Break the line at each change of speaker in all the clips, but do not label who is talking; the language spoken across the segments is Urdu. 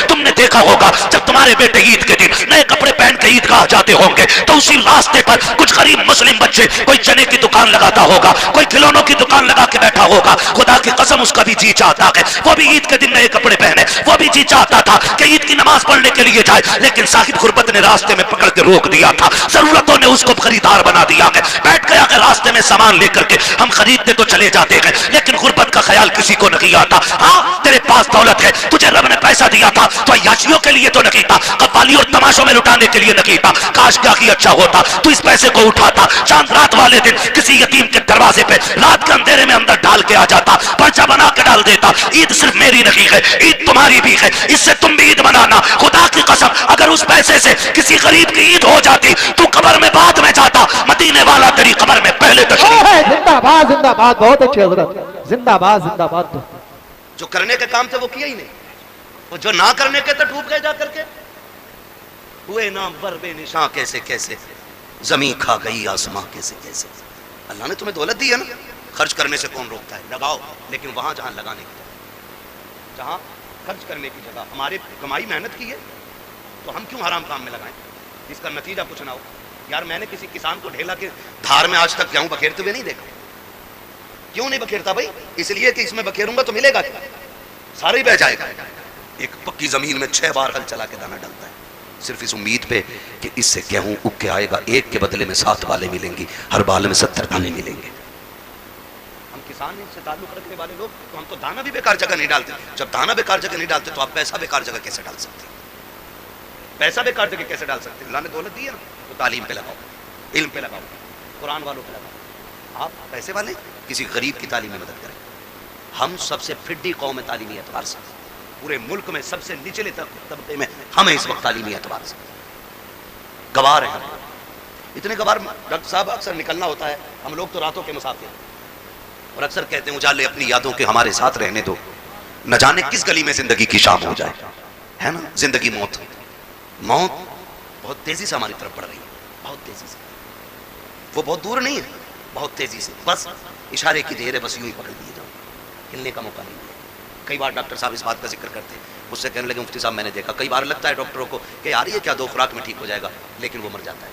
تم نے دیکھا ہوگا جب تمہارے بیٹے عید کے دن نئے کپڑے پہن کے عیدگاہ جاتے ہوں گے تو اسی راستے پر کچھ غریب مسلم بچے کوئی چنے کی دکان لگاتا ہوگا, کوئی کھلونوں کی دکان لگا کے بیٹھا ہوگا. خدا کی قسم اس کا بھی جی چاہتا ہے وہ بھی عید کے دن نئے کپڑے پہنے, وہ بھی جی چاہتا تھا کہ عید کی نماز پڑھنے کے لیے جائے, لیکن صاحب غربت نے راستے میں پکڑ کے روک دیا تھا, ضرورتوں نے اس کو خریدار بنا دیا ہے. بیٹھ گیا کہ راستے میں سامان لے کر کے ہم خریدتے تو چلے جاتے ہیں, لیکن غربت کا خیال کسی کو نہیں آتا. ہاں تیرے پاس دولت ہے, تجھے رب نے پیسہ دیا تھا تو عیاشیوں کے لیے تو نہیں تھا, قوالی اور تماشوں میں لٹانے کے لیے نہیں تھا. کاش کیا کی اچھا ہوتا تو اس پیسے کو اٹھاتا, چاند رات والے دن کسی یتیم کے دروازے پہ رات کے اندھیرے میں اندر ڈال کے آ جاتا, پرچہ بنا کے ڈال دیتا. عید صرف میری نہیں ہے, عید تمہاری بھی ہے, اس سے تم بھی عید منانا. خدا کی قسم اگر اس پیسے سے کسی غریب کی عید ہو جاتی تو قبر میں بعد میں جاتا, مدینے والا تیری قبر میں پہلے تشریف.
زندہ باد زندہ باد, بہت اچھے حضرت, زندہ باد زندہ باد.
جو کرنے کے کام تھے وہ کیا ہی نہیں, وہ جو نہ کرنے کے تھے ڈوب گئے جا کر کے. ہوئے نام بر بے نشاں کیسے کیسے, زمین کھا گئی آسماں کیسے کیسے. اللہ نے تمہیں دولت دی ہے نا, خرچ کرنے سے کون روکتا ہے؟ لگاؤ, لیکن وہاں جہاں لگانے کی جگہ, جہاں خرچ کرنے کی جگہ ہماری کمائی محنت کی ہے تو ہم کیوں حرام کام میں لگائیں جس کا نتیجہ کچھ نہ ہو. یار میں نے کسی کسان کو ڈھیلا کے دھار میں آج تک گیہوں بکھیرتے ہوئے نہیں دیکھا. کیوں نہیں بکھیرتا بھائی؟ اس لیے کہ اس میں بکھیروں گا تو ملے گا کیا؟ سارا ہی بہ جائے گا. ایک پکی زمین میں 6 بار ہل چلا کے دانا ڈالتا ہے, صرف اس امید پہ کہ اس سے گیہوں اگ کے آئے گا, ایک کے بدلے میں 7 بالیں ملیں گی, ہر بالے میں 70 دانے ملیں گے. ہم کسان سے تعلق رکھنے والے لوگ تو ہم تو دانا بھی بیکار جگہ نہیں ڈالتے. جب دانا بیکار جگہ نہیں ڈالتے تو آپ پیسہ بیکار جگہ کیسے ڈال سکتے ہیں؟ پیسہ بیکار جگہ کیسے ڈال سکتے ہیں؟ اللہ نے دولت دی ہے نا تو تعلیم پہ لگاؤ, علم پہ لگاؤ, قرآن والوں پہ لگاؤ. آپ پیسے والے کسی غریب کی تعلیم میں مدد کریں. ہم سب سے پھڈی قوم ہے تعلیمی اعتبار سے, پورے ملک میں سب سے نچلے طبقے میں ہمیں اس وقت تعلیمی اعتبار سے گوار ہیں. اتنے گوار ڈاکٹر صاحب اکثر نکلنا ہوتا ہے, ہم لوگ تو راتوں کے مسافر ہیں اور اکثر کہتے ہیں اجالے اپنی یادوں کے ہمارے ساتھ رہنے دو, نہ جانے کس گلی میں زندگی کی شام ہو جائے. ہے نا, زندگی موت, موت بہت تیزی سے ہماری طرف بڑھ رہی ہے, بہت تیزی سے. وہ بہت دور نہیں ہے, بہت تیزی سے, بس اشارے کی دیر ہے, بس یوں ہی پکڑ لیے جاؤ, ہلنے کا موقع نہیں ہے. کئی بار ڈاکٹر صاحب اس بات کا ذکر کرتے ہیں, مجھ سے کہنے لگے مفتی صاحب میں نے دیکھا کئی بار لگتا ہے ڈاکٹروں کو کہ یار یہ کیا 2 خوراک میں ٹھیک ہو جائے گا, لیکن وہ مر جاتا ہے.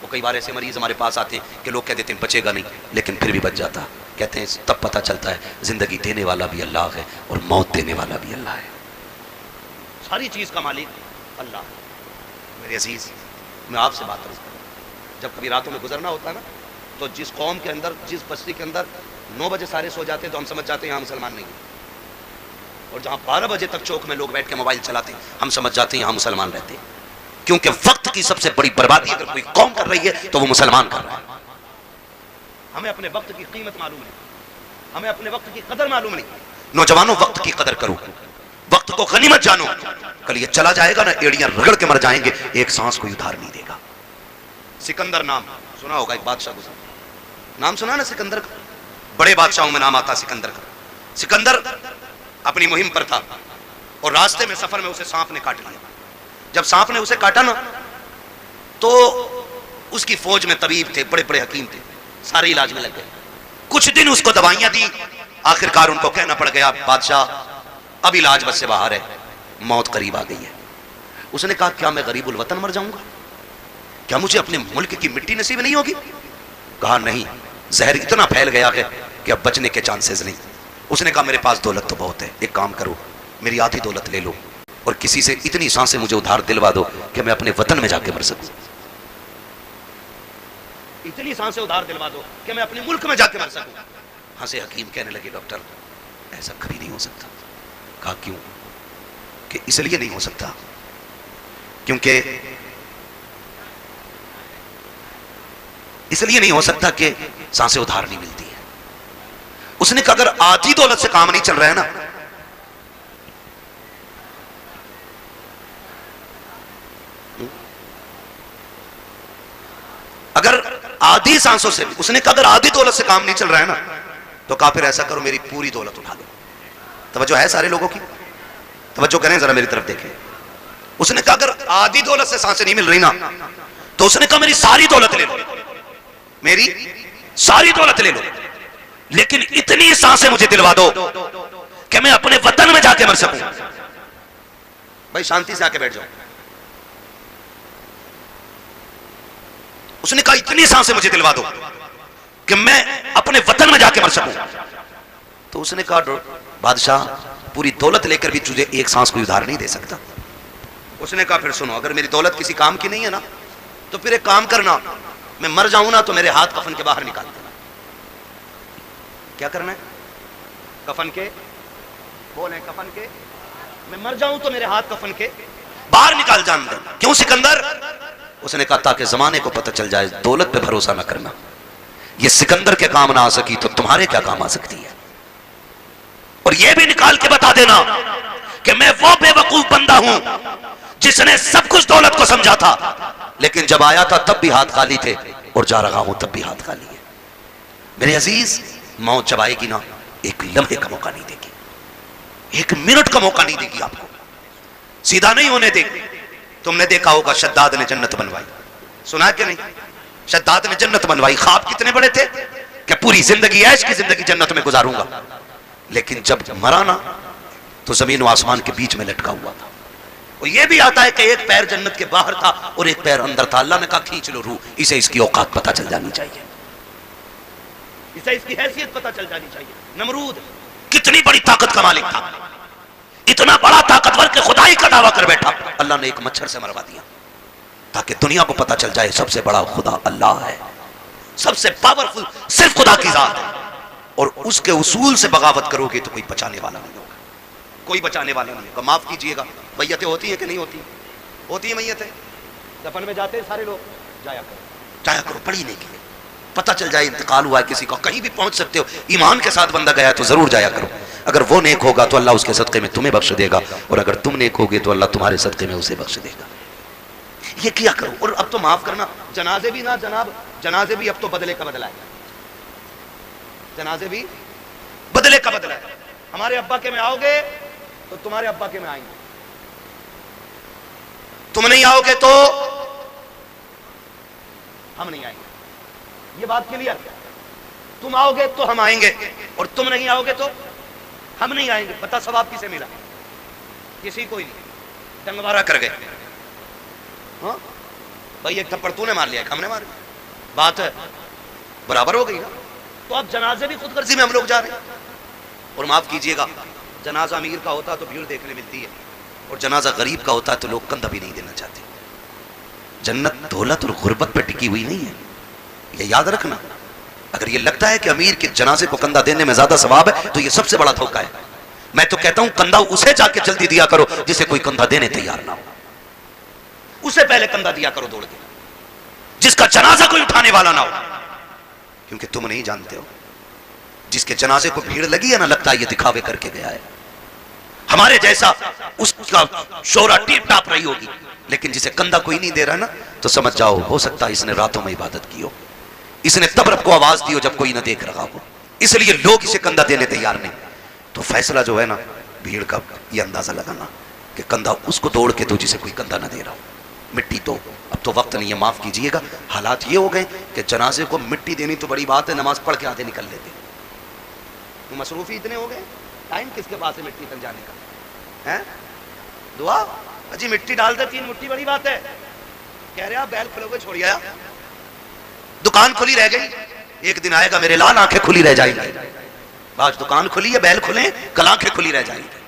وہ کئی بار ایسے مریض ہمارے پاس آتے ہیں کہ لوگ کہتے ہیں بچے گا نہیں, لیکن پھر بھی بچ جاتا. کہتے ہیں تب پتہ چلتا ہے زندگی دینے والا بھی اللہ ہے اور موت دینے والا بھی اللہ ہے. ساری چیز کا مالک اللہ. میرے عزیز, میں آپ سے بات کروں, جب کبھی راتوں میں گزرنا ہوتا ہے نا تو جس قوم کے اندر, جس بستی کے اندر 9 بجے سارے سو جاتے ہیں تو ہم سمجھ جاتے ہیں یہاں مسلمان نہیں ہیں, اور جہاں 12 بجے تک چوک میں لوگ بیٹھ کے موبائل چلاتے ہیں ہم سمجھ جاتے ہیں یہاں مسلمان رہتے ہیں. کیونکہ وقت کی سب سے بڑی بربادی اگر کوئی قوم کر رہی ہے تو وہ مسلمان کر رہا ہے. ہمیں اپنے وقت کی قیمت معلوم نہیں, ہمیں اپنے وقت کی قدر معلوم نہیں. نوجوانوں وقت کی قدر کرو, وقت کو غنیمت جانو. کل یہ چلا جائے گا نا, ایڑیاں رگڑ کے مر جائیں گے, ایک سانس کوئی ادھار نہیں دے گا. سکندر نام سنا ہوگا, ایک بادشاہ گزرا, نام سنا نا سکندر کا, بڑے بادشاہوں میں نام آتا سکندر کا. سکندر اپنی مہم پر تھا اور راستے میں سفر میں اسے سانپ نے کاٹ لیا. جب سانپ نے اسے کاٹا نا تو اس کی فوج میں طبیب تھے, بڑے بڑے حکیم تھے, سارے علاج میں لگ گئے. کچھ دن اس کو دوائیاں دی, آخرکار ان کو کہنا پڑ گیا بادشاہ اب علاج بس سے باہر ہے, موت قریب آ گئی ہے. اس نے کہا کیا میں غریب الوطن مر جاؤں گا, کیا مجھے اپنے ملک کی مٹی نصیب نہیں ہوگی؟ کہا نہیں, زہر اتنا پھیل گیا ہے کہ اب بچنے کے چانسز نہیں. اس نے کہا میرے پاس دولت تو بہت ہے, ایک کام کرو میری آدھی دولت لے لو اور کسی سے اتنی سانسیں مجھے ادھار دلوا دو کہ میں اپنے وطن میں جا کے مر سکوں. اتنی سانسیں ادھار دلوا دو کہ میں اپنے ملک میں جا کے مر سکوں. ہنسے حکیم, کہنے لگے ڈاکٹر ایسا کبھی نہیں ہو سکتا. کہا کیوں؟ کہ اس لیے نہیں ہو سکتا کیونکہ اس لیے نہیں ہو سکتا کہ سانسیں ادھار نہیں ملتی ہے. اس نے کہا اگر آدھی دولت سے کام نہیں چل رہا ہے نا, اگر آدھی سانسوں سے, اس نے کہا اگر آدھی دولت سے کام نہیں چل رہا ہے نا تو کہا پھر ایسا کرو میری پوری دولت اٹھا لو. توجہ ہے سارے لوگوں کی, توجہ کریں ذرا میری طرف دیکھیں. اس نے کہا اگر آدھی دولت سے سانسیں نہیں مل رہی نا تو اس نے کہا میری ساری دولت لے لو, میری ساری دولت لے لو, لیکن اتنی سانسیں مجھے دلوا دو کہ میں اپنے وطن میں جا کے مر سکوں. بھائی شانتی سے آ کے بیٹھ جاؤ. اس نے کہا اتنی سانسیں مجھے دلوا دو کہ میں اپنے وطن میں جا کے مر سکوں. تو اس نے کہا بادشاہ پوری دولت لے کر بھی تجھے ایک سانس کوئی ادھار نہیں دے سکتا. اس نے کہا پھر سنو، اگر میری دولت کسی کام کی نہیں ہے نا تو پھر ایک کام کرنا، میں مر جاؤں نا تو میرے ہاتھ کفن کے باہر نکال دینا. کیا کرنا ہے؟ کفن کے بولیں، کفن کے، میں مر جاؤں تو میرے ہاتھ کفن کے باہر نکال جان دیں. کیوں سکندر؟ اس نے کہا تاکہ زمانے کو پتہ چل جائے دولت پہ بھروسہ نہ کرنا. یہ سکندر کے کام نہ آ سکی تو تمہارے کیا کام آ سکتی ہے. اور یہ بھی نکال کے بتا دینا کہ میں وہ بے وقوف بندہ ہوں جس نے سب کچھ دولت کو سمجھا تھا، لیکن جب آیا تھا تب بھی ہاتھ خالی تھے، اور جا رہا ہوں تب بھی ہاتھ خالی ہے. میرے عزیز، موت جب آئے گی نا ایک لمحے کا موقع نہیں دے گی، ایک منٹ کا موقع نہیں دے گی آپ کو، سیدھا نہیں ہونے دے گی. تم نے دیکھا ہوگا شداد نے جنت بنوائی، سنا کہ نہیں؟ شداد نے جنت بنوائی. خواب کتنے بڑے تھے کہ پوری زندگی عیش کی زندگی جنت میں گزاروں گا، لیکن جب مرا نا تو زمین و آسمان کے بیچ میں لٹکا ہوا تھا. اور یہ بھی آتا ہے کہ ایک پیر جنت کے باہر تھا اور ایک پیر اندر تھا. اللہ نے کہا کھینچ لو روح، اسے اس کی اوقات پتہ چل جانی چاہیے، اسے اس کی حیثیت پتہ چل جانی چاہیے. نمرود کتنی بڑی طاقت کا مالک تھا، اتنا بڑا طاقتور کہ خدائی کا دعویٰ کر بیٹھا. اللہ نے ایک مچھر سے مروا دیا تاکہ دنیا کو پتہ چل جائے سب سے بڑا خدا اللہ ہے، سب سے پاورفل صرف خدا کی ذات ہے. اور اس کے اصول سے بغاوت کرو گے تو کوئی بچانے والا نہیں ہوگا، کوئی بچانے والا نہیں ہوگا. معاف کیجئے گا، میتیں ہوتی ہیں کہ نہیں ہوتی؟ ہوتی ہیں میتیں. دفن میں جاتے ہیں سارے لوگ، جایا کرو پڑھنے کے لیے، پتہ چل جائے انتقال ہوا ہے کسی کا. کہیں بھی پہنچ سکتے ہو، ایمان کے ساتھ بندہ گیا تو ضرور جایا کرو. اگر وہ نیک ہوگا تو اللہ اس کے صدقے میں تمہیں بخش دے گا، اور اگر تم نیک ہوگے تو اللہ تمہارے صدقے میں اسے بخش دے گا. یہ کیا کرو. اور اب تو معاف کرنا، جنازے بھی نا جناب، جنازے بھی اب تو بدلے کا بدلہ ہے، جنازے بھی بدلے کا بدلہ ہے. ہمارے ابا کے میں آؤ گے تو تمہارے ابا کے میں آئیں گے، تم نہیں آؤ گے تو ہم نہیں آئیں گے. یہ بات کلیئر. تم آؤ گے تو ہم آئیں گے، اور تم نہیں آؤ گے تو ہم نہیں آئیں گے. بتا ثواب کسے ملا؟ کسی کو ہی نہیں. ڈنگوارا کر گئے. ہاں بھائی ایک تھپڑ تو نے مار لیا، ایک ہم نے مار لیا، بات ہے برابر ہو گئی نا. تو اب جنازے بھی خود غرضی میں ہم لوگ جا رہے ہیں. اور معاف کیجئے گا، جنازہ امیر کا ہوتا تو بھیڑ دیکھنے ملتی ہے، اور جنازہ غریب کا ہوتا ہے تو لوگ کندھا بھی نہیں دینا چاہتے. جنت دولت اور غربت پہ ٹکی ہوئی نہیں ہے، یہ یاد رکھنا. اگر یہ لگتا ہے کہ امیر کے جنازے کو کندھا دینے میں زیادہ ثواب ہے تو یہ سب سے بڑا دھوکہ ہے. میں تو کہتا ہوں کندھا اسے جا کے جلدی دیا کرو جسے کوئی کندھا دینے تیار نہ ہو، اسے پہلے کندھا دیا کرو دوڑ کے، جس کا جنازہ کوئی اٹھانے والا نہ ہو. کیونکہ تم نہیں جانتے ہو جس کے جنازے کو بھیڑ لگی ہے نا، لگتا ہے یہ دکھاوے کر کے گیا ہے. ہمارے جیسا اس کا شورا ٹیپ ٹاپ رہی ہوگی، لیکن جسے کندھا کوئی نہیں دے رہا نا تو سمجھ جاؤ ہو سکتا ہے اس نے راتوں میں عبادت کی ہو، اس نے تب رب کو آواز دی ہو جب کوئی نہ دیکھ رہا ہو، اس لیے لوگ اسے کندھا دینے تیار نہیں. تو فیصلہ جو ہے نا بھیڑ کا، یہ اندازہ لگانا کہ کندھا اس کو دوڑ کے دو جسے کوئی کندھا نہ دے رہا ہو. مٹی دو. اب تو وقت نہیں ہے، معاف کیجئے گا، حالات یہ ہو گئے کہ جنازے کو مٹی دینی تو بڑی بات ہے، نماز پڑھ کے آدھے نکل لیتے. مصروفی اتنے ہو گئے، ٹائم کس کے پاس ہے مٹی تک جانے کا؟ دعا جی مٹی ڈال دے 3 مٹھی بڑی بات ہے. کہہ رہے آپ بیل کھلو گے چھوڑ آیا، دکان کھلی رہ گئی، ایک دن آئے گا میرے لال آنکھیں کھلی رہ جائیں گی. آج دکان کھلی ہے، بیل کھلیں، کل آنکھیں کھلی رہ جائیں گی.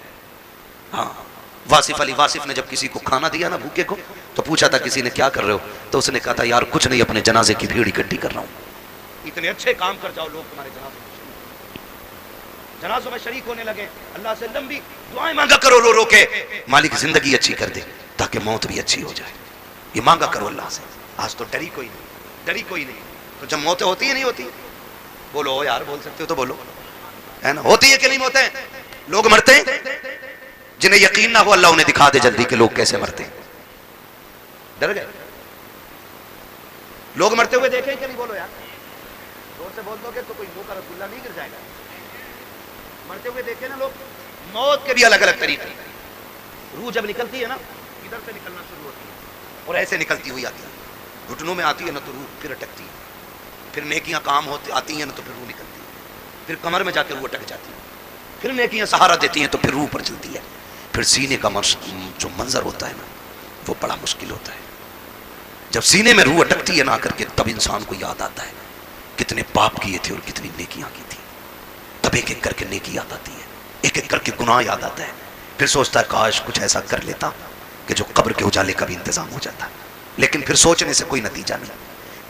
ہاں واصف علی واصف نے جب کسی کو کھانا دیا نا بھوکے کو تو پوچھا تھا کسی نے کیا کر رہے ہو، تو اس نے کہا تھا یار کچھ نہیں، اپنے جنازے کی بھیڑ اکٹھی کر رہا ہوں. اتنے اچھے کام کر جاؤ لوگ تمہارے جنازوں میں شریک ہونے لگے. اللہ سے لمبی دعائیں مانگا کرو رو رو کے، مالک زندگی اچھی کر دے تاکہ موت بھی اچھی ہو جائے. یہ مانگا کرو اللہ سے. آج تو ڈری کوئی نہیں، ڈری کوئی نہیں. تو جب موتیں ہوتی ہیں نہیں ہوتی، بولو یار، بول سکتے ہو تو بولو، ہے نا؟ ہوتی ہے کہ نہیں ہوتے ہیں؟ لوگ مرتے ہیں جنہیں یقین نہ ہو، اللہ انہیں دکھا دے جلدی کہ لوگ کیسے مرتے ہیں. ڈر گئے لوگ مرتے ہوئے دیکھیں کہ نہیں؟ بولو یار، زور سے بول دو گے تو کوئی منہ کا رسگلہ نہیں گر جائے گا. مرتے ہوئے دیکھیں نا لوگ. موت کے بھی الگ الگ طریقے. روح جب نکلتی ہے نا ادھر سے نکلنا شروع ہوتی ہے اور ایسے نکلتی ہوئی آتی ہے، گھٹنوں میں آتی ہے نا تو روح پھر اٹکتی ہے، پھر نیکیاں کام ہوتی آتی ہیں نا تو پھر روح نکلتی ہے، پھر کمر میں جا کے روح اٹک جاتی ہے، پھر نیکیاں سہارا دیتی ہیں تو پھر روح پر چلتی ہے. پھر سینے کا جو منظر ہوتا ہے نا وہ بڑا مشکل ہوتا ہے. جب سینے میں روح اٹکتی ہے نا کر کے تب انسان کو یاد آتا ہے کتنے پاپ کیے تھے اور کتنی نیکیاں کی تھی. تب ایک ایک کر کے نیکی یاد آتی ہے, ایک ایک کر کے گناہ یاد آتا ہے. پھر سوچتا ہے کاش کچھ ایسا کر لیتا کہ جو قبر کے اجالے کا بھی انتظام ہو جاتا. لیکن پھر سوچنے سے کوئی نتیجہ نہیں,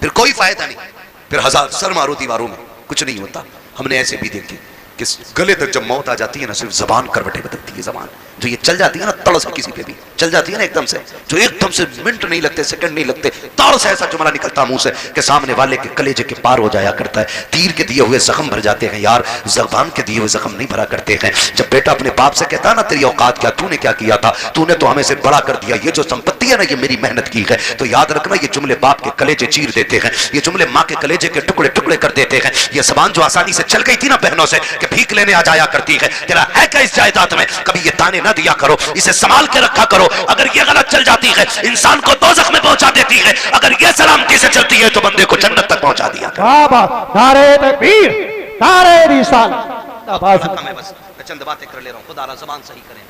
پھر کوئی فائدہ نہیں, پھر ہزار سر مارو دیواروں میں کچھ نہیں ہوتا. ہم نے ایسے بھی دیکھے کہ گلے تک جب موت آ جاتی ہے نا صرف زبان کروٹیں بدلتی ہے. زبان جو یہ چل جاتی ہے نا تڑ سے کسی پہ بھی چل جاتی ہے نا ایک دم سے, جو ایک دم سے منٹ نہیں لگتے سیکنڈ نہیں لگتے تڑ سے ایسا جملہ نکلتا منہ سے کہ سامنے والے کے کلیجے کے پار ہو جایا کرتا ہے. تیر کے دیے ہوئے زخم بھر جاتے ہیں یار, زبان کے دیے ہوئے زخم نہیں بھرا کرتے ہیں. جب بیٹا اپنے باپ سے کہتا ہے نا تیری اوقات کیا, تو نے کیا کیا تھا, تو نے تو ہمیں سے بڑا کر دیا, یہ جو سمپتی ہے نا یہ میری محنت کی ہے. تو یاد رکھنا یہ جملے باپ کے کلیجے چیر دیتے ہیں, یہ جملے ماں کے کلیجے کے ٹکڑے ٹکڑے کر دیتے ہیں. یہ زبان جو آسانی سے چل گئی تھی نا بہنوں سے کہ بھیک لینے آ جایا کرتی ہے, تیرا ہے کیا اس جائیداد میں, کبھی یہ تانے نہ دیا کرو, اسے سنبھال کے رکھا کرو. اگر یہ غلط چل جاتی ہے انسان کو دوزخ میں پہنچا دیتی ہے, اگر یہ سلامتی سے چلتی ہے تو بندے کو جنت تک پہنچا دیا کرو.
بابا نعرہ تکبیر, نعرہ رسالت.
میں بس چند باتیں کر لے رہا ہوں. خدا را زبان صحیح کریں,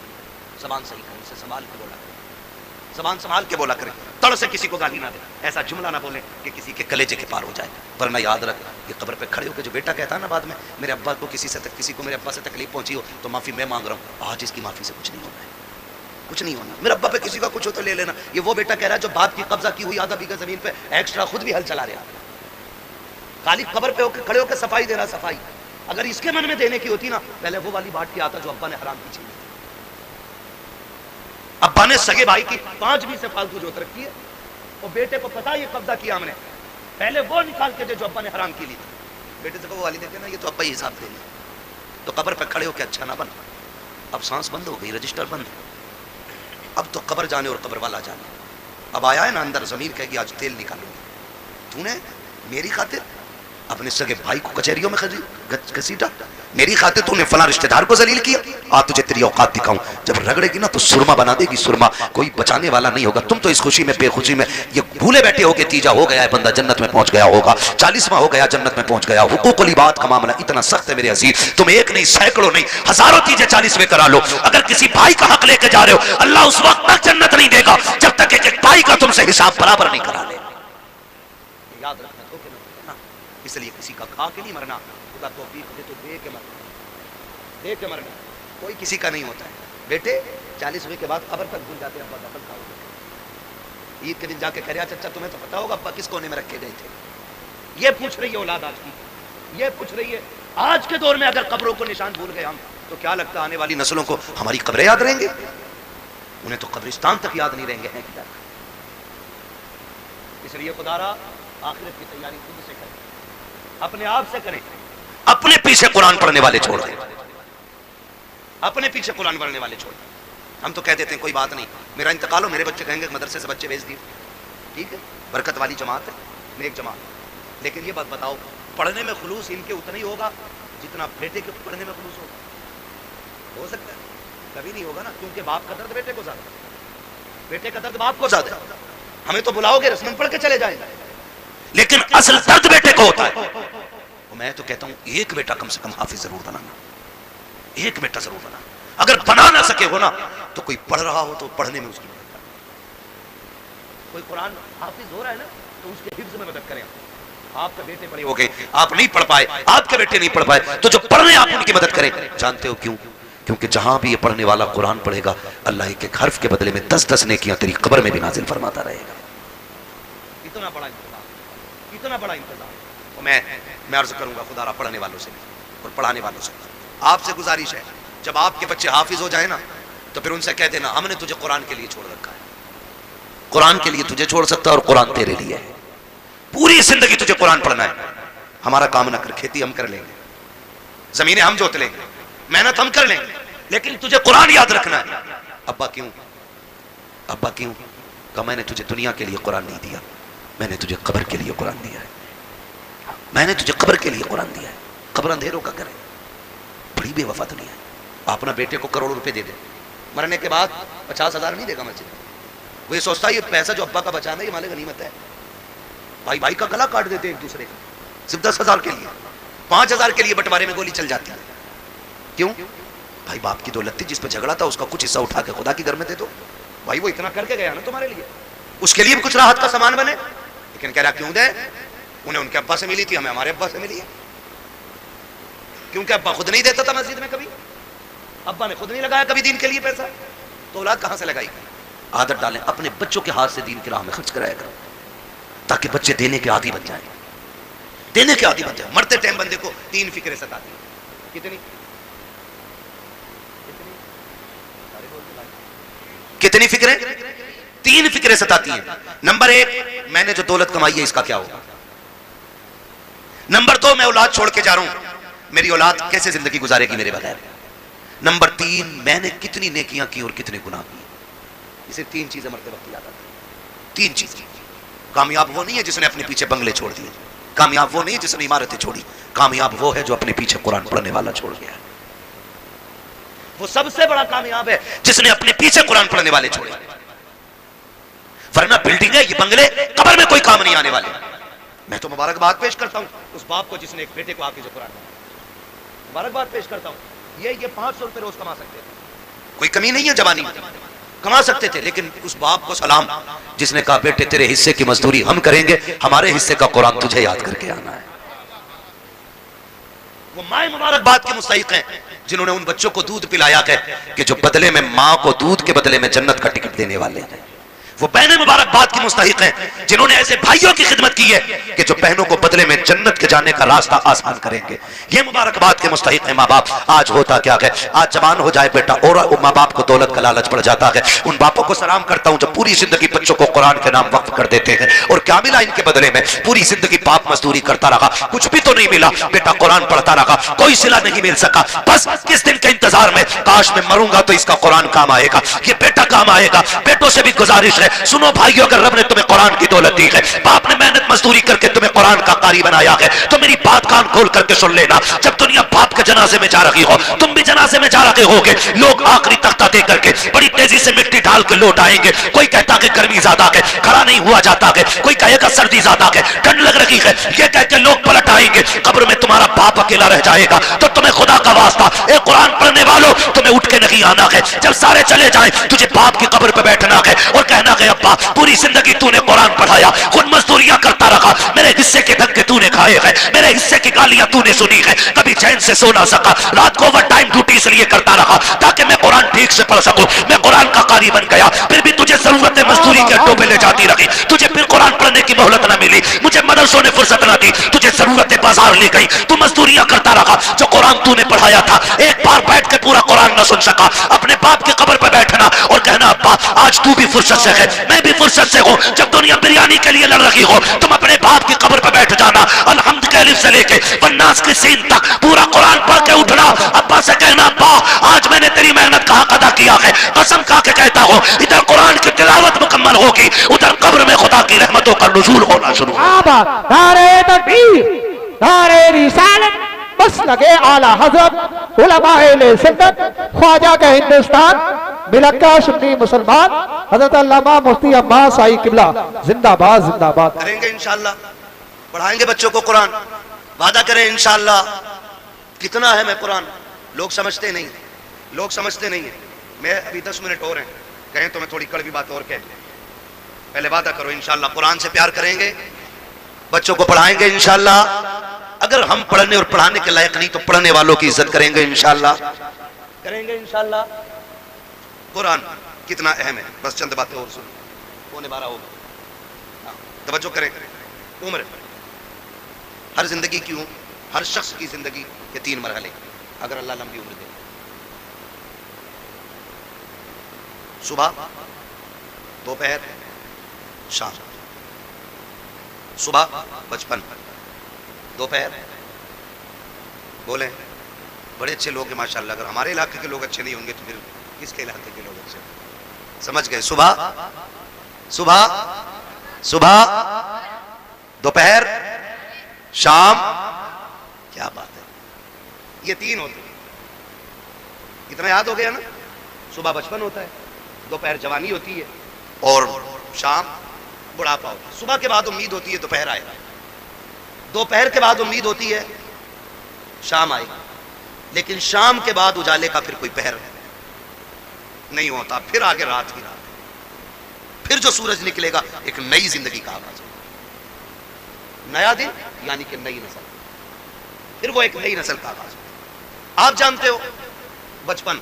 زبان صحیح کریں, اسے سنبھال کے بولا کریں, زبان سنبھال کے بولا کریں. تڑ سے کسی کو گالی نہ دیں, ایسا جملہ نہ بولیں کہ کسی کے کلیجے کے پار ہو جائے. ورنہ یاد رکھ کہ قبر پہ کھڑے ہو کے جو بیٹا کہتا ہے نا بعد میں میرے ابا کو کسی کو میرے ابا سے تکلیف پہنچی ہو تو معافی میں مانگ رہا ہوں, آج اس کی معافی سے کچھ نہیں ہونا ہے, کچھ نہیں ہونا. میرے ابا پہ کسی کا کچھ ہو تو لے لینا. یہ وہ بیٹا کہہ رہا ہے جو باپ کی قبضہ کی ہوئی آدھا بیگھہ زمین پہ ایکسٹرا خود بھی ہل چلا رہا, خالی قبر پہ کھڑے ہو کے صفائی دے رہا. صفائی اگر اس کے من میں دینے کی ہوتی نا پہلے وہ والی بات کی آتا جو ابا نے حرام کی چیز. ابا نے سگے بھائی کی 5 بھی سے فالتو جوت رکھی ہے اور بیٹے کو پتا یہ قبضہ کیا ہم نے, پہلے وہ نکال کے دے جو ابا نے حرام کی لی تھی. بیٹے سے وہ والی دیتے نا یہ تو ابا ہی حساب دے لیں. تو قبر پہ کھڑے ہو کے اچھا نہ بن. اب سانس بند ہو گئی, رجسٹر بند, اب تو قبر جانے اور قبر والا جانے. اب آیا ہے نا اندر ضمیر کہے گی آج تیل نکالوں گی. تو نے میری خاطر اپنے سگے بھائی کو کچہریوں میں گھسیٹا, میری خاطر تو نے فلاں رشتہ دار کو ذلیل کیا, تجھے تیری اوقات دکھاؤں. جب رگڑے گی نا تو سرما بنا دے گی, سرما, کوئی بچانے والا نہیں ہوگا. تم تو اس خوشی میں بے خوشی میں یہ بھولے بیٹھے ہو کہ تیجا ہو گیا ہے بندہ جنت میں پہنچ گیا ہوگا, 40واں ہو گیا جنت میں پہنچ گیا. حقوق العباد کا معاملہ اتنا سخت ہے میرے عزیز, تم ایک نہیں سینکڑوں نہیں ہزاروں تیجے 40ویں کرا لو, اگر کسی بھائی کا حق لے کے جا رہے ہو اللہ اس وقت تک جنت نہیں دے گا جب تک ایک بھائی کا تم سے حساب برابر نہیں کرا لے. یاد رکھنا اس لیے کسی کا کھا کے نہیں مرنا, خدا توفیق دے تو دے کے مرنا, دے کے مرنا. کوئی کسی کا نہیں ہوتا ہے. بیٹے 40ویں کے بعد قبر تک بھول جاتے ہیں ابا دفن کھاؤ. عید کے دن جا کے کہہ رہا چچا تمہیں تو پتا ہوگا ابا کس کونے میں رکھے گئے تھے. یہ پوچھ رہی ہے اولاد آج کی, یہ پوچھ رہی ہے آج کے دور میں اگر قبروں کو نشان بھول گئے ہم تو کیا لگتا ہے آنے والی نسلوں کو ہماری قبریں یاد رہیں گے؟ انہیں تو قبرستان تک یاد نہیں رہیں گے. ہیں کیا؟ اس لیے خدا را آخرت کی تیاری خود سے کریں, اپنے آپ سے کریں. اپنے پیچھے قرآن پڑھنے والے چھوڑ دیں, اپنے پیچھے قرآن پڑھنے والے چھوڑ دیں. ہم تو کہہ دیتے ہیں کوئی بات نہیں, میرا انتقال ہو میرے بچے کہیں گے مدرسے سے بچے بھیج دیے, ٹھیک ہے, برکت والی جماعت ہے, نیک جماعت. لیکن یہ بات بتاؤ پڑھنے میں خلوص ان کے اتنا ہی ہوگا جتنا بیٹے کے پڑھنے میں خلوص ہوگا؟ ہو سکتا ہے کبھی نہیں ہوگا نا, کیونکہ باپ کا درد بیٹے کو زیادہ, بیٹے کا درد باپ کو زیادہ. ہمیں تو بلاؤ گے رسمن پڑھ کے چلے جائیں, لیکن اصل درد بیٹے کو ہوتا ہے. میں تو کہتا ہوں ایک بیٹا کم سے کم حافظ ضرور بنانا, ایک بیٹا ضرور بنانا. اگر بنا نہ سکے ہو نا تو کوئی پڑھ رہا ہو تو پڑھنے میں اس کی مدد کریں. کوئی قرآن حافظ ہو رہا ہے نا تو اس کے حفظ میں مدد کریں. آپ کے بیٹے پڑھے ہو گئے, آپ نہیں پڑھ پائے, آپ کے بیٹے نہیں پڑھ پائے, تو جو پڑھنے آپ ان کی مدد کریں. جانتے ہو کیوں؟ کیونکہ جہاں بھی یہ پڑھنے والا قرآن پڑھے گا اللہ ایک ایک حرف کے بدلے میں 10 نیکیاں تیری قبر میں بھی نازل فرماتا رہے گا. اتنا بڑا انتظام, اتنا بڑا انتظام. میں عرض کروں گا خدا را پڑھنے والوں سے اور پڑھانے والوں سے آپ سے گزارش ہے, جب آپ کے بچے حافظ ہو جائیں نا تو پھر ان سے کہہ دینا ہم نے تجھے قرآن کے لیے چھوڑ رکھا ہے, قرآن کے لیے تجھے چھوڑ سکتا ہے اور قرآن تیرے لیے ہے. پوری زندگی تجھے قرآن پڑھنا ہے. ہمارا کام نہ کر, کھیتی ہم کر لیں گے, زمینیں ہم جوت لیں گے, محنت ہم کر لیں گے, لیکن تجھے قرآن یاد رکھنا ہے. ابا کیوں, ابا کیوں؟ کہ میں نے تجھے دنیا کے لیے قرآن نہیں دیا, میں نے تجھے قبر کے لیے قرآن دیا ہے. میں نے تجھے قبر کے لیے قرآن دیا ہے. قبر اندھیروں کا کرے, بڑی بے وفا دنیا ہے. اپنا بیٹے کو کروڑوں روپے دے دے, مرنے کے بعد 50,000 نہیں دے گا مسجد. وہ یہ سوچتا ہے یہ پیسہ جو ابا کا بچانا ہے یہ مال غنیمت ہے. بھائی بھائی کا گلا کاٹ دیتے ایک دوسرے کا صرف 10,000 کے لیے, 5,000 کے لیے بٹوارے میں گولی چل جاتی ہے. کیوں؟ بھائی باپ کی دولت تھی، جس پہ جھگڑا تھا اس کا کچھ حصہ اٹھا کے خدا کی گھر میں دے دو. بھائی وہ اتنا کر کے گیا نا تمہارے لیے، اس کے لیے بھی کچھ راحت کا سامان بنے. لیکن کہہ رہا کیوں دے؟ انہیں ان کے ابا سے ملی تھی، ہمیں ہمارے ابا سے ملی ہے. کیونکہ ابا خود نہیں دیتا تھا مسجد میں کبھی، ابا نے خود نہیں لگایا کبھی دین کے لیے پیسہ، تو اولاد کہاں سے لگائی؟ عادت ڈالیں اپنے بچوں کے ہاتھ سے دین کی راہ میں خرچ کرایا کرو، تاکہ بچے دینے کے عادی بن جائیں، دینے کے عادی بن جائیں. مرتے ٹائم بندے کو 3 فکریں ستاتی ہیں. کتنی فکریں؟ 3 فکریں ستاتی ہیں. نمبر 1، میں نے جو دولت کمائی ہے اس کا کیا ہوگا. نمبر 2، میں اولاد چھوڑ کے جا رہا ہوں، میری اولاد کیسے زندگی گزارے گی میرے بغیر. نمبر 3، میں نے کتنی نیکیاں کی اور کتنے گناہ کیے. اسے 3 چیزیں مرتے وقت یاد آتی ہیں. 3 چیز. کامیاب وہ نہیں ہے جس نے اپنے پیچھے بنگلے چھوڑ دیے، کامیاب وہ نہیں ہے جس نے عمارتیں چھوڑی، کامیاب وہ ہے جو اپنے پیچھے قرآن پڑھنے والا چھوڑ گیا. وہ سب سے بڑا کامیاب ہے جس نے اپنے پیچھے قرآن پڑھنے والے چھوڑے. ورنہ بلڈنگ ہے، یہ بنگلے قبر میں کوئی کام نہیں آنے والے. میں تو مبارکباد پیش کرتا ہوں اس باپ کو جس نے ایک بیٹے کو آ کے جو قرآن پڑھا. مبارکباد پیش کرتا ہوں. یہ 500 روپے روز کما سکتے تھے، کوئی کمی نہیں ہے، جوانی کما سکتے تھے. لیکن اس باپ کو سلام جس نے کہا بیٹے تیرے حصے کی مزدوری ہم کریں گے، ہمارے حصے کا قرآن تجھے یاد کر کے آنا ہے. وہ مائیں مبارکباد کے مستحق ہیں جنہوں نے ان بچوں کو دودھ پلایا کہ جو بدلے میں ماں کو دودھ کے بدلے میں جنت کا ٹکٹ دینے والے ہیں. وہ بہنیں مبارکباد کی مستحق ہیں جنہوں نے ایسے بھائیوں کی خدمت کی ہے کہ جو بہنوں کو بدلے میں جنت کے جانے کا راستہ آسان کریں گے. یہ مبارکباد کے مستحق ہیں ماں باپ. آج ہوتا کیا ہے، آج جوان ہو جائے بیٹا اور ماں باپ کو دولت کا لالچ پڑ جاتا ہے. ان باپوں کو سلام کرتا ہوں جو پوری زندگی بچوں کو قرآن کے نام وقف کر دیتے ہیں. اور کیا ملا ان کے بدلے میں؟ پوری زندگی پاپ مزدوری کرتا رہا، کچھ بھی تو نہیں ملا. بیٹا قرآن پڑھتا رہا، کوئی صلہ نہیں مل سکا. بس کس دن کے انتظار میں، کاش میں مروں گا تو اس کا قرآن کام آئے گا، یہ بیٹا کام آئے گا. بیٹوں سے بھی گزارش ہے، سنو بھائیو، اگر رب نے تمہیں قرآن کی دولت دی ہے، باپ نے محنت مزدوری کر کے تمہیں قرآن کا قاری بنایا ہے، تو میری بات کان کھول کر کے سن لینا. جب دنیا باپ کے جنازے میں جا رہی ہو، تم بھی جنازے میں جا رہے ہوگے. لوگ آخری تختہ دے کر کے بڑی تیزی سے مٹی ڈال کے لوٹ آئیں گے. کوئی کہتا کہ گرمی زیادہ ہے، کھڑا نہیں ہوا جاتا ہے. کوئی کہے گا سردی زیادہ ہے، ٹھنڈ لگ رہی ہے. یہ کہہ کے لوگ پلٹ آئیں گے. قبر میں تمہارا باپ اکیلا رہ جائے گا. تو تمہیں خدا کا واسطہ، اے قرآن پڑھنے والوں، تمہیں اٹھ کے نہیں آنا ہے. جب سارے چلے جائیں تجھے باپ کی قبر پہ بیٹھنا ہے اور کہنا کہ ابا پوری زندگی تو نے قرآن پڑھایا، خود مزدوریاں کرتا رہا، میرے حصے کے دھکے تو نے کھائے ہیں، میرے حصے کی گالیاں تو نے سنی ہے، کبھی چین سے سو نہ سکا، رات کو اوور ٹائم ڈیوٹی اس لیے کرتا رہا تاکہ میں قرآن ٹھیک سے پڑھ سکوں. میں قرآن کا قاری بن گیا، پھر بھی تجھے ضرورت مزدوری کے اڈوں پہ لے جاتی رہی. تجھے پھر قرآن پڑھنے کی مہلت نہ ملی، مجھے مدرسوں نے فرصت نہ دی، تجھے ضرورت بازار لے گئی، تو مزدوریاں کرتا رہا. جو قرآن تو نے پڑھایا تھا ایک بار بیٹھ کے پورا قرآن نہ سن سکا. اپنے باپ کی قبر پہ بیٹھنا اور کہنا ابا آج تو بھی فرصت سے ہے، میں بھی فرصت سے ہوں. جب دنیا بریانی کے لیے لڑ رہی ہو، تم اپنے باپ کی قبر پہ بیٹھ جانا. الحمد کے الف سے لے کے والناس کی سین تک پورا قرآن پڑھ کے اٹھنا. ابا سے کہنا ابا آج میں نے تیری محنت کا حق ادا کیا ہے، قسم کھا کے کہتا ہوں ادھر قرآن کی تلاوت مکمل ہوگی، ادھر قبر میں خدا کی رحمتوں کا نزول ہونا شروع ہوگا.
نعرہ تکبیر، نعرہ رسالت، مسلک اعلی حضرت علماء اہل سنت خواجہ کے ہندوستان ملکہ سنی مسلمان حضرت علامہ مفتی عباس آئی قبلہ زندہ باد زندہ باد.
کریں گے انشاءاللہ، پڑھائیں گے بچوں کو قرآن، وعدہ کریں انشاءاللہ. کتنا ہے میں قرآن، لوگ سمجھتے نہیں، لوگ سمجھتے نہیں ہیں. میں ابھی 10 منٹ اور ہیں، کہیں تو میں تھوڑی کڑوی بات اور کہہ. پہلے وعدہ کرو انشاءاللہ قرآن سے پیار کریں گے، بچوں کو پڑھائیں گے انشاءاللہ. اگر ہم پڑھنے اور پڑھانے کے لائق نہیں تو پڑھنے والوں کی عزت کریں گے انشاءاللہ، کریں گے انشاءاللہ. قرآن کتنا اہم ہے، بس چند باتیں اور سن. 11:15 ہو گئے، توجہ کریں. عمر، ہر زندگی کی ہر شخص کی زندگی کے 3 مرحلے اگر اللہ لمبی عمر دے. صبح، دوپہر، شام. صبح بچپن، دوپہر، بولیں بڑے اچھے لوگ ہیں ماشاءاللہ. اگر ہمارے علاقے کے لوگ اچھے نہیں ہوں گے تو پھر کس کے علاقے کے لوگ اچھے؟ سمجھ گئے؟ صبح، صبح، صبح، دوپہر، شام. کیا بات ہے، یہ 3 ہوتے ہیں. کتنا یاد ہو گیا نا؟ صبح بچپن ہوتا ہے، دوپہر جوانی ہوتی ہے اور شام بڑھاپا ہوتا ہے. صبح کے بعد امید ہوتی ہے دوپہر آئے گا، دوپہر کے بعد امید ہوتی ہے شام آئے گا. لیکن شام کے بعد اجالے کا پھر کوئی پہر نہیں ہوتا، پھر آگے رات ہی رات، پھر جو سورج نکلے گا ایک نئی زندگی کا آغاز ہوگا، نیا دن یعنی کہ نئی نسل، پھر وہ ایک نئی نسل کا آغاز ہوگا۔ آپ جانتے ہو بچپن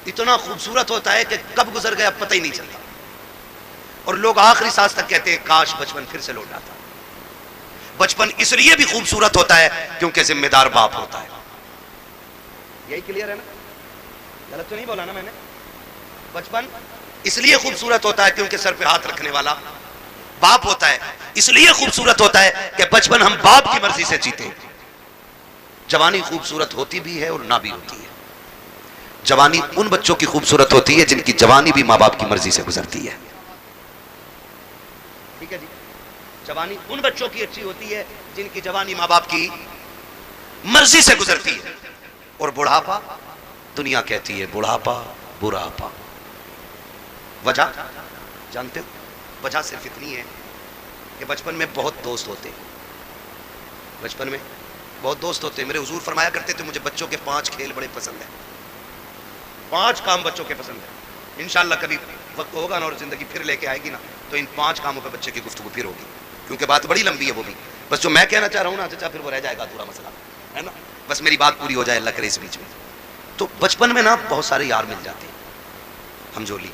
اتنا خوبصورت ہوتا ہے کہ کب گزر گیا پتہ ہی نہیں چلتا، اور لوگ آخری سانس تک کہتے ہیں کاش بچپن پھر سے لوٹ آتا۔ بچپن اس لیے بھی خوبصورت ہوتا ہے کیونکہ ذمہ دار باپ ہوتا ہے، یہی کلیئر ہے نا؟ غلط تو نہیں بولا نا میں نے؟ بچپن اس لیے خوبصورت ہوتا ہے کیونکہ سر پہ ہاتھ رکھنے والا باپ ہوتا ہے، اس لیے خوبصورت ہوتا ہے کہ بچپن ہم باپ کی مرضی سے جیتے ہیں۔ جوانی خوبصورت ہوتی بھی ہے اور نہ بھی ہوتی ہے۔ جوانی ان بچوں کی خوبصورت ہوتی ہے جن کی جوانی بھی ماں باپ کی مرضی سے گزرتی ہے، ٹھیک ہے جی؟ جوانی ان بچوں کی اچھی ہوتی ہے جن کی جوانی ماں باپ کی مرضی سے گزرتی ہے، اور بڑھاپا دنیا کہتی ہے بڑھاپا بڑھاپا۔ وجہ جانتے ہو؟ وجہ صرف اتنی ہے کہ بچپن میں بہت دوست ہوتے ہیں، بچپن میں بہت دوست ہوتے ہیں۔ میرے حضور فرمایا کرتے تھے مجھے بچوں کے 5 کھیل بڑے پسند ہیں، 5 کام بچوں کے پسند ہیں۔ انشاءاللہ کبھی وقت ہوگا نا اور زندگی پھر لے کے آئے گی نا تو ان 5 کاموں پہ بچے کی گفتگو پھر ہوگی، کیونکہ بات بڑی لمبی ہے وہ بھی۔ بس جو میں کہنا چاہ رہا ہوں نا چچا پھر وہ رہ جائے گا ادھورا مسئلہ ہے نا، بس میری بات پوری ہو جائے اللہ کرے اس بیچ میں۔ تو بچپن میں نا بہت سارے یار مل جاتے ہیں، ہمجولی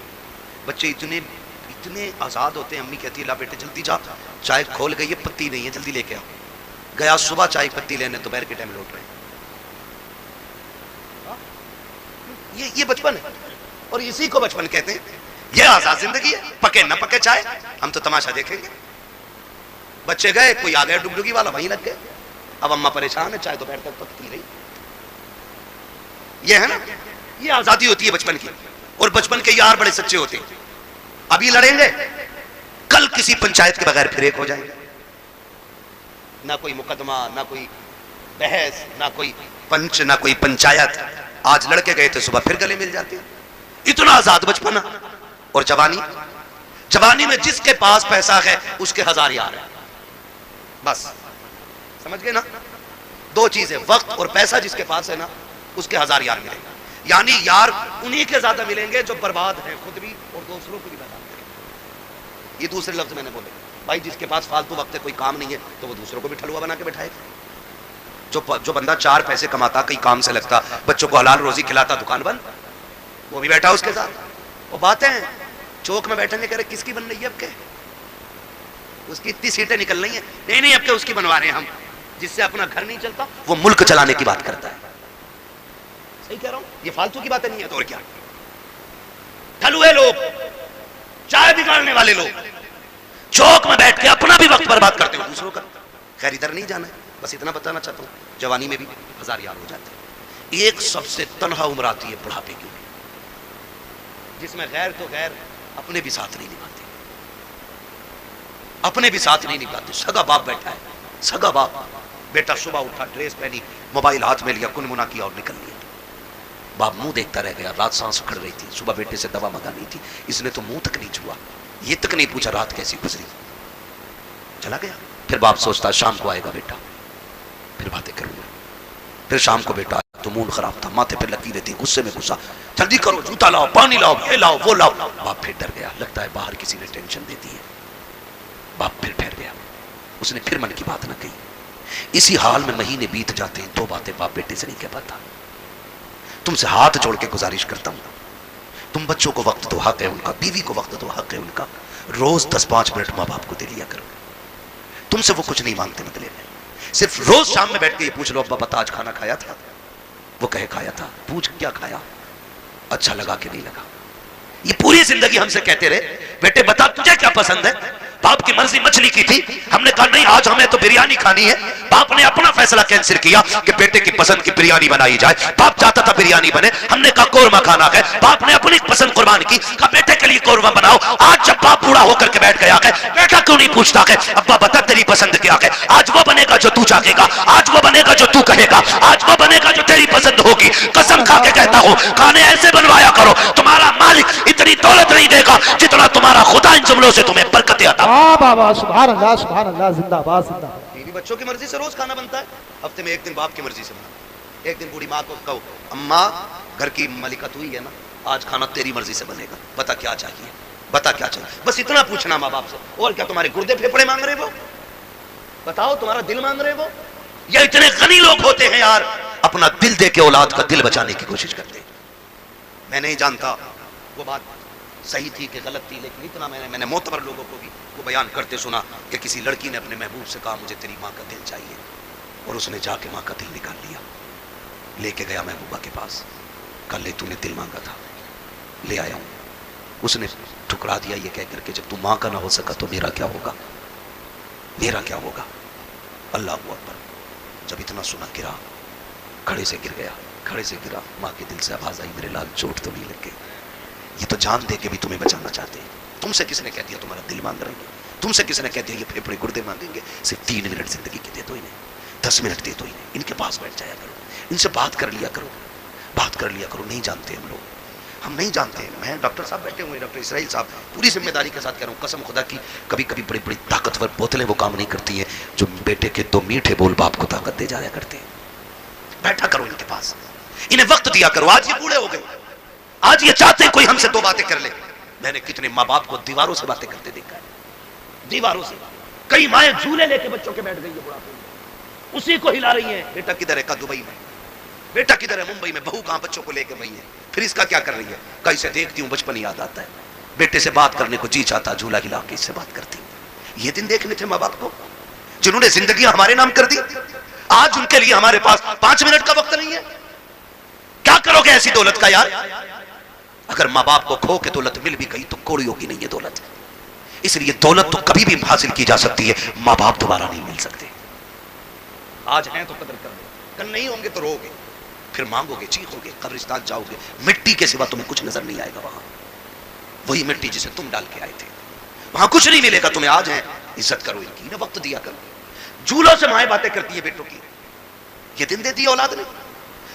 بچے اتنے آزاد ہوتے ہیں۔ امی کہتی ہے لا بیٹے جلدی جا، چائے کھول گئی ہے پتی نہیں ہے جلدی لے کے آؤ۔ گیا صبح چائے پتی لینے، دوپہر کے ٹائم لوٹ رہے ہیں۔ یہ بچپن ہے، اور اسی کو بچپن کہتے ہیں۔ یہ آزاد زندگی ہے، پکے نہ پکے چائے ہم تو تماشا دیکھیں گے۔ بچے گئے، کوئی آ گیا ڈگڈگی والا وہیں لگ گئے، اب اماں پریشان ہے چائے دوپہر تک پکتی رہی۔ یہ ہے نا، یہ آزادی ہوتی ہے بچپن کی، اور بچپن کے یار بڑے سچے ہوتے ہیں۔ ابھی لڑیں گے کل کسی پنچایت کے بغیر پھر ایک ہو جائیں گے، نہ کوئی مقدمہ، نہ کوئی بحث، نہ کوئی پنچ، نہ کوئی پنچایت۔ آج لڑکے گئے تھے صبح پھر گلے مل جاتے ہیں۔ اتنا آزاد بچپن۔ اور جوانی میں جس کے پاس پیسہ ہے اس کے 1000 یار ہیں، بس سمجھ گئے نا؟ 2 چیزیں، وقت اور پیسہ جس کے پاس ہے نا اس کے 1000 یار ملیں گے۔ یعنی یار انہی کے زیادہ ملیں گے جو برباد ہیں خود بھی اور دوسروں کو بھی برباد کریں گے۔ یہ دوسرے لفظ میں نے بولے بھائی جس کے پاس فالتو وقت ہے کوئی کام نہیں ہے تو وہ دوسروں کو بھی ٹھلوا بنا کے بٹھائے گا۔ جو بندہ 4 پیسے کماتا کئی کام سے لگتا بچوں کو حلال روزی کھلاتا دکان بند، وہ بھی بیٹھا اس کے ساتھ۔ وہ باتیں ہیں چوک میں بیٹھیں گے کہہ رہے کس کی بن رہی ہے اب کے، اس کی اتنی سیٹیں نکل رہی ہیں، نہیں اب کے اس کی بنوا رہے ہیں ہم، جس سے اپنا گھر نہیں چلتا وہ ملک چلانے کی بات کرتا ہے۔ صحیح کہہ رہا ہوں؟ یہ فالتو کی باتیں نہیں ہے تو اور کیا؟ ٹھلوے لوگ، چائے بگاڑنے والے لوگ چوک میں بیٹھ کے اپنا بھی وقت برباد کرتے ہو دوسروں کا۔ خیر ادھر نہیں جانا ہے، بس اتنا بتانا چاہتا ہوں جوانی میں بھی 1000 یار ہو جاتے ہیں۔ ایک سب سے تنہا عمر آتی ہے بڑھاپے کی، جس میں غیر تو غیر اپنے بھی ساتھ نہیں نبھاتے، اپنے بھی ساتھ نہیں نبھاتے۔ سگا باپ بیٹھا ہے، سگا باپ، بیٹا صبح اٹھا ڈریس پہنی موبائل ہاتھ میں لیا کنمنا کیا اور نکل لیا۔ باپ منہ دیکھتا رہ گیا، رات سانس اکھڑ رہی تھی، صبح بیٹے سے دوا منگانی تھی، اس نے تو منہ تک نہیں چھوا، یہ تک نہیں پوچھا رات کیسی گزری، چلا گیا۔ پھر باپ سوچتا شام کو آئے گا بیٹا، پھر باتیں کروں گا۔ پھر شام کو بیٹا تو مون خراب تھا، ماتھے پہ لگی رہتی، غصے میں غصہ، جلدی کرو جوتا لاؤ، پانی لاؤ، یہ لاؤ وہ لاؤ۔ باپ پھر ڈر گیا، لگتا ہے باہر کسی نے ٹینشن دے دی ہے۔ باپ پھر ٹھہر گیا، اس نے پھر من کی بات نہ کہی۔ اسی حال میں مہینے بیت جاتے ہیں، 2 باتیں باپ بیٹے سے نہیں کہہ پاتا۔ تم سے ہاتھ جوڑ کے گزارش کرتا ہوں، تم بچوں کو وقت دو، حق ہے ان کا، بیوی کو وقت دو، حق ہے ان کا، روز 10-5 منٹ ماں باپ کو دے لیا کرو۔ تم سے وہ کچھ نہیں مانگتے بدلے میں، صرف روز شام میں بیٹھ کے یہ پوچھ لو ابا بتا آج کھانا کھایا تھا؟ وہ کہے کھایا تھا، پوچھ کیا کھایا، اچھا لگا کہ نہیں لگا۔ یہ پوری زندگی ہم سے کہتے رہے بیٹے بتا تجھے کیا پسند ہے، باپ کی مرضی مچھلی کی تھی، ہم نے کہا نہیں آج ہمیں تو بریانی کھانی ہے، باپ نے اپنا فیصلہ کینسل کیا کہ بیٹے کی پسند کی بریانی بنائی جائے، باپ چاہتا تھا بریانی بنے، ہم نے کہا قورمہ کھانا ہے، باپ نے اپنی پسند قربان کی، کہا بیٹے کے لیے قورمہ بناؤ۔ آج جب باپ بوڑھا ہو کر کے بیٹھ گیا ہے بیٹا کیوں نہیں پوچھتا کہ ابا بتا تیری پسند کیا ہے، آج وہ بنے گا جو تو چاہے گا، آج وہ بنے گا جو تو کہے گا، آج وہ بنے گا جو تیری پسند ہوگی۔ قسم کھا کے کہتا ہوں کھانے ایسے بنوایا کرو، تمہارا مالک اتنی دولت نہیں دے گا جتنا تمہارا خدا ان جملوں سے تمہیں برکتیں عطا۔
سبحان اللہ زندہ باد زندہ باد۔
بیوی بچوں کی مرضی سے روز کھانا بنتا ہے، ہفتے میں 1 دن باپ کی مرضی سے بنا، ایک دن بوڑھی ماں کو کہو اماں گھر کی ملکہ تو ہی ہے نا, آج کھانا تیری مرضی سے بنے گا, بتا کیا چاہیے, بتا کیا چاہیے. بس اتنا پوچھنا ماں باپ سے. اور کیا تمہارے گردے پھیپڑے مانگ رہے وہ؟ بتاؤ تمہارا دل مانگ رہے وہ؟ یا اتنے غنی لوگ ہوتے ہیں یار اپنا دل دے کے اولاد کا دل بچانے کی کوشش کرتے ہیں. میں نہیں جانتا وہ بات صحیح تھی کہ غلط تھی, لیکن اتنا میں نے معتبر لوگوں کو بھی وہ بیان کرتے سنا کہ کسی لڑکی نے اپنے محبوب سے کہا مجھے تیری ماں کا دل چاہیے, اور اس نے جا کے ماں کا دل نکال لیا, لے کے گیا محبوبہ کے پاس, کہا لے تو نے دل مانگا تھا لے آیا ہوں. اس نے ٹھکرا دیا یہ کہہ کر کے جب تو ماں کا نہ ہو سکا تو میرا کیا ہوگا, میرا کیا ہوگا. اللہ اکبر. جب اتنا سنا گرا, کھڑے سے گر گیا, کھڑے سے گرا, ماں کے دل سے آواز آئی میرے لال چوٹ تو نہیں لگے, یہ تو جان دے کے بھی تمہیں بچانا چاہتے ہیں. تم سے کس نے کہہ دیا تمہارا دل مانگ رہے ہیں, تم سے کس نے کہہ دیا یہ پھیپھڑے گردے مانگیں گے. صرف 3 منٹ زندگی کے دے دو انہیں, 10 منٹ دے دو انہیں, ان کے پاس بیٹھ جایا کرو, ان سے بات کر لیا کرو, بات کر لیا کرو. نہیں جانتے ہم لوگ, ہم نہیں جانتے. میں ڈاکٹر صاحب بیٹھے ہوئے, ڈاکٹر اسرائیل صاحب, پوری ذمہ داری کے ساتھ کہہ رہا ہوں قسم خدا کی, کبھی کبھی بڑی بڑی طاقتور بوتلیں وہ کام نہیں کرتی ہیں جو بیٹے کے 2 میٹھے بول باپ کو طاقت دے جایا کرتے ہیں. بیٹھا کرو ان کے پاس, انہیں وقت دیا کرو. آج یہ بوڑھے ہو گئے, آج یہ چاہتے ہیں کوئی ہم سے 2 باتیں کر لے. میں نے کتنے ماں باپ کو دیواروں سے باتیں کرتے دیکھا ہے, دیواروں سے. کئی مائیں جھولے لے کے بچوں کے بیٹھ گئی ہے بڑھاپے میں, اسی کو ہلا رہی ہیں. بیٹا کدھر ہے؟ کا دبئی میں. بیٹا کدھر ہے؟ ممبئی میں. بہو کہاں؟ بچوں کو لے کے وہی ہے. پھر اس کا کیا کر رہی ہے؟ کہیں سے دیکھتی ہوں بچپن یاد آتا ہے, بیٹے سے بات کرنے کو جی چاہتا, جھولا ہلا کے اس سے بات کرتی. یہ دن دیکھنے تھے ماں باپ کو جنہوں نے زندگیاں ہمارے نام کر دی. آج ان کے لیے ہمارے پاس 5 منٹ کا وقت نہیں ہے. کیا کرو گے ایسی دولت کا یار؟ اگر ماں باپ کو کھو کے دولت مل بھی گئی تو کوڑیوں کی نہیں ہے دولت. اس لیے دولت تو کبھی بھی حاصل کی جا سکتی ہے, ماں باپ دوبارہ نہیں مل سکتے. آج ہیں تو قدر کر دو, کل نہیں ہوں گے تو رو گے, پھر مانگو گے, چیخو گے, قبرستان جاؤ گے, مٹی کے سوا تمہیں کچھ نظر نہیں آئے گا. وہاں وہی مٹی جسے تم ڈال کے آئے تھے, وہاں کچھ نہیں ملے گا تمہیں. آج ہیں, عزت کرو ان کی, انہیں وقت دیا کرو. جھولوں سے مائیں باتیں کرتی ہے بیٹوں کی, یہ دن دیتی ہے اولاد نے.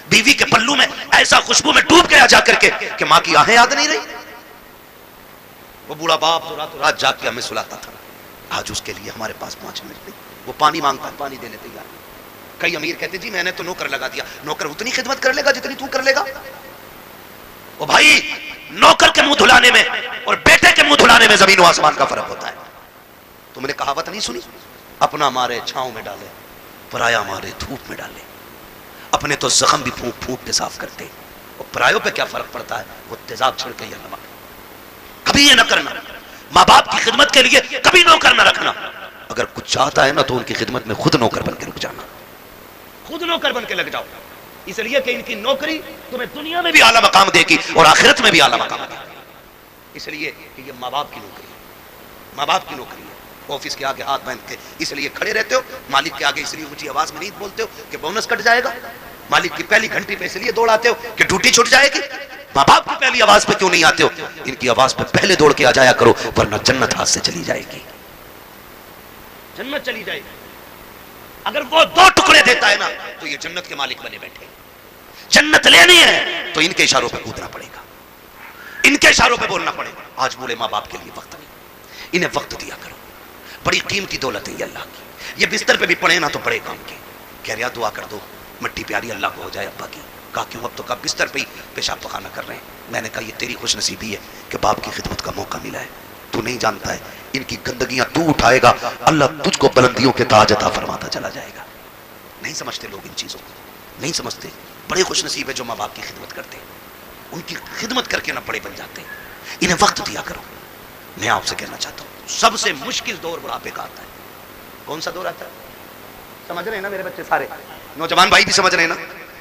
بیوی کے پلو میں ایسا خوشبو میں ڈوب گیا جا کر کے کہ ماں کی آہیں یاد نہیں رہی. وہ بوڑھا باپ جو راتوں رات جا کے ہمیں سلاتا تھا, آج اس کے لیے ہمارے پاس 5 منٹ نہیں. وہ پانی مانگتا ہے, پانی دینے تیار. کئی امیر کہتے جی میں نے تو نوکر لگا دیا. نوکر اتنی خدمت کر لے گا جتنی تو کر لے گا. وہ بھائی نوکر کے منہ دھلانے میں اور بیٹے کے منہ دھلانے میں زمین و آسمان کا فرق ہوتا ہے. تم نے کہاوت نہیں سنی؟ اپنا مارے چھاؤں میں ڈالے, پرایا مارے دھوپ میں ڈالے. اپنے تو زخم بھی پھونک پھونک کے صاف کرتے, اور پرایوں پہ کیا فرق پڑتا ہے؟ وہ تیزاب چھڑکے یا نمک. کبھی یہ نہ کرنا, ماں باپ کی خدمت کے لیے کبھی نوکر نہ رکھنا. اگر کچھ چاہتا ہے نا تو ان کی خدمت میں خود نوکر بن کے رک جانا, خود نوکر بن کے لگ جاؤ. اس لیے کہ ان کی نوکری تمہیں دنیا میں بھی اعلیٰ مقام دے گی اور آخرت میں بھی اعلیٰ مقام دے گی. اس لیے کہ یہ ماں باپ کی نوکری ہے, ماں باپ کی نوکری ہے. آفس کے آگے ہاتھ باندھ کے اس لیے کھڑے رہتے ہو, مالک کے آگے اس لیے اونچی آواز میں نہیں بولتے ہو کہ بونس کٹ جائے گا. مالک کی پہلی گھنٹی پہ اس لیے دوڑ آتے ہو کہ ڈیوٹی چھوٹ جائے گی. ماں باپ کی پہلی آواز پہ کیوں نہیں آتے ہو؟ ان کی آواز پہ پہلے دوڑ کے آ جایا کرو, ورنہ جنت ہاتھ سے چلی جائے گی, جنت چلی جائے گی. اگر وہ 2 ٹکڑے دیتا ہے نا تو یہ جنت کے مالک بنے بیٹھے. جنت لینی ہے تو ان کے اشاروں پہ کودنا پڑے گا, ان کے اشاروں پہ بولنا پڑے گا. آج بولے ماں باپ کے لیے وقت نہیں, انہیں وقت دیا کرو. بڑی قیمتی دولت ہے یہ اللہ کی. یہ بستر پہ بھی پڑے نا تو بڑے کام کے. کہہ رہا دعا کر دو مٹی پیاری اللہ کو ہو جائے ابا کی. کہا کیوں؟ اب تو کب بستر پہ ہی پیشاب پخانہ کر رہے ہیں. میں نے کہا یہ تیری خوش نصیبی ہے کہ باپ کی خدمت کا موقع ملا ہے. تو نہیں جانتا ہے ان کی گندگیاں تو اٹھائے گا, اللہ تجھ کو بلندیوں کے تاج عطا فرماتا چلا جائے گا. نہیں سمجھتے لوگ ان چیزوں کو, نہیں سمجھتے. بڑے خوش نصیب ہے جو ماں باپ کی خدمت کرتے ہیں, ان کی خدمت کر کے نہ بڑے بن جاتے ہیں. انہیں وقت دیا کرو. میں آپ سے کہنا چاہتا ہوں سب سے مشکل دور بڑھاپے کا آتا ہے. کون سا دور آتا ہے؟ سمجھ رہے ہیں نا میرے بچے سارے, نوجوان بھائی بھی سمجھ رہے ہیں نا؟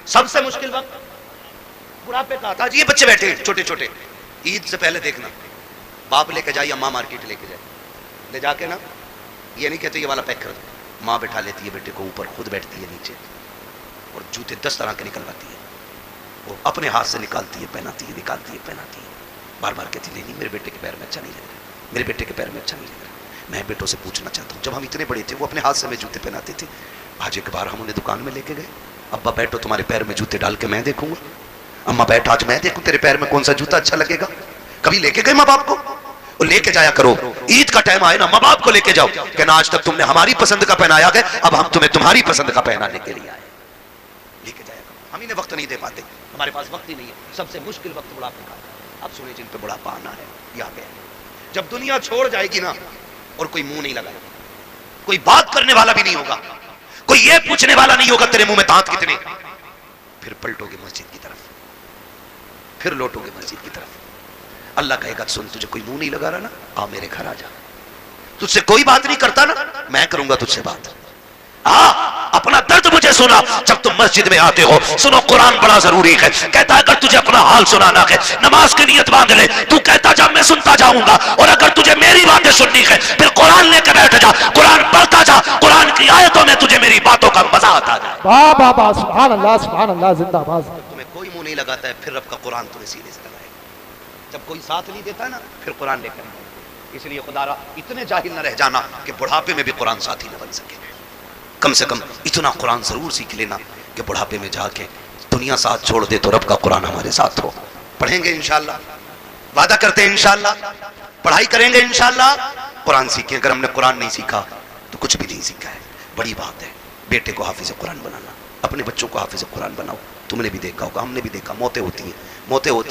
سب سے مشکل وقت بڑھاپے کا آتا ہے. یہ بچے بیٹھے ہیں چھوٹے چھوٹے, عید سے پہلے دیکھنا باپ لے کے جائے یا ماں مارکیٹ لے کے جائے, لے جا کے نا یہ نہیں کہتے یہ والا پیک کر دو, ماں بٹھا لیتی ہے بیٹے کو اوپر, خود بیٹھتی ہے نیچے, اور جوتے 10 طرح کے نکلواتی ہے. وہ اپنے ہاتھ سے نکالتی ہے, پہناتی ہے, نکالتی ہے, پہناتی ہے. بار بار کہتی ہے نہیں میرے بیٹے کے پیر میں اچھا نہیں لگ رہا, میرے بیٹے کے پیر میں اچھا نہیں لگ رہا. میں بیٹوں سے پوچھنا چاہتا ہوں, جب ہم اتنے بڑے تھے وہ اپنے ہاتھ سے ہمیں جوتے پہناتے تھے. آج ایک بار ہم انہیں دکان میں لے کے گئے, ابا بیٹھو تمہارے پیر میں جوتے ڈال کے میں دیکھوں گا. اما بیٹھ آج میں دیکھوں تیرے پیر میں کون سا جوتا اچھا لگے گا. کبھی لے کے گئے ماں باپ کو؟ اور لے کے جایا کرو. عید کا ٹائم آئے نا ماں باپ کو لے کے جاؤ کہ نا آج تک تم نے ہماری پسند کا پہنایا گیا, اب ہم تمہیں تمہاری پسند کا پہنانے کے لیے آئے. لے کے جایا کرو. ہم کمینے وقت نہیں دے پاتے. ہمارے پاس وقت ہی نہیں ہے. سب سے مشکل وقت بڑھاپے کا. اب سنیں جن پہ بڑھاپا آنا ہے یہ آ گیا. جب دنیا چھوڑ جائے گی نا اور کوئی منہ نہیں لگائے گا, کوئی بات کرنے والا بھی نہیں ہوگا, کوئی یہ پوچھنے والا نہیں ہوگا تیرے منہ میں دانت کتنے, پھر پلٹو گے مسجد کی طرف, پھر لوٹو گے مسجد کی طرف. اللہ کہے گا سن تجھے کوئی منہ نہیں لگا رہا نا, آ میرے گھر آ جا. تجھ سے کوئی بات نہیں کرتا نا, میں کروں گا تجھ سے بات. اپنا درد مجھے سنا جب تم مسجد میں آتے ہو. سنو قرآن بڑا ضروری ہے. کہتا ہے اگر تجھے اپنا حال سنانا ہے نماز کی نیت باندھ لے. تو کہتا جب میں سنتا جاؤں گا, اور اگر تجھے میری باتیں سننی ہے پھر قرآن لے کے بیٹھ جا, قرآن پڑھتا جا. قرآن کی آیتوں میں تجھے میری باتوں کا مزہ آتا جائے.
واہ واہ واہ, سبحان اللہ زندہ باد.
تمہیں کوئی منہ نہیں لگاتا ہے پھر رب کا قرآن تمہیں سینے سے لگائے. جب کوئی ساتھ نہیں دیتا نا پھر قرآن لے کر. اس لیے خدا را اتنے جاہل نہ رہ جانا کہ بڑھاپے میں بھی قرآن ساتھی نہ بن سکے. کم سے کم اتنا قرآن ضرور سیکھ لینا کہ بڑھاپے میں جا کے دنیا ساتھ چھوڑ دے تو رب کا قرآن ہمارے ساتھ ہو. پڑھیں گے انشاءاللہ, وعدہ کرتے ہیں انشاءاللہ, پڑھائی کریں گے انشاءاللہ. قرآن سیکھیں. اگر ہم نے قرآن نہیں سیکھا تو کچھ بھی نہیں سیکھا ہے. بڑی بات ہے بیٹے کو حافظ قرآن بنانا, اپنے بچوں کو حافظ قرآن بناؤ. تم نے بھی دیکھا ہوگا, ہم نے بھی دیکھا, موتیں ہوتی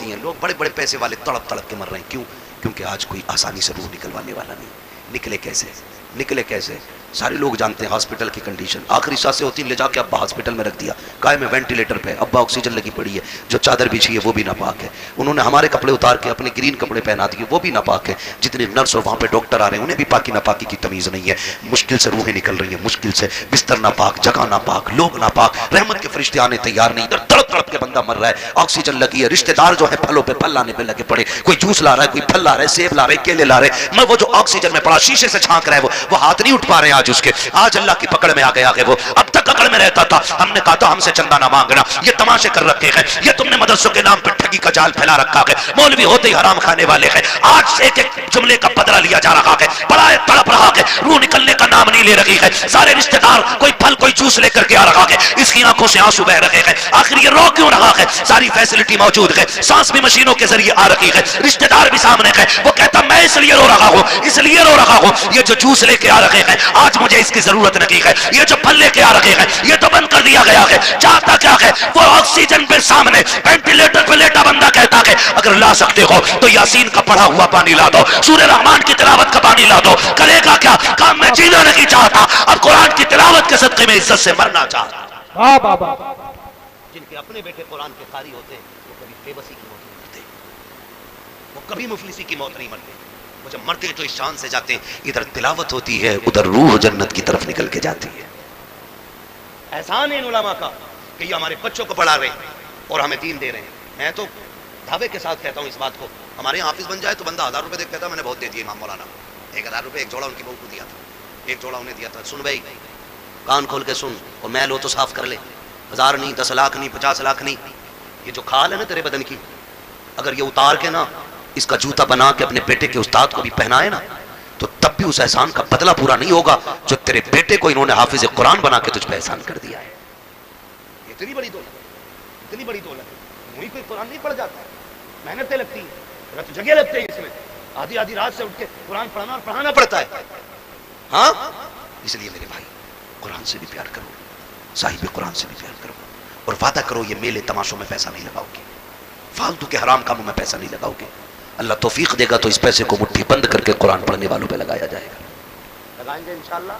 ہیں. لوگ بڑے بڑے پیسے والے تڑپ تڑپ کے مر رہے ہیں. کیوں؟ کیونکہ آج کوئی آسانی سے روح نکلوانے والا نہیں. نکلے کیسے سارے لوگ جانتے ہیں. ہاسپٹل کی کنڈیشن, آخری سانسیں ہوتی ہیں, لے جا کے ابا ہاسپٹل میں رکھ دیا, کہا میں وینٹیلیٹر پہ, ابا آکسیجن لگی پڑی ہے, جو چادر بچھی ہے وہ بھی ناپاک ہے. انہوں نے ہمارے کپڑے اتار کے اپنے گرین کپڑے پہنا دیے, وہ بھی ناپاک ہے. جتنے نرس اور وہاں پہ ڈاکٹر آ رہے ہیں انہیں بھی پاکی ناپاکی کی تمیز نہیں ہے. مشکل سے روحیں نکل رہی ہیں, مشکل سے. بستر ناپاک, جگہ ناپاک, لوگ ناپاک, رحمت کے فرشتے آنے تیار نہیں. ادھر تڑپ تڑپ کے بندہ مر رہا ہے, آکسیجن لگی ہے. رشتہ دار جو ہے پھلوں پہ پھل لانے پہ لگے پڑے, کوئی جوس لا رہا ہے, کوئی پھل لا رہا ہے, سیب لا رہے, کیلے لا رہے. میں وہ جو آکسیجن میں پڑا شیشے سے چھانک رہا ہے وہ ہاتھ نہیں اٹھ پا رہے ہیں آج اس کے. آج اللہ کی پکڑ میں آ گیا ہے وہ. اب تک اکڑ میں رہتا تھا. ہم نے کہا تھا ہم سے چندہ نہ مانگنا, یہ تماشے کر رکھے ہیں, یہ تم نے مدرسوں کے نام پہ ٹھگی کا جال پھیلا رکھا ہے, مولوی ہوتے ہی حرام کھانے والے ہیں. آج ایک ایک جملے کا بدلہ لیا جا رہا ہے, بڑا تڑپ رہا ہے, روح نکلنے کا نام نہیں لے رہی ہے. سارے رشتہ دار کوئی پھل کوئی جوس لے کر کے آ رہا ہے, اس کی آنکھوں سے آنسو بہ رہے ہیں. آخر یہ رو کیوں رہا ہے؟ ساری فیسلٹی موجود ہے, سانس بھی مشینوں کے ذریعے آ رہی ہے, رشتہ دار بھی سامنے ہے. وہ کہتا میں اس لیے رو رہا ہوں, اس لیے رو رہا ہوں, یہ جو جوس لے کے آ رہے ہیں آج مجھے اس کی ضرورت نہیں ہے. یہ جو پھل لے کے آ رہے ہیں یہ تو بند کر دیا گیا ہے. چاہتا کیا ہے؟ وہ آکسیجن پہ سامنے وینٹیلیٹر پہ لیٹا بندہ کہتا ہے اگر لا سکتے ہو تو یاسین کا پڑھا ہوا پانی لا دو, سورہ رحمان کی تلاوت کا پانی لا دو. کرے گا کیا؟ کام میں جینا نہیں چاہتا, اب قرآن کی تلاوت کے صدقے میں عزت سے مرنا چاہتا. جن کے اپنے بیٹے قرآن کے قاری ہوتے ہیں وہ کبھی بے بسی کی موت نہیں مرتے, وہ کبھی مفلسی کی موت نہیں مرتے. وہ جب مرتے تو اس شان سے جاتے ہیں, ادھر تلاوت ہوتی ہے ادھر روح جنت کی طرف نکل کے جاتی ہے. احسان ہے ان علماء کا کہ یہ ہمارے بچوں کو پڑھا رہے ہیں اور ہمیں دین دے رہے ہیں. میں تو دعوے کے ساتھ کہتا ہوں اس بات کو, ہمارے یہاں حافظ بن جائے تو بندہ 1000 روپے دیکھ کہتا ہے میں نے بہت دے دیے امام مولانا. 1000 روپے ایک جوڑا ان کی بہو کو دیا تھا, ایک جوڑا انہیں دیا تھا. سن بھائی کان کھول کے سن, اور میل ہو تو صاف کر لے. 1000 نہیں, 10 لاکھ نہیں, 50 لاکھ نہیں. یہ جو کھال ہے نا تیرے بدن کی, اگر یہ اتار کے نا اس کا جوتا بنا کے اپنے بیٹے کے استاد کو بھی پہنائے نا تو تب بھی اس احسان کا بدلہ پورا نہیں ہوگا جو تیرے بیٹے کو انہوں نے حافظ قرآن بنا کے تجھ پہ احسان کر دیا ہے. اتنی بڑی دولت, اتنی بڑی دولت. وہی کوئی قرآن نہیں پڑھ جاتا ہے, محنتیں لگتی ہیں, رت جگہ لگتے ہیں, اس میں آدھی آدھی رات سے اٹھ کے قرآن پڑھنا اور پڑھانا پڑتا ہے. ہاں اس لیے میرے بھائی قرآن سے بھی پیار کرو, صاحب قرآن سے بھی پیار کرو, اور وعدہ کرو یہ میلے تماشوں میں پیسہ نہیں لگاؤ گے, فالتو کے حرام کاموں میں پیسہ نہیں لگاؤ گے. اللہ توفیق دے گا تو اس پیسے کو مٹھی بند کر کے قرآن پڑھنے والوں پہ لگایا جائے گا. لگائیں گے انشاءاللہ.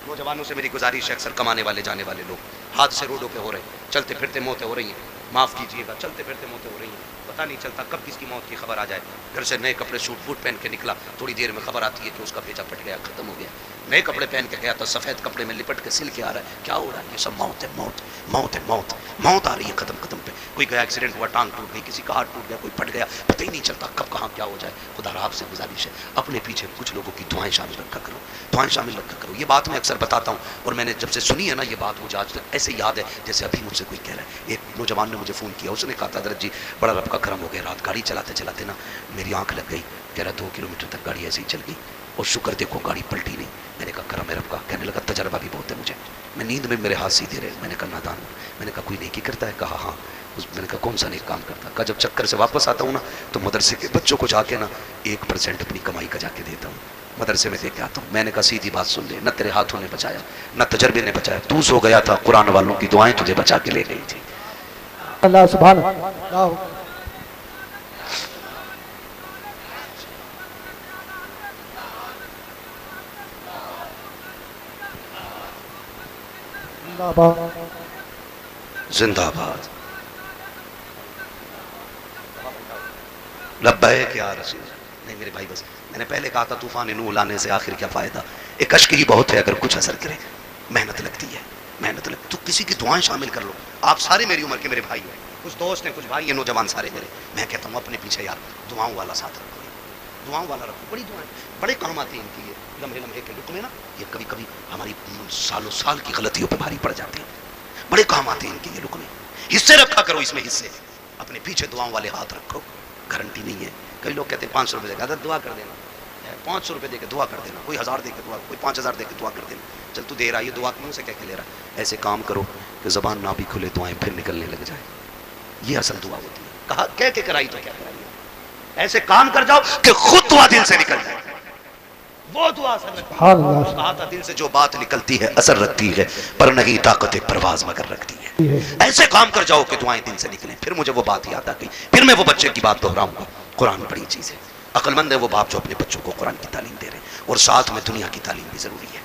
نوجوانوں سے میری گزارش ہے, اکثر کمانے والے جانے والے لوگ حادثے روڈوں پہ ہو رہے ہیں, چلتے پھرتے موتیں ہو رہی ہیں, معاف کیجیے گا, چلتے پھرتے موتیں ہو رہی ہیں, پتہ نہیں چلتا کب کس کی موت کی خبر آ جائے. گھر سے نئے کپڑے سوٹ بوٹ پہن کے نکلا, تھوڑی دیر میں خبر آتی ہے کہ اس کا بیچا پٹ گیا, ختم ہو گیا. نئے کپڑے پہن کے گیا تو سفید کپڑے میں لپٹ کے سل کے آ رہا ہے, کیا ہو رہا ہے؟ یہ سب موت ہے, موت موت ہے, موت موت آ رہی ہے قدم قدم پہ. کوئی گیا ایکسیڈنٹ ہوا, ٹانگ ٹوٹ گئی, کسی کا ہاتھ ٹوٹ گیا, کوئی پھٹ گیا, پتہ ہی نہیں چلتا کب کہاں کیا ہو جائے. خدا آپ سے گزارش ہے اپنے پیچھے کچھ لوگوں کی دعائیں شامل رکھا کرو, دعائیں شامل رکھا کرو. یہ بات میں اکثر بتاتا ہوں, اور میں نے جب سے سنی ہے نا یہ بات مجھے آج تک ایسے یاد ہے جیسے ابھی مجھ سے کوئی کہہ رہا ہے. ایک نوجوان نے مجھے فون کیا, اس نے کہا تھا حضرت جی بڑا رب کا کرم ہو گیا, رات گاڑی چلاتے چلاتے نا میری آنکھ لگ گئی. کہہ رہا 2 کلومیٹر تک گاڑی ایسے ہی چل گئی اور شکر دیکھو گاڑی پلٹی نہیں. میں نے کہا کرم ہے رب کا. کہنے لگا تجربہ بھی بہت ہے مجھے, میں نیند میں میرے ہاتھ سیدھے رہے. میں نے کہا نادان. میں نے کہا کوئی نیکی کرتا ہے؟ کہا ہاں. میں نے کہا کون سا نیک کام کرتا؟ کہا جب چکر سے واپس آتا ہوں نا تو مدرسے کے بچوں کو جا کے نا 1% اپنی کمائی کا جا کے دیتا ہوں, مدرسے میں دے کے آتا ہوں. میں نے کہا سیدھی بات سن لے, نہ تیرے ہاتھوں نے بچایا نہ تجربے نے بچایا, تو سو گیا تھا, قرآن والوں کی دعائیں تجھے بچا کے لے گئی تھی.
اللہ سبحان اللہ
زندہ باد لبیک یا رسول نہیں میرے بھائی، بس میں نے پہلے کہا تھا طوفان نوح لانے سے آخر کیا فائدہ، ایک اشک ہی بہت ہے اگر کچھ اثر کرے، محنت لگتی ہے، محنت لگتی تو کسی کی دعائیں شامل کر لو، آپ سارے میری عمر کے میرے بھائی ہیں، کچھ دوست ہیں کچھ بھائی ہیں نوجوان سارے میرے، میں کہتا ہوں اپنے پیچھے یار دعاؤں والا ساتھ رکھو، دعاؤں والا رکھو، بڑی دعائیں بڑے کام آتے ہیں ان کی، یہ لمحے لمحے کے لک میں نا یہ کبھی کبھی ہماری سالوں سال کی غلطیوں پہ بھاری پڑ جاتے ہیں، بڑے کام آتے ہیں ان کے یہ لک میں، حصے رکھا کرو اس میں حصے، اپنے پیچھے دعاؤں والے ہاتھ رکھو، گارنٹی نہیں ہے، کئی لوگ کہتے ہیں 500 روپے دے کے دعا کر دینا، 500 روپے دے کے دعا کر دینا، کوئی 1000 دے کے دعا، کوئی 5000 دے کے دعا کر دینا، چل تو دے رہا ہے یہ دعا کیوں سے کہہ کے لے رہا ہے، ایسے کام کرو کہ زبان نہ بھی کھلے دعائیں پھر نکلنے لگ جائے، یہ اصل دعا ہوتی ہے، کہا کہہ کے کرائی تو کیا کرائی، ایسے کام کر جاؤ کہ خود دعا دل سے نکل جائے، وہ دعا اثر رکھتی ہے، کہا تھا دل سے جو بات نکلتی ہے اثر رکھتی ہے پر نہیں طاقت پرواز مگر رکھتی ہے، ایسے کام کر جاؤ کہ دعائیں دل سے نکلیں، پھر مجھے وہ بات یاد آ گئی، پھر میں وہ بچے کی بات دہراؤں گا، قرآن بڑی چیز ہے، عقل مند ہے وہ باپ جو اپنے بچوں کو قرآن کی تعلیم دے رہے ہیں، اور ساتھ میں دنیا کی تعلیم بھی ضروری ہے،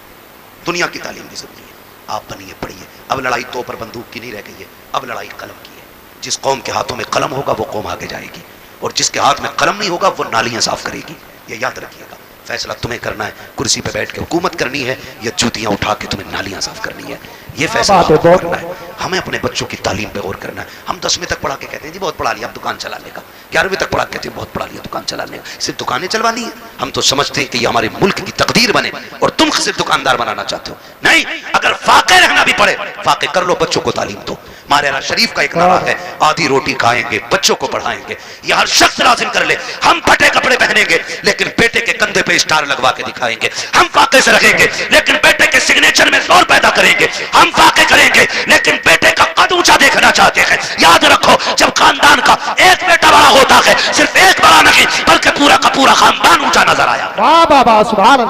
دنیا کی تعلیم بھی ضروری ہے، آپ بنیے پڑھیے، اب لڑائی تو پر بندوق کی نہیں رہ گئی ہے، اب لڑائی قلم کی ہے، جس قوم کے ہاتھوں میں قلم ہوگا وہ قوم آگے جائے گی، اور جس کے ہاتھ میں قلم نہیں ہوگا وہ نالیاں صاف کرے گی، یہ یاد رکھیے گا، فیصلہ تمہیں کرنا ہے، کرسی پہ بیٹھ کے حکومت کرنی ہے یا جوتیاں اٹھا کے تمہیں نالیاں صاف کرنی ہے، یہ فیصلہ آپ کو کرنا ہے، ہمیں اپنے بچوں کی تعلیم پہ غور کرنا ہے، ہم 10ویں تک پڑھا کے کہتے ہیں جی بہت پڑھا لیا اب دکان چلانے کا، 11ویں تک پڑھا کے کہتے ہیں بہت پڑھا لیا دکان چلانے کا، صرف دکانیں چلوانی ہے، ہم تو سمجھتے ہیں کہ یہ ہمارے ملک کی تقدیر بنے اور تم صرف دکاندار بنانا چاہتے ہو، نہیں، اگر فاقے رہنا بھی پڑے فاقے کر لو، بچوں کو تعلیم دو، مارے شریف کا ایک نعرہ ہے آدھی روٹی کھائیں گے بچوں کو پڑھائیں گے، یہ ہر شخص لازم کر لے، ہم پھٹے کپڑے پہنیں گے لیکن بیٹے کے کندھے پہ اسٹار لگوا کے دکھائیں گے، ہم فاقے سے رہیں گے لیکن بیٹے کے سگنیچر میں زور پیدا کریں گے، ہم فاقے کریں گے لیکن بیٹے کا قد اونچا دیکھنا چاہتے ہیں، یاد رکھو جب خاندان کا ایک بیٹا بڑا ہوتا ہے صرف ایک بڑا نہیں بلکہ پورا کا پورا خاندان اونچا نظر آیا،
واہ واہ سبحان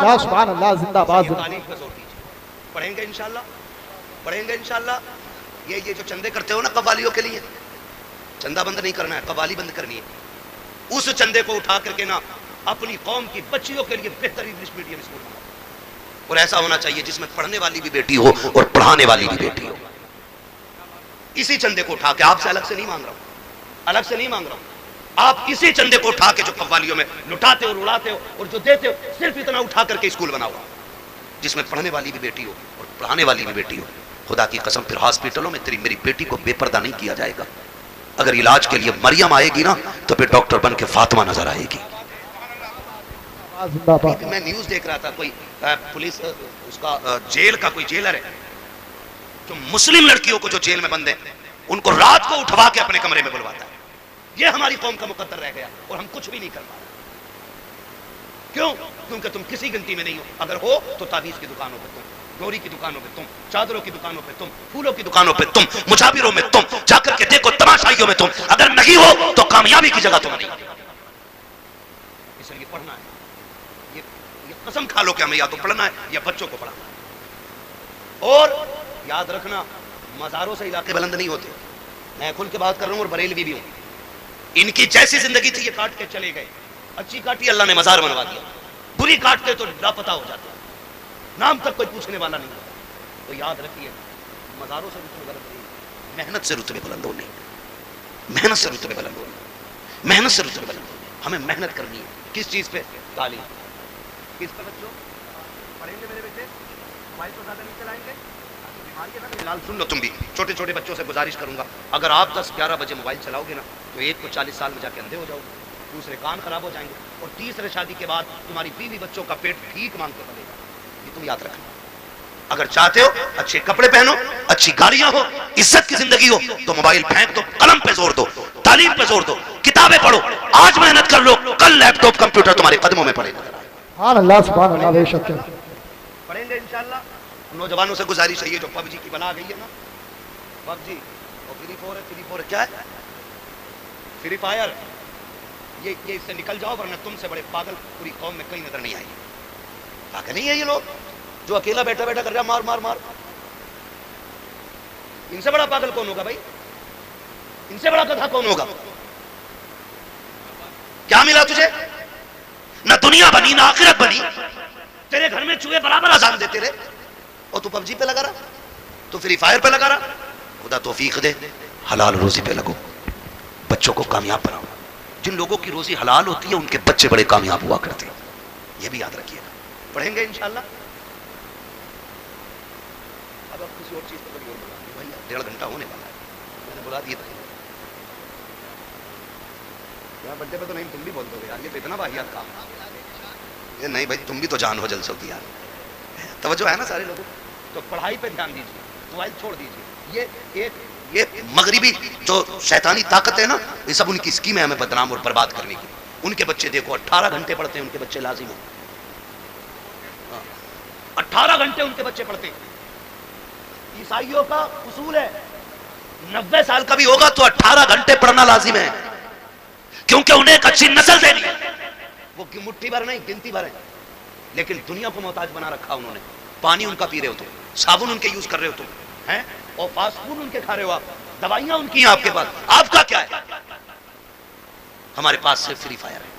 اللہ زندہ باد،
پڑھیں گے انشاءاللہ، پڑھیں گے انشاءاللہ، یہ جو چندے کرتے ہو نا قوالیوں کے لیے، چندہ بند نہیں کرنا ہے، قوالی بند کرنی ہے، اس چندے کو اٹھا کر کے نا اپنی قوم کی بچیوں کے لیے بہترین انگلش میڈیم اسکول بناؤ، اور ایسا ہونا چاہیے جس میں پڑھنے والی بھی بیٹی ہو اور پڑھانے والی بھی بیٹی ہو، اسی چندے کو اٹھا کے، آپ سے الگ سے نہیں مانگ رہا ہوں، الگ سے نہیں مانگ رہا ہوں، آپ اسی چندے کو اٹھا کے جو قوالیوں میں لٹاتے ہو اور اڑاتے ہو اور جو دیتے ہو صرف اتنا اٹھا کر کے اسکول بناؤ جس میں پڑھنے والی بھی بیٹی ہو اور پڑھانے والی بھی بیٹی ہو، خدا کی قسم پھر ہاسپٹلوں میں تیری میری بیٹی کو بے پردہ نہیں کیا جائے گا، اگر علاج کے لیے مریم آئے گی نا تو پھر ڈاکٹر بن کے فاطمہ نظر آئے گی، میں نیوز دیکھ رہا تھا کوئی پولیس اس کا جیل کا کوئی جیلر ہے جو مسلم لڑکیوں کو جو جیل میں بند ہیں ان کو رات کو اٹھوا کے اپنے کمرے میں بلواتا ہے، یہ ہماری قوم کا مقدر رہ گیا اور ہم کچھ بھی نہیں کر پا رہے، کیوں؟ کیونکہ تم کسی گنتی میں نہیں ہو، اگر ہو تو تعویذ کی دکانوں پہ تم، گوری کی دکانوں پہ تم، چادروں کی دکانوں پہ تم، پھولوں کی دکانوں پہ تم، مجاوروں میں تم، جا کر کے دیکھو تماشائیوں میں تم، اگر نہیں ہو تو کامیابی کی جگہ تم نہیں، اس لیے پڑھنا ہے، یہ قسم کھا لو کہ ہمیں یا تو پڑھنا ہے یا بچوں کو پڑھانا ہے، اور یاد رکھنا مزاروں سے علاقے بلند نہیں ہوتے، میں کھل کے بات کر رہا ہوں اور بریلوی بھی ہوں، ان کی جیسی زندگی تھی یہ کاٹ کے چلے گئے، اچھی کاٹی اللہ نے مزار بنوا دیا، بری کاٹتے تو لاپتہ ہو جاتے، نام تک کوئی پوچھنے والا نہیں ہوتا، تو یاد رکھیے مزاروں سے رتبے بلند نہیں، محنت سے رتبے بلند ہونے، محنت سے رتبے بلند ہونے، محنت سے رتبے بلند ہونے، ہمیں محنت کرنی ہے، کس چیز پہ؟ تعلیم، کس پہ؟ بچوں پڑھیں گے میرے بیٹے، موبائل کو زیادہ نہیں چلائیں گے، بیماری ہے نا، سن لو تم بھی، چھوٹے چھوٹے بچوں سے گزارش کروں گا، اگر آپ 10-11 بجے موبائل چلاؤ گے نا تو ایک کو 40 سال میں جا کے اندھے ہو جاؤ گے، دوسرے کان خراب ہو جائیں گے، اور تیسرے شادی کے بعد تمہاری بیوی بچوں کا پیٹ بھیک مانگ کے پلے گا، یہ تم یاد رکھنا، اگر چاہتے ہو اچھے کپڑے پہنو، اچھی گاڑیاں ہو، عزت کی زندگی ہو تو موبائل پھینک دو، قلم پہ زور دو، تعلیم پہ زور دو، کتابیں پڑھو، آج محنت کر لو، کل لیپ ٹاپ کمپیوٹر تمہارے قدموں میں پڑے گا،
سبحان اللہ بے شک
پڑھیں گے انشاءاللہ، نوجوانوں سے گزارش ہے یہ جو PUBG کی بنا گئی ہے نا، PUBG اور فری فائر کیا ہے؟ فری فائر، یہ اس سے نکل جاؤ ورنہ تم سے بڑے پاگل پوری قوم میں کہیں نظر نہیں آئے، پاگل نہیں ہے یہ لوگ جو اکیلا بیٹھا بیٹھا کر رہا مار مار مار، ان سے بڑا پاگل کون ہوگا بھائی؟ ان سے بڑا گدھا کون ہوگا؟ کیا ملا تجھے؟ نہ دنیا بنی نہ آخرت بنی. تیرے گھر میں چوہے برابر اذان دیتے رہے اور تو پب جی پہ لگا رہا, تو فری فائر پہ لگا رہا. خدا توفیق دے, حلال روزی پہ لگو, بچوں کو کامیاب بناؤ. جن لوگوں کی روزی حلال ہوتی ہے ان کے بچے بڑے کامیاب ہوا کرتے ہیں, یہ بھی یاد رکھیے گا. پڑھیں گے انشاءاللہ. اب آپ کسی اور چیز پر بڑی اور بلا دیں بھائی, 1.5 گھنٹہ ہونے والا ہے, میں نے بلا دیا تھا. یہاں بڑے پہ تو نہیں, تم بھی بول دو گے یار, یہ تو اتنا واحد کام. یہ نہیں بھائی, تم بھی تو جان ہو جلسوں کی یار. توجہ ہے نا سارے لوگوں. تو پڑھائی پہ دھیان دیجیے, موبائل چھوڑ دیجیے. یہ مغربی جو شیطانی طاقت ہے نا, یہ سب ان کی اسکیم ہے ہمیں بدنام اور برباد کرنے کی. ان کے بچے دیکھو 18 گھنٹے پڑھتے ہیں, ان کے بچے لازم ہیں. 18 گھنٹے ان کے بچے پڑھتے ہیں. عیسائیوں کا اصول ہے 90 سال کا بھی ہوگا تو 18 گھنٹے پڑھنا لازم ہے, کیونکہ انہیں ایک اچھی نسل دینی ہے. وہ مٹھی بھر نہیں, گنتی بھر ہے, لیکن دنیا کو محتاج بنا رکھا انہوں نے. پانی ان کا پی رہے ہو تم, صابن ان کے یوز کر رہے ہو تم ہیں, اور فاسٹ فوڈ ان کے کھا رہے ہو آپ, دوائیاں ان کی ہیں آپ کے پاس. آپ کا کیا ہے؟ ہمارے پاس صرف فری فائر ہے.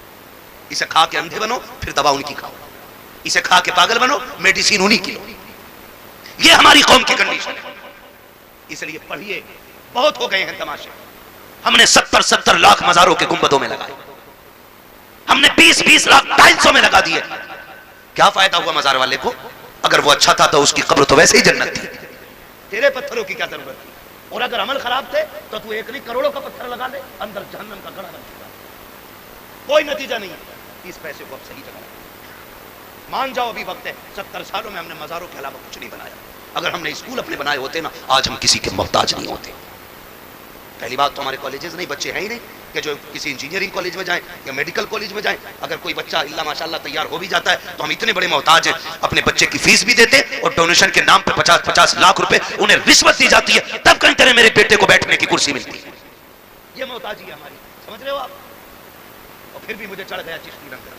اسے کھا کے اندھے بنو, پھر دوا ان کی کھاؤ. اسے کھا کے پاگل بنو, میڈیسین انہی کی لو. یہ ہماری قوم کی کنڈیشن ہے. اس لیے پڑھیے, بہت ہو گئے ہیں تماشے. ہم نے 70 لاکھ مزاروں کے گنبدوں میں لگائے, ہم نے 20 لاکھ ٹائلسوں میں لگا دیے. کیا فائدہ ہوا مزار والے کو؟ اگر وہ اچھا تھا تو اس کی قبر تو ویسے ہی جنت تھی. تیرے پتھروں کی کیا ضرورت تھی؟ اور اگر عمل خراب تھے تو تو 1 نہیں کروڑوں کا پتھر لگا لے, اندر جہنم کا گڑھا بن چکا. کوئی نتیجہ نہیں ہے. اس پیسے کو اب صحیح جگہ مان جاؤ, ابھی وقت ہے. 70 سالوں میں ہم نے مزاروں کے علاوہ کچھ نہیں بنایا. اگر ہم نے اسکول اپنے بنائے ہوتے نا, آج ہم کسی کے محتاج نہیں ہوتے. پہلی بات تو ہمارے کالجز نہیں, بچے ہیں ہی نہیں کہ جو کسی انجینئرنگ کالج میں جائیں یا میڈیکل کالج میں جائیں. اگر کوئی بچہ اللہ ماشاءاللہ تیار ہو بھی جاتا ہے تو ہم اتنے بڑے محتاج ہیں, اپنے بچے کی فیس بھی دیتے اور ڈونیشن کے نام پہ 50 لاکھ روپے انہیں رشوت دی جاتی ہے, تب کہیں تیرے میرے بیٹے کو بیٹھنے کی کرسی ملتی ہے. یہ محتاجی ہے ہماری, سمجھ رہے ہو آپ؟ اور پھر بھی مجھے چڑھ گیا چشتی رنگ,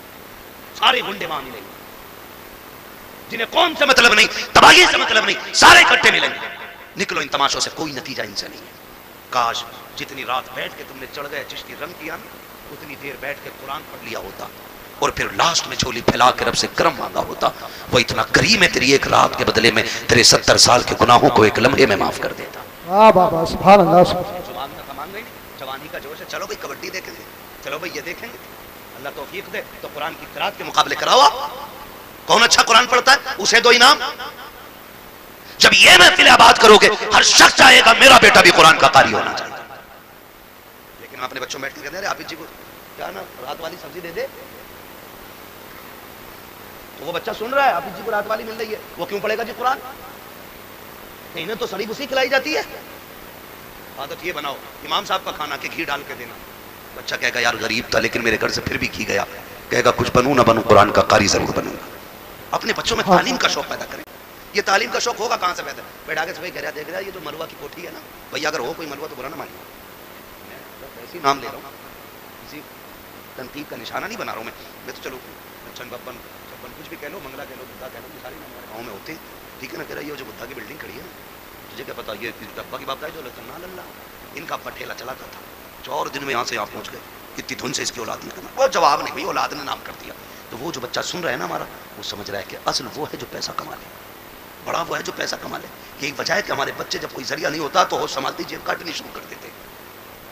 سارے گنڈے وہاں ملیں گے جنہیں قوم سے مطلب نہیں, تباہی سے مطلب نہیں, سارے اکٹھے ملیں گے. نکلو ان تماشوں سے, کوئی نتیجہ ان سے نہیں ہے. کاش جتنی رات بیٹھ کے تم نے چڑھ گئے چشتی رنگ کیا نا, اتنی دیر بیٹھ کے قرآن پڑھ لیا ہوتا اور پھر لاسٹ میں جھولی پھیلا کے رب سے کرم مانگا ہوتا. وہ اتنا کریم ہے, تیری ایک رات کے بدلے میں تیرے 70 سال کے گناہوں کو ایک لمحے میں معاف کر دیتا.
واہ بابا, سبحان اللہ.
جوان کا کمان گئی, جوانی کا جوش ہے. چلو بھائی کبڈی دیکھیں گے, چلو بھائی یہ دیکھیں گے, اللہ توفیق دے تو قرآن کی قرات کے مقابلے کراؤ. کون اچھا قرآن پڑھتا ہے اسے 2 انعام. جب یہ محفل آباد کرو گے, ہر شخص چاہے گا میرا بیٹا بھی قرآن کا قاری ہونا چاہیے. لیکن اپنے بچوں بیٹھ کے کہتے ہیں حافظ جی کو کیا نا رات والی سبزی دے دے, تو وہ بچہ سن رہا ہے حافظ جی کو رات والی مل رہی ہے, وہ کیوں پڑھے گا جی قرآن؟ انہیں تو سڑی بسی کھلائی جاتی ہے. عادت یہ بناؤ, امام صاحب کا کھانا کے گھی ڈال کے دینا. بچہ کہے گا یار غریب تھا لیکن میرے گھر سے پھر بھی گھی گیا, کہے گا کچھ بنوں نہ بنوں قرآن کا قاری ضرور بنوں گا. اپنے بچوں میں تعلیم کا شوق پیدا کریں. یہ تعلیم کا شوق ہوگا کہاں سے پیدا؟ بیٹھا کے صبح گھر دیکھ رہا ہے یہ جو مروہ کی کوٹھی ہے نا, بھائی اگر ہو کوئی مروہ تو برا نہ مانیے, ایسی نام لے رہا ہوں, کسی تنقید کا نشانہ نہیں بنا رہا ہوں میں تو چلو چھن ببن کچھ بھی کہہ لو, منگلا کہہ لو, بدھا کہہ لو, یہ سارے نام ہمارے گاؤں میں ہوتے ہیں, ٹھیک ہے نا. کہہ رہا یہ جو بدھا کی بلڈنگ کھڑی ہے نا, تجھے کیا پتا یہ ڈبا کی باپ کا ہے جو لکھنا اللہ, ان کا ابا ٹھیلا چلاتا تھا, 4 دن میں یہاں سے آپ پہنچ گئے, کتنی دھن سے اس کی اولاد نے کرنا. وہ جواب نہیں, بھائی اولاد نے نام کر دیا. تو وہ جو بچہ سن رہا ہے نا ہمارا, وہ سمجھ رہا ہے کہ اصل وہ ہے جو پیسہ کما لے, بڑا وہ ہے جو پیسہ کما لے. یہی وجہ ہے کہ ہمارے بچے جب کوئی ذریعہ نہیں ہوتا تو ہوش سنبھالتی جیب کاٹنی شروع کر دیتے.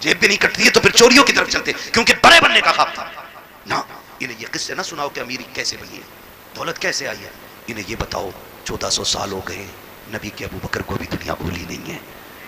جیب بھی نہیں کٹتی ہے تو پھر چوریوں کی طرف چلتے, کیونکہ بڑے بننے کا خواب تھا نا. انہیں یہ قصے نہ سناؤ کہ امیری کیسے بنی ہے, دولت کیسے آئی ہے. انہیں یہ بتاؤ 1400 سال ہو گئے, نبی کے ابو بکر کو بھی دنیا بھولی نہیں ہے.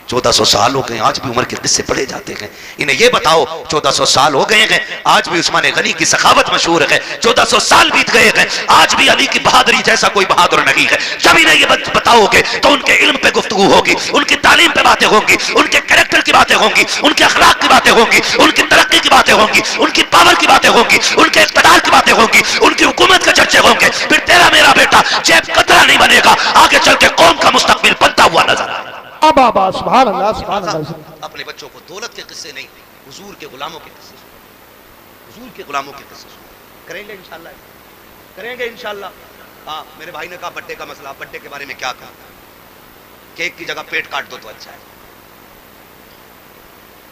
1400 سال ہو گئے, آج بھی عمر کے قصے پڑھے جاتے ہیں. انہیں یہ بتاؤ 1400 سال ہو گئے ہیں, آج بھی عثمان غنی کی سخاوت مشہور ہے. 1400 سال بیت گئے ہیں, آج بھی علی کی بہادری جیسا کوئی بہادر نہیں ہے. جب انہیں یہ بتاؤ گے تو ان کے علم پہ گفتگو ہوگی, ان کی تعلیم پہ باتیں ہوں گی, ان کے کریکٹر کی باتیں ہوں گی, ان کے اخلاق کی باتیں ہوں گی, ان کی ترقی کی باتیں ہوں گی, ان کی پاور کی باتیں ہوں گی, ان کے اقتدار کی باتیں ہوں گی, ان کی حکومت کے چرچے ہوں گے. پھر تیرا میرا بیٹا جیب قطرہ نہیں بنے گا, آگے چل کے قوم کا مستقبل بنتا ہوا نظر آئے.
بابا سبحان اللہ, سبحان اللہ.
اپنے بچوں کو دولت کے قصے نہیں, حضور کے غلاموں کے قصے سنو, حضور کے غلاموں کے قصے سنو. کریں گے انشاءاللہ, کریں گے انشاءاللہ. ہاں میرے بھائی نے کہا بڈے کا مسئلہ, بڈے کے بارے میں کیا کہا؟ کیک کی جگہ پیٹ کاٹ دو تو اچھا ہے.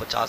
50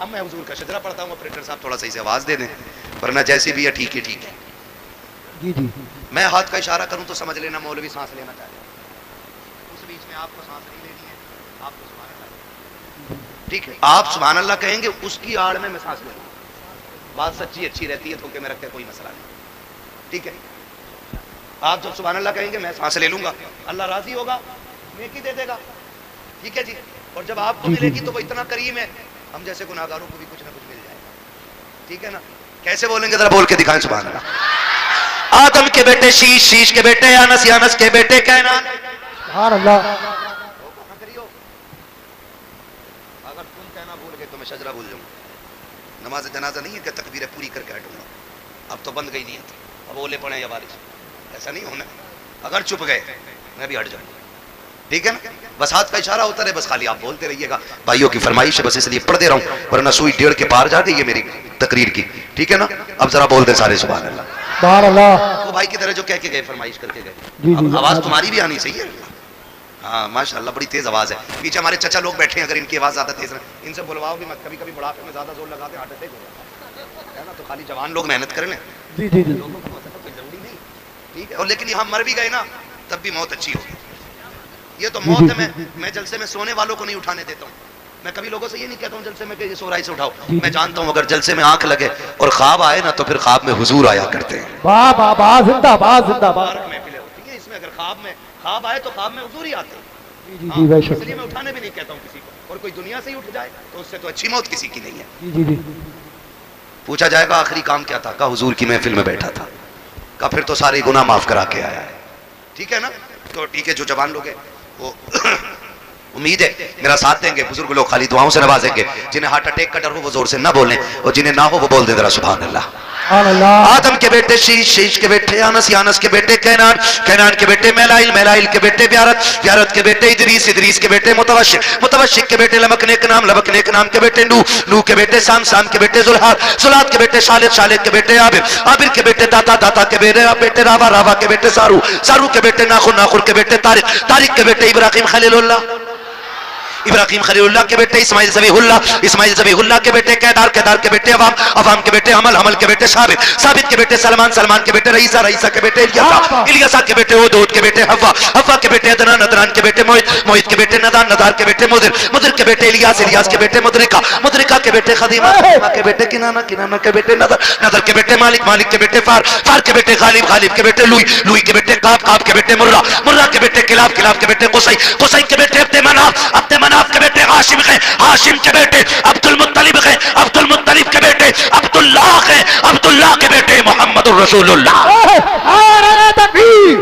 اب میں حضور کا شجرہ پڑھتا ہوں, آپریٹر صاحب تھوڑا صحیح سے آواز دے دیں, ورنہ جیسی بھی ہے ٹھیک ہے ٹھیک ہے.
جی جی
میں ہاتھ کا اشارہ کروں تو سمجھ لینا مولوی سانس لینا چاہتے ہیں, اس بیچ میں آپ کو سانس نہیں لینی ہے, آپ کو سبحان اللہ, ٹھیک ہے, آپ سبحان اللہ کہیں گے, اس کی آڑ میں سانس لوں گا. بات سچی اچھی رہتی ہے تو کہ میں رکھتے کوئی مسئلہ نہیں, ٹھیک ہے. آپ جب سبحان اللہ کہیں گے میں سانس لے لوں گا, اللہ راضی ہوگا, نیکی دے دے گا, ٹھیک ہے جی. اور جب آپ کو ملے گی تو وہ اتنا کریم ہے, ہم جیسے گناہگاروں کو بھی کچھ نہ کچھ مل جائے گا, ٹھیک ہے نا. کیسے بولیں گے ذرا بول کے دکھائیں سبحان اللہ. آدم کے بیٹے شیش, شیش کے بیٹے یانس, یانس کے بیٹے کینان.
سبحان اللہ.
اگر تم کہنا بھول گئے تو میں شجرہ بھول جاؤں. نماز جنازہ نہیں ہے کہ تکبیریں پوری کر کے ہٹوں گا, اب تو بند گئی نیت, اب اولے پڑے یا بارش, ایسا نہیں ہونا. اگر چپ گئے میں بھی ہٹ جاؤں, ٹھیک ہے نا. بس ہاتھ کا اشارہ ہوتا رہے, بس خالی آپ بولتے رہیے گا. بھائیوں کی فرمائش ہے, بس اس لیے پڑھ دے رہا ہوں, ورنہ سوئی 1.5 کے پار جا گئی ہے میری تقریر کی, ٹھیک ہے نا. اب ذرا بول دے سارے سبحان اللہ.
سبحان اللہ.
وہ بھائی کی طرح جو کہہ کے گئے, فرمائش کر کے گئے.
جی
اب
جی
آواز تمہاری بھی آنی چاہیے. ہاں ماشاءاللہ بڑی تیز آواز ہے. پیچھے ہمارے چچا لوگ بیٹھے ہیں, اگر ان کی آواز زیادہ تیز ہے ان سے بلواؤ بھی مت. کبھی کبھی بڑھاپے میں زیادہ زور لگاتے ہیں, ہارٹ اٹیک ہو جاتا ہے نا. تو خالی جوان لوگ محنت کر لیں,
جی جی جی
لوگوں کو کوئی ضروری نہیں, ٹھیک ہے. اور لیکن یہاں مر بھی گئے نا تب بھی موت اچھی ہوگی. یہ تو موت ہے. میں جلسے میں سونے والوں کو نہیں اٹھانے دیتا ہوں. میں کبھی لوگوں سے یہ نہیں کہتا ہوں جلسے میں کہ سو رہا سے اٹھاؤ. میں جانتا ہوں اگر جلسے میں آنکھ لگے اور خواب آئے نا تو پھر خواب میں حضور آیا کرتے ہیں.
واہ واہ واہ, زندہ باد زندہ باد.
مبارک محفلیں ہوتی ہیں اس میں, اگر خواب آئے تو خواب میں حضور ہی آتے ہیں.
جی جی بے شک.
اس لیے میں اٹھانے بھی نہیں کہتا ہوں کسی کو, اور کوئی دنیا سے ہی اٹھ جائے تو اس سے تو اچھی موت کسی کی نہیں ہے.
جی جی جی
پوچھا جائے گا آخری کام کیا تھا, کہا حضور کی محفل میں بیٹھا تھا. کہا پھر تو سارے گناہ معاف کرا کے آیا ہے, ٹھیک ہے نا. تو ٹھیک ہے, جو جوان لوگ ہیں وہ امید ہے میرا ساتھ دیں گے. بزرگ لوگ خالی دعاؤں سے نوازیں گے. جنہیں ہارٹ اٹیک کا ڈر ہو وہ زور سے نہ بولیں, اور جنہیں نہ ہو وہ بول دیں ذرا سبحان اللہ. آدم کے بیٹے شیش, شیش کے بیٹے یانس, یانس کے بیٹے کینان, کینان کے بیٹے میلائل, میلائل کے بیٹے بیارت, بیارت کے بیٹے ادریس, ادریس کے بیٹے متوشق, متوشق کے بیٹے لمک نیک نام, لمک نیک نام کے بیٹے نوح, نوح کے بیٹے سام, سام کے بیٹے زلحاد, زلحاد کے بیٹے شالق, شالق کے بیٹے عابر, عابر کے بیٹے داتا, داتا کے بیٹے راوا, راوا کے بیٹے سارو, سارو کے بیٹے ناخر, ناخر کے بیٹے طارق, طارق کے بیٹے ابراہیم خلیل اللہ, ابراہیم خلیل اللہ کے بیٹے اسماعیل ذبیح اللہ, اسماعیل ذبیح اللہ کے بیٹے کیدار, کیدار کے بیٹے عوام, عوام کے بیٹے حمل, حمل کے بیٹے ثابت, ثابت کے بیٹے سلمان, سلمان کے بیٹے رئیسہ, رئیسہ کے بیٹے الیاسا, الیاسا کے بیٹے ہود, ہود کے بیٹے حوا, حوا کے بیٹے عدنان, عدنان کے بیٹے موہد, موہد کے بیٹے ندان, ندار کے بیٹے مدر, مدر کے بیٹے الیاس, الیاس کے بیٹے مدرکہ, مدرکہ کے بیٹے خدیمہ, خدیمہ کے بیٹے کنانہ, کنانہ کے بیٹے نظر, نظر کے بیٹے مالک, مالک کے بیٹے فار, فار کے بیٹے غالب, غالب کے بیٹے لوئی, لوئی کے بیٹے قاب, قاب کے بیٹے مرہ, مرہ کے بیٹے کلاب, کلاب کے بیٹے قصی, قصی کے بیٹے عبد مناف, عبد مناف کے بیٹے ہاشم ہیں, ہاشم کے بیٹے عبد المطلب ہیں, عبد المطلب کے بیٹے عبد اللہ ہیں, عبد اللہ کے بیٹے محمد الرسول اللہ.
نعرہ تکبیر,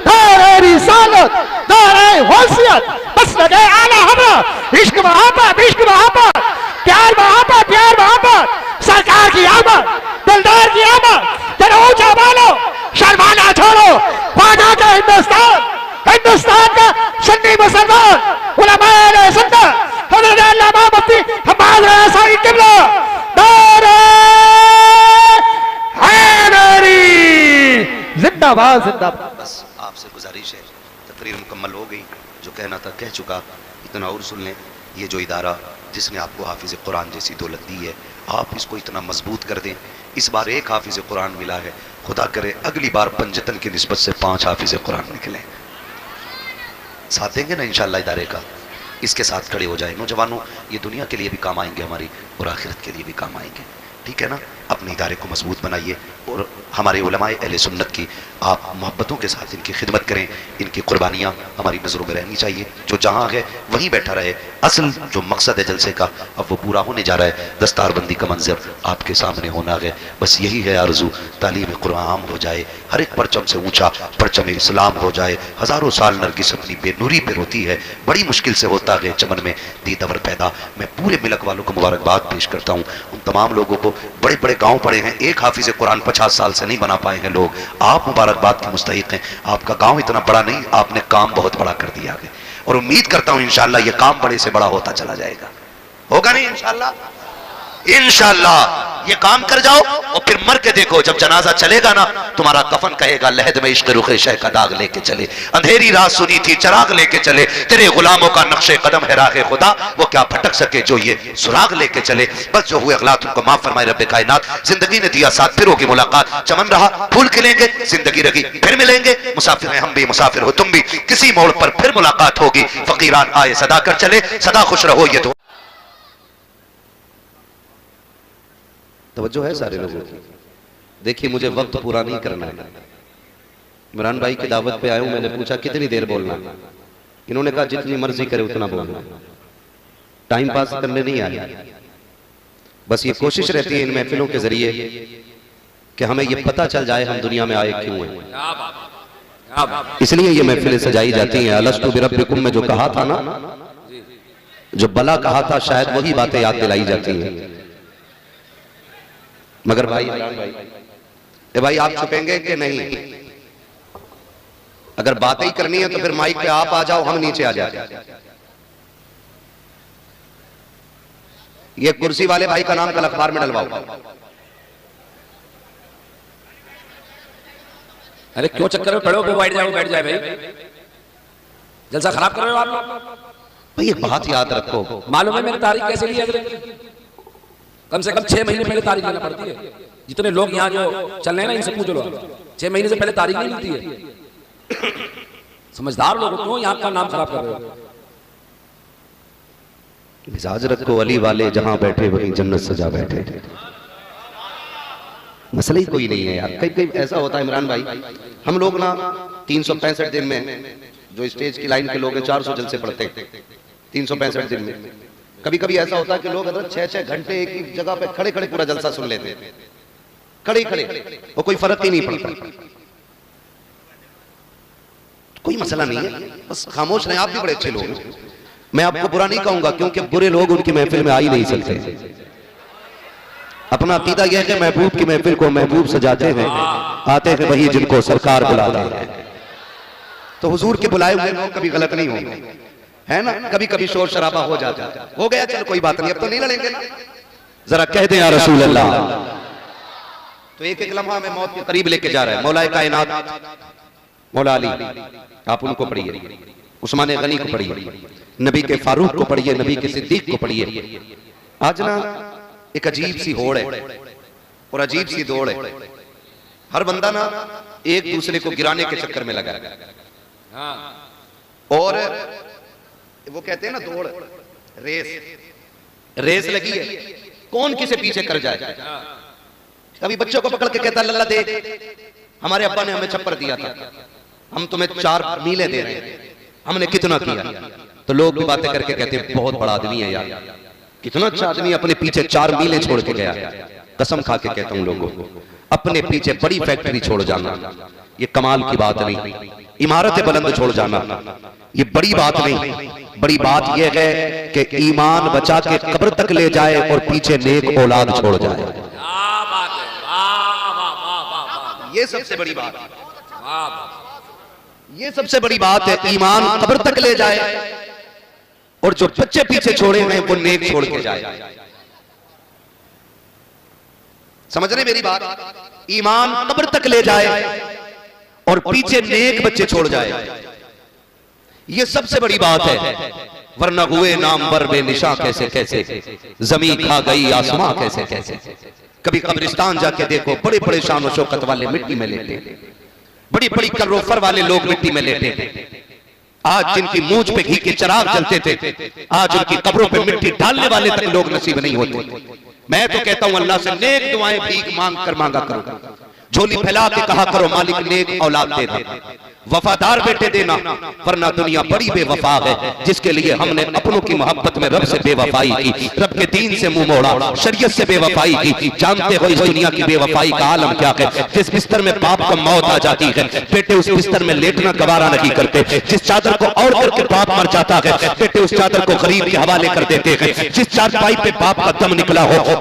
نعرہ رسالت, نعرہ حیثیت, مسلک اعلی حضرت, عشق محبت, عشق محبت, پیار محبت, پیار محبت, سرکار کی آمد, دلدار کی آمد, ذرا اونچا بولو, شرمانا چھوڑو, خواجہ کا ہندوستان, ہندوستان کا سنی مسلمان, علماء اہل سنت, حضرت علامہ مفتی حماد رضا سائی قبلہ, نعرہ حیدری, زندہ باد زندہ باد.
بس آپ سے گزارش ہے, تقریر مکمل ہو گئی, جو کہنا تھا کہہ چکا. اتنا اور سن لیں, یہ جو ادارہ جس نے آپ کو حافظ قرآن جیسی دولت دی ہے, آپ اس کو اتنا مضبوط کر دیں. اس بار 1 حافظ قرآن ملا ہے, خدا کرے اگلی بار پنجتن کی نسبت سے 5 حافظ قرآن نکلیں. ساتھ دیں گے نا انشاءاللہ ادارے کا, اس کے ساتھ کھڑے ہو جائیں. نوجوانوں, یہ دنیا کے لیے بھی کام آئیں گے ہماری, اور آخرت کے لیے بھی کام آئیں گے, ٹھیک ہے نا. اپنے ادارے کو مضبوط بنائیے, اور ہمارے علماء اہل سنت کی آپ محبتوں کے ساتھ ان کی خدمت کریں. ان کی قربانیاں ہماری نظروں میں رہنی چاہیے. جو جہاں ہے وہیں بیٹھا رہے. اصل جو مقصد ہے جلسے کا اب وہ پورا ہونے جا رہا ہے. دستار بندی کا منظر آپ کے سامنے ہونا ہے. بس یہی ہے آرزو, تعلیم قرآن عام ہو جائے, ہر ایک پرچم سے اونچا پرچم اسلام ہو جائے. ہزاروں سال نرگس اپنی بے نوری پہ روتی ہے, بڑی مشکل سے ہوتا ہے چمن میں دیدور پیدا. میں پورے ملک والوں کو مبارکباد پیش کرتا ہوں. ان تمام لوگوں کو, بڑے بڑے گاؤں پڑے ہیں, 1 حافظ قرآن 50 سال سے نہیں بنا پائے ہیں لوگ. آپ مبارکباد کے مستحق ہیں. آپ کا گاؤں اتنا بڑا نہیں, آپ نے کام بہت بڑا کر دیا ہے, اور امید کرتا ہوں انشاءاللہ یہ کام بڑے سے بڑا ہوتا چلا جائے گا. ہوگا نہیں انشاءاللہ؟ انشاءاللہ یہ کام کر جاؤ اور پھر مر کے دیکھو، جب جنازہ چلے گا نا تمہارا کفن کہے گا لحد میں عشق رخ شہ کا داغ لے کے چلے، اندھیری رات سنی تھی چراغ لے کے چلے، تیرے غلاموں کا نقش قدم ہے راہ خدا، وہ کیا پھٹک سکے جو یہ سراغ لے کے چلے۔ بس جو ہوئے اغلاط ان کو معاف فرمائے رب کائنات، زندگی نے دیا ساتھ، پھر ہوگی ملاقات، چمن رہا پھول کھلیں گے، زندگی رہی پھر ملیں گے، مسافر ہیں ہم بھی مسافر ہو تم بھی، کسی موڑ پر پھر ملاقات ہوگی، فقیران آئے صدا کر چلے، صدا خوش رہو یہ تو توجہ ہے سارے لوگوں کی۔ دیکھیے مجھے وقت پورا نہیں کرنا ہے، عمران بھائی کی دعوت پہ آیا ہوں، میں نے پوچھا کتنی دیر بولنا ہے، انہوں نے کہا جتنی مرضی کرے اتنا بولنا، ٹائم پاس کرنے نہیں آیا۔ بس یہ کوشش رہتی ہے ان محفلوں کے ذریعے کہ ہمیں یہ پتہ چل جائے ہم دنیا میں آئے کیوں ہیں، اس لیے یہ محفلیں سجائی جاتی ہیں۔ الستو بربکم میں جو کہا تھا نا، جو بلا کہا تھا، شاید وہی باتیں یاد دلائی جاتی ہیں۔ مگر بھائی آپ چھپیں گے کہ نہیں؟ اگر باتیں ہی کرنی ہے تو پھر مائک پہ آپ آ جاؤ، ہم نیچے آ جائیں۔ یہ کرسی والے بھائی کا نام کل اخبار میں ڈلواؤ۔
ارے کیوں چکر میں پڑھو، بیٹھ جائے بھائی، جلسہ خراب کر رہے ہو آپ لوگ۔
بھائی ایک بات یاد رکھو،
معلوم ہے میری تاریخ کیسے لی ہے؟ کم سے کم 6 مہینے پہلے تاریخ لینا پڑتی ہے۔ جتنے لوگ یہاں جو چل رہے ہیں نا ان سے پوچھ لو، 6 مہینے سے پہلے تاریخ نہیں ملتی ہے۔ سمجھدار لوگ کیوں یہاں کا نام خراب کر رہے ہو؟
مزاج رکھو، علی والے جہاں بیٹھے وہیں جنت سجا بیٹھے، مسئلہ ہی کوئی نہیں ہے یار۔ کئی ایسا ہوتا ہے عمران بھائی، ہم لوگ نا 365 دن میں جو اسٹیج کی لائن کے لوگ ہیں 400 جلسے پڑھتے ہیں 365 دن میں۔ کبھی کبھی ایسا ہوتا ہے کہ لوگ حضرت 6 گھنٹے ایک ہی جگہ پہ کھڑے کھڑے پورا جلسہ سن لیتے ہیں، کھڑے کھڑے، اور کوئی فرق ہی نہیں پڑتا۔ کوئی مسئلہ نہیں ہے، بس خاموش رہیں، آپ بھی بڑے اچھے لوگ ہیں، میں آپ کو برا نہیں کہوں گا کیونکہ برے لوگ ان کی محفل میں آ ہی نہیں سکتے۔ اپنا عقیدہ یہ ہے کہ محبوب کی محفل کو محبوب سجاتے ہیں، آتے ہیں وہی جن کو سرکار بلاتے ہیں۔ تو حضور کے بلائے ہوئے لوگ کبھی غلط نہیں ہوں گے، ہے نا؟ کبھی کبھی شور شرابہ ہو جاتا ہے، ہو گیا چل کوئی بات نہیں، اب تو نہیں لڑیں گے نا، ذرا کہہ دیں یا رسول اللہ۔ تو ایک ایک لمحہ میں موت کے قریب لے کے جا رہا ہے۔ مولا کائنات مولا علی، آپ ان کو پڑھیے، عثمان غنی کو پڑھیے، نبی کے فاروق کو پڑھیے، نبی کے صدیق کو پڑھیے۔ آج نا ایک عجیب سی ہوڑ ہے اور عجیب سی دوڑ ہے، ہر بندہ نا ایک دوسرے کو گرانے کے چکر میں لگا ہے، اور وہ کہتے ہیں نا دوڑ، ریس لگی ہے، کون کسے پیچھے کر جائے۔ کبھی بچوں کو پکڑ کے کہتا ہے اللہ دیکھ ہمارے ابا نے ہمیں چھپر دیا تھا، ہم تمہیں 4 میلیں دے رہے ہیں، ہم نے کتنا کیا؟ تو لوگ بھی باتیں کر کے کہتے ہیں بہت بڑا آدمی ہے یار، کتنا اچھا آدمی اپنے پیچھے 4 میلیں چھوڑ کے گیا۔ قسم کھا کے کہتا ہوں لوگوں کو، اپنے پیچھے بڑی فیکٹری چھوڑ جانا یہ کمال کی بات نہیں، عمارت بلند چھوڑ جانا یہ بڑی بات نہیں، بڑی بات یہ ہے کہ ایمان بچا کے قبر تک لے جائے اور پیچھے نیک اولاد چھوڑ جائے، یہ سب سے بڑی بات ہے، یہ سب سے بڑی بات ہے، ایمان قبر تک لے جائے اور جو بچے پیچھے چھوڑے ہیں وہ نیک چھوڑ کے جائے۔ سمجھ رہے میری بات؟ ایمان قبر تک لے جائے اور پیچھے نیک بچے چھوڑ جائے، یہ سب سے بڑی بات ہے۔ ورنہ ہوئے نامور بے نشاں کیسے کیسے، زمین کھا گئی آسماں کیسے کیسے۔ کبھی قبرستان جا کے دیکھو، بڑے بڑے شان و شوکت والے مٹی میں لیٹے، بڑی بڑی کروفر والے لوگ مٹی میں لیٹے، آج جن کی مونچھ پہ گھی کے چراغ جلتے تھے آج ان کی قبروں پہ مٹی ڈالنے والے تک لوگ نصیب نہیں ہوتے۔ میں تو کہتا ہوں اللہ سے نیک دعائیں بھیک مانگ کر مانگا کرو، جھولی پھیلا کے کہا کرو مالک نیک اولاد دے دے، وفادار بیٹے دینا، ورنہ دنیا بڑی بے وفا ہے جس کے لیے ہم نے اپنوں کی محبت میں رب سے بے وفائی کی، رب کے دین سے منہ موڑا، شریعت سے بے وفائی کی۔ جانتے ہو اس دنیا کی بے وفائی کا عالم کیا ہے؟ جس بستر میں باپ کو موت آ جاتی ہے بیٹے اس بستر میں لیٹنا گوارا نہیں کرتے، جس چادر کو اوڑھ کر کے باپ مر جاتا ہے بیٹے اس چادر کو غریب کے حوالے کر دیتے ہیں، جس چارپائی پہ باپ کا دم نکلا ہو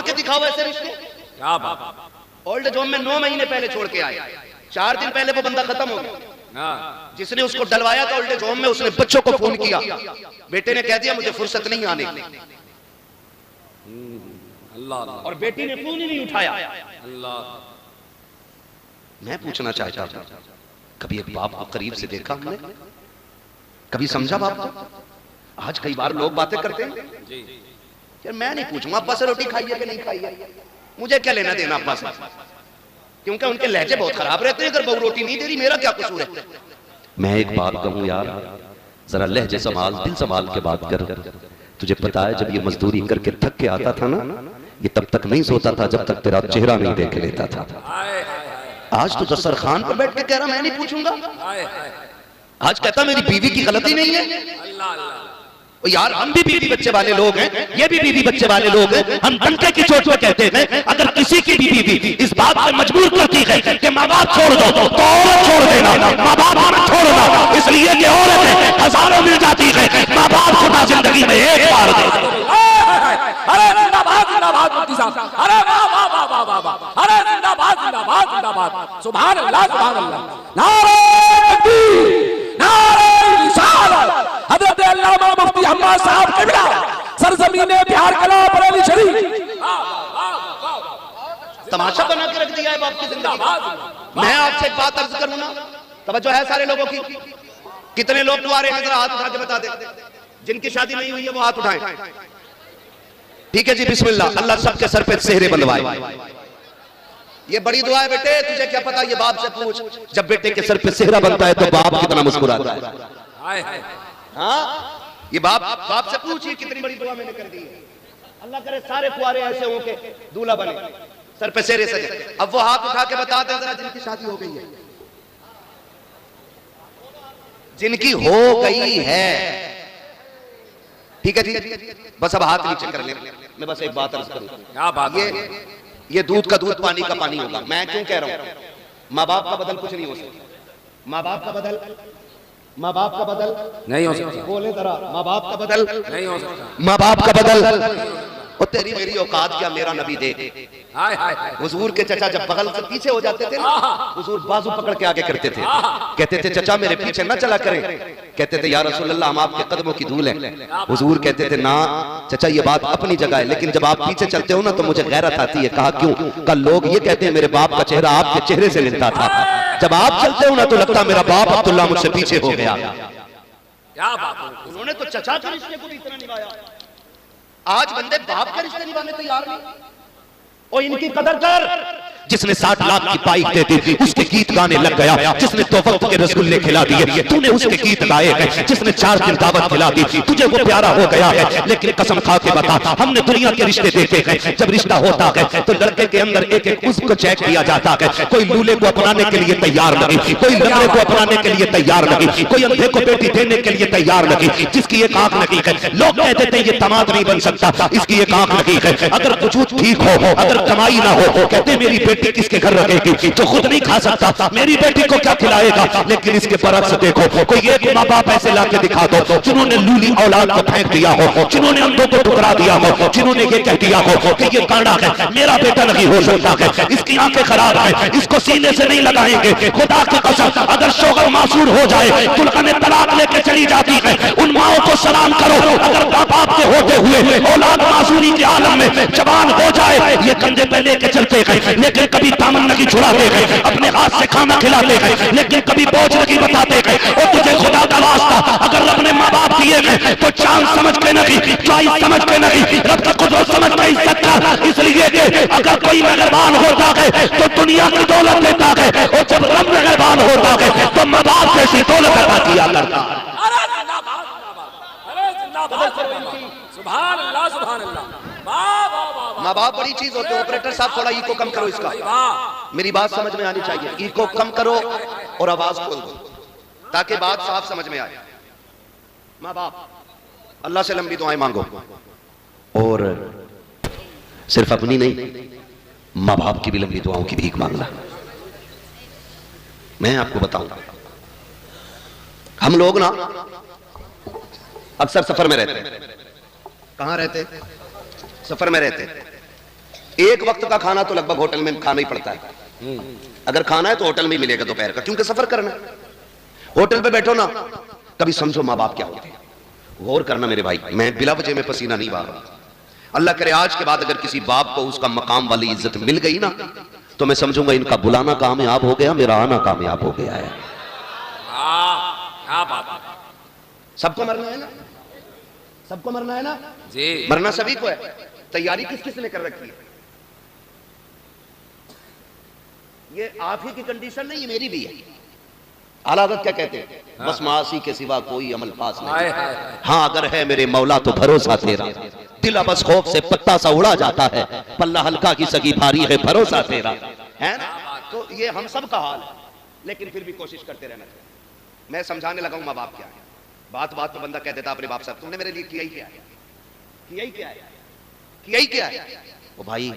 توڑ کے دکھاؤ ایسے رشتے.
کیا بات.
اولڈ ایج ہوم میں 9 مہینے پہلے چھوڑ کے آئے, 4 دن پہلے وہ بندہ ختم ہو گیا. جس نے اس کو ڈلوایا تھا اولڈ ایج ہوم میں, اس نے بچوں کو فون کیا, بیٹے نے کہہ دیا مجھے فرصت نہیں آنے کی,
اللہ
اور بیٹی نے فون ہی نہیں اٹھایا.
اللہ.
میں پوچھنا چاہتا ہوں, کبھی ایک باپ کو قریب سے دیکھا ہم نے, کبھی سمجھا باپ کو؟ آج کئی بار لوگ باتیں کرتے ہیں, یار میں نہیں پوچھوں ابا سے روٹی کھائیے کہ نہیں کھائیے, مجھے کیا لینا دینا ابا سے, کیونکہ ان کے لہجے بہت خراب رہتے ہیں. اگر بہو روٹی نہیں دے رہی میرا کیا قصور ہے. میں ایک بات کہوں یار, ذرا لہجے سنبھال, دل سنبھال کے بات کر. تجھے پتا ہے جب یہ مزدوری کر کے تھک کے آتا تھا نا, یہ تب تک نہیں سوتا تھا جب تک تیرا چہرہ نہیں دیکھ لیتا تھا. آج تو دسترخوان پر بیٹھ کے کہہ رہا میں نہیں پوچھوں گا, آج کہتا میری بیوی کی غلطی نہیں ہے. یار ہم بھی بیوی بچے والے لوگ ہیں, یہ بھی بیوی بچے والے لوگ ہیں. ہم ڈنکے کی چوٹ پہ کہتے ہیں اگر کسی کی بھی بیوی اس بات پر مجبور کرتی ہے کہ ماں باپ چھوڑ دو تو عورت چھوڑ دینا, ماں باپ مت چھوڑنا, اس لیے کہ عورت ہزاروں مل جاتی ہے, ماں باپ خدا زندگی میں ایک بار دے.
ارے زندہ باد زندہ باد مفتی صاحب, ارے واہ واہ واہ واہ واہ واہ, ارے زندہ باد زندہ باد زندہ باد, سبحان اللہ سبحان اللہ. نعرہ تکبیر, نعرہ رسالت. حضرت علامہ مفتی حماد صاحب قبلہ, سرزمین بہار کلا بریلی شریف.
تماشا بنا کے رکھ دیا ہے باپ کی زندگی. میں آپ سے ایک بات عرض کروں نا, توجہ ہے سارے لوگوں کی. کتنے لوگ دوارے ہیں ذرا ہاتھ اٹھا کے بتا دیں, جن کی شادی نہیں ہوئی ہے وہ ہاتھ اٹھائیں. ٹھیک ہے جی, بسم اللہ. اللہ سب کے سر پہ سہرے بندوائے. یہ بڑی دعا ہے بیٹے, تجھے کیا پتا, یہ باپ سے پوچھ, جب بیٹے کے سر پہ سہرا بنتا ہے تو باپ کتنا مسکراتا ہے. ہاں یہ باپ سے پوچھ, یہ کتنی بڑی دعا میں نے کر دی ہے. اللہ کرے سارے کنوارے ایسے ہوں کہ دولہا بنے, سر پہ سہرے سجے. اب وہ ہاتھ اٹھا کے بتا دیں ذرا جن کی شادی ہو گئی ہے, جن کی ہو گئی ہے. ٹھیک ہے جی, بس اب ہاتھ نیچے کر لیں. میں بس ایک بات عرض کروں, یہ دودھ کا دودھ پانی کا پانی ہوگا. میں کیوں کہہ رہا ہوں, ماں باپ کا بدل کچھ نہیں ہو سکتا. ماں باپ کا بدل
نہیں ہو سکتا.
بولے ذرا, ماں باپ کا بدل
نہیں ہو سکتا.
ماں باپ کا بدل. اور تیری میری اوقات کیا, میرا نبی دیکھ. حضور کے چچا جب بغل سے پیچھے ہو جاتے تھے نا, حضور بازو پکڑ کے آگے کرتے تھے, کہتے تھے چچا میرے پیچھے نہ چلا کریں. کہتے تھے یا رسول اللہ ہم آپ کے قدموں کی دھول ہیں. حضور کہتے تھے نا چچا یہ بات اپنی جگہ ہے, لیکن جب آپ پیچھے چلتے ہو نا تو مجھے غیرت آتی ہے. کہا کیوں؟ کہ لوگ یہ کہتے ہیں میرے باپ کا چہرہ آپ کے چہرے سے ملتا تھا, جب آپ چلتے ہو نا تو لگتا میرا باپ عبداللہ مجھ سے پیچھے ہو گیا. انہوں نے تو چچا کے رشتے کو بھی اتنا نبھایا. آج بندے باپ کے رشتے نبھانے تیار نہیں. اور ان کی قدر کر, جس نے 60 لاکھ کی پائی دے دی اس کے گیت گانے لگ گیا, جس نے 2 وقت کے رسگلے کھلا دیے تو نے اس کے گیت گائے ہیں, جس نے 4 دن دعوت کھلا دی تجھے وہ پیارا ہو گیا ہے. لیکن قسم کھا کے بتا, ہم نے دنیا کے رشتے دیکھے ہیں, جب رشتہ ہوتا ہے تو لڑکے کے اندر ایک ایک عضو کو چیک کیا جاتا ہے. کوئی لولے کو اپنانے کے لیے تیار نہیں, کوئی لنگڑے کو اپنانے کے لیے تیار نہیں, کوئی اندھے کو بیٹی دینے کے لیے تیار نہیں, جس کی ایک آنکھ نہیں ہے. لوگ کہتے تھے یہ داماد نہیں بن سکتا, اس کی ایک آنکھ نہیں ہے. اگر وجود ٹھیک ہو, اگر کمائی نہ ہو, کہتے میری بیٹی کس کے گھر رکھے گی, جو خود نہیں کھا سکتا میری بیٹی کو کیا کھلائے گا. لیکن اس کے برعکس دیکھو, کوئی ایک ماں باپ ایسے لا کے دکھا دو جنہوں نے لولی اولاد کو پھینک دیا ہو, جنہوں نے اندھوں کو ٹکرا دیا ہو, جنہوں نے یہ کہہ دیا ہو کہ یہ کانڈا ہے, میرا بیٹا نہیں ہو سکتا ہے, اس کی آنکھیں خراب ہیں, اس کو سینے سے نہیں لگائیں گے. خدا کی قسم اگر شوہر معصور ہو جائے, دلہن طلاق لے کے چلی جاتی ہے, ان ماؤں کو سلام کرو. اگر باپ کے ہوتے ہوئے اولاد معصوری کے عالم میں جوان ہو جائے, یہ کندھے پہ لے کے چلتے ہیں, لیکن کبھی دامن نہیں چھڑاتے ہیں, اپنے ہاتھ سے کھانا کھلاتے ہیں, لیکن کبھی بوجھ نہیں بتاتے ہیں. اور تجھے خدا کا واسطہ اگر رب نے ماں باپ دیے ہیں تو چاند سمجھ کے نہیں, چوائس سمجھ کے نہیں, رب کا قدرت سمجھ کے عزت کا. اس لیے کہ اگر کوئی مہربان ہوتا ہے تو دنیا کی دولت دیتا ہے, اور جب رب مہربان ہوتا ہے تو ماں باپ جیسی دولت عطا کیا کرتا ہے.
سبحان اللہ سبحان اللہ.
ماں باپ بڑی چیز ہوتے ہیں. آپریٹر صاحب تھوڑا ایکو کم کرو, اس کا میری بات سمجھ میں آنی چاہیے. ایکو کم کرو اور آواز کھول دو تاکہ بات صاف سمجھ میں آئے. ماں باپ, اللہ سے لمبی دعائیں مانگو, اور صرف اپنی نہیں ماں باپ کی بھی لمبی دعاؤں کی بھیک مانگنا. میں آپ کو بتاؤں, ہم لوگ نا اکثر سفر میں رہتے ہیں. کہاں رہتے؟ سفر میں رہتے. ایک وقت کا کھانا تو لگ بھگ ہوٹل میں کھانا ہی پڑتا ہے. اگر کھانا ہے تو ہوٹل میں ہی ملے گا دوپہر کا, کیونکہ سفر کرنا ہے. ہوٹل پہ بیٹھو نا, کبھی سمجھو ماں باپ کیا ہوتے ہیں. غور کرنا میرے بھائی, میں بلا وجہ میں پسینہ نہیں بہا رہا. اللہ کرے آج کے بعد اگر کسی باپ کو اس کا مقام والی عزت مل گئی نا, تو میں سمجھوں گا ان کا بلانا کامیاب ہو گیا, میرا آنا کامیاب ہو گیا ہے. سب کو مرنا ہے نا, سب کو مرنا ہے نا
جی,
مرنا سبھی کو ہے. تیاری کس کس نے کر رکھی ہے؟ یہ آپ ہی کی کنڈیشن نہیں, یہ میری بھی ہے. اعلیٰ حضرت کیا کہتے ہیں؟ بس معاصی کے سوا کوئی عمل پاس نہیں. ہاں اگر ہے میرے مولا تو بھروسہ تیرا, دل بس خوف سے پتا سا اڑا جاتا ہے, پلہ ہلکا کی سگی بھاری ہے بھروسہ تیرا, ہے نا. تو یہ ہم سب کا حال ہے, لیکن پھر بھی کوشش کرتے رہنا چاہیے. میں سمجھانے لگا ہوں ماں باپ کیا ہے. بات بات تو بندہ کہہ دیتا اپنے باپ صاحب تم نے میرے لیے کیا ہی کیا ہے, کیا ہی کیا ہے, کیا ہی کیا ہے. وہ بھائی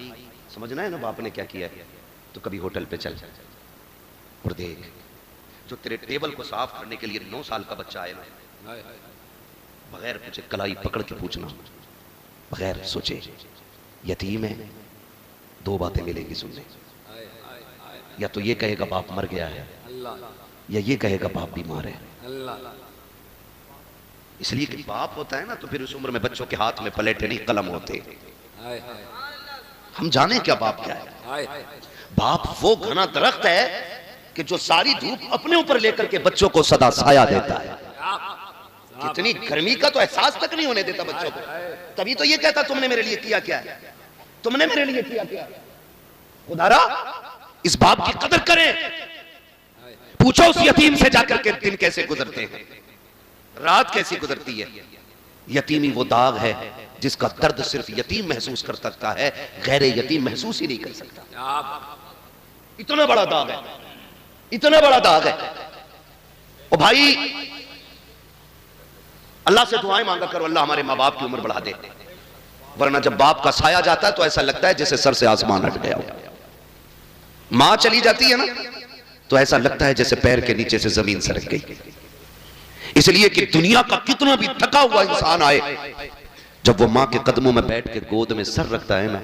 سمجھنا ہے نا باپ نے کیا کیا ہے, تو کبھی ہوٹل پہ چل اور دیکھ, جو تیرے ٹیبل کو صاف کرنے کے لیے 9 سال کا بچہ آئے نا, بغیر پوچھے کلائی پکڑ کے پوچھنا, بغیر سوچے یتیم ہے, 2 باتیں ملیں گی سننے. یا تو یہ کہے گا باپ مر گیا ہے, یا یہ کہے گا باپ بیمار ہے. اس لیے کہ باپ ہوتا ہے نا تو پھر اس عمر میں بچوں کے ہاتھ میں پلیٹیں نہیں قلم ہوتے. ہم جانیں کیا باپ کیا ہے. باپ وہ گھنا درخت ہے کہ جو ساری دھوپ اپنے اوپر لے کر کے بچوں کو سدا سایہ دیتا ہے. کتنی گرمی کا تو احساس تک نہیں ہونے دیتا بچوں کو. تبھی تو یہ کہتا تم نے میرے لیے کیا کیا ہے, تم نے میرے لیے کیا کیا. خدارا اس باپ کی قدر کریں. پوچھو اس یتیم سے جا کر کے دن کیسے گزرتے ہیں, رات کیسی گزرتی ہے. یتیمی وہ داغ ہے جس کا درد صرف یتیم محسوس کر سکتا ہے, غیر یتیم محسوس ہی نہیں کر سکتا. اتنا بڑا داغ ہے, اتنا بڑا داغ ہے. او بھائی اللہ سے دعائیں مانگا کرو, اللہ ہمارے ماں باپ کی عمر بڑھا دے. ورنہ جب باپ کا سایہ جاتا ہے تو ایسا لگتا ہے جیسے سر سے آسمان ہٹ گیا ہو. ماں چلی جاتی ہے نا تو ایسا لگتا ہے جیسے پیر کے نیچے سے زمین سرک گئی. اس لیے کہ دنیا کا کتنا بھی تھکا ہوا انسان آئے, جب وہ ماں کے قدموں میں بیٹھ کے گود میں سر رکھتا ہے نا,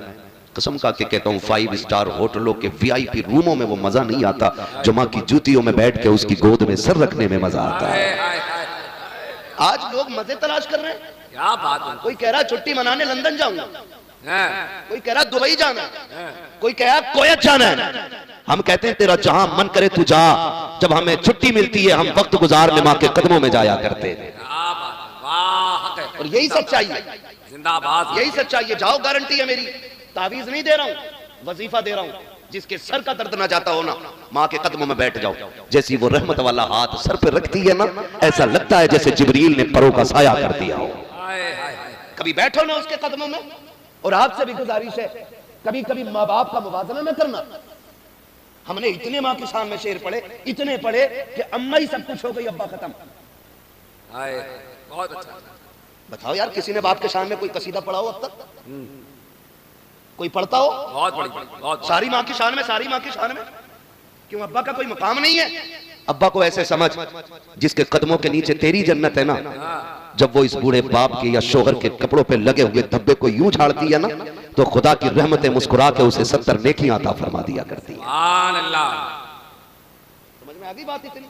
قسم کا کہ کہتا ہوں 5 اسٹار ہوٹلوں کے VIP روموں میں وہ مزہ نہیں آتا جو ماں کی جوتیوں میں بیٹھ کے اس کی گود میں سر رکھنے میں مزہ آتا ہے. آج لوگ مزے تلاش کر رہے ہیں.
کیا بات ہے.
کوئی کہہ رہا چھٹی منانے لندن جاؤں گا, کوئی کہہ رہا دبئی جانا ہے, کوئی کہہ رہا کویت جانا ہے. ہم کہتے ہیں تیرا جہاں من کرے تو جا, جب ہمیں چھٹی ملتی ہے ہم وقت گزارنے ماں کے قدموں میں جایا کرتے ہیں. اور یہی سچائی ہے,
زندہ باد,
یہی سچائی ہے. جاؤ, گارنٹی ہے میری, تعویذ نہیں دے رہا ہوں, وظیفہ دے رہا ہوں. جس کے سر کا درد نہ جاتا ہو نا, ماں کے قدموں میں بیٹھ جاؤ. جیسی وہ رحمت والا ہاتھ سر پہ رکھتی ہے نا, ایسا لگتا ہے جیسے جبریل نے پروں کا سایہ کر دیا ہو. کبھی بیٹھو نا اس کے قدموں میں. اور آپ سے بھی گزارش ہے, کبھی کبھی ماں باپ کا موازنہ نہ کرنا. ہم نے اتنے ماں کی شان میں شعر پڑھے, اتنے پڑھے کہ اماں ہی سب کچھ ہو گئی, ابا ختم.
بہت اچھا.
بتاؤ یار, کسی نے باپ کے شان میں کوئی قصیدہ پڑھا ہو اب تک؟ کوئی پڑھتا ہو؟
بہت بڑی, بہت
ساری ماں کی شان میں, ساری ماں کی شان میں. کیوں ابا کا کوئی مقام نہیں ہے؟ ابا کو ایسے سمجھ جس کے قدموں کے نیچے تیری جنت ہے نا, جب وہ اس بوڑھے باپ کے یا شوہر کے کپڑوں پہ لگے ہوئے دھبے کو یوں جھاڑتی ہے نا, تو خدا کی رحمتیں مسکرا کے اسے 70 نیکیاں عطا فرما دیا کرتی ہے.
سبحان اللہ.
سمجھ میں آگئی بات اتنی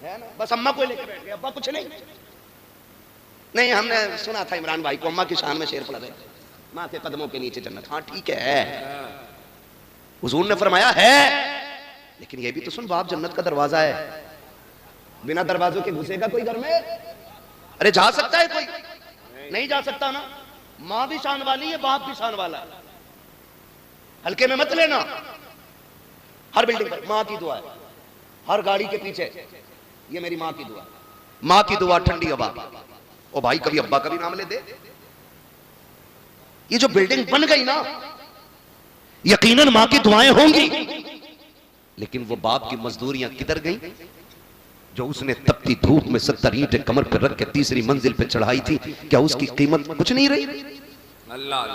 ہے نا. بس اماں کو لے کے بیٹھ گئے, ابا کچھ نہیں. نہیں, ہم نے سنا تھا عمران بھائی کو اماں کی شان میں شعر پڑھ رہے, ماں کے قدموں کے نیچے جنت. ہاں ٹھیک ہے, حضور نے فرمایا ہے, لیکن یہ بھی تو سن, باپ جنت کا دروازہ ہے. بنا دروازوں کے گھسے گا کوئی گھر میں؟ ارے جا سکتا ہے کوئی؟ نہیں جا سکتا نا. ماں بھی شان والی ہے, باپ بھی شان والا ہے. ہلکے میں مت لینا. ہر بلڈنگ پر ماں کی دعا ہے, ہر گاڑی کے پیچھے یہ میری ماں کی دعا. ماں کی دعا, ٹھنڈی ہوا. او بھائی کبھی ابا کا بھی نام لے دے. یہ جو بلڈنگ بن گئی نا, یقیناً ماں کی دعائیں ہوں گی, لیکن وہ باپ کی مزدوریاں کدھر گئیں جو اس نے تپتی دھوپ میں 70 اینٹیں کمر پر رکھ کے 3ری منزل پہ چڑھائی تھی؟ کیا اس کی قیمت کچھ نہیں رہی؟
اللہ.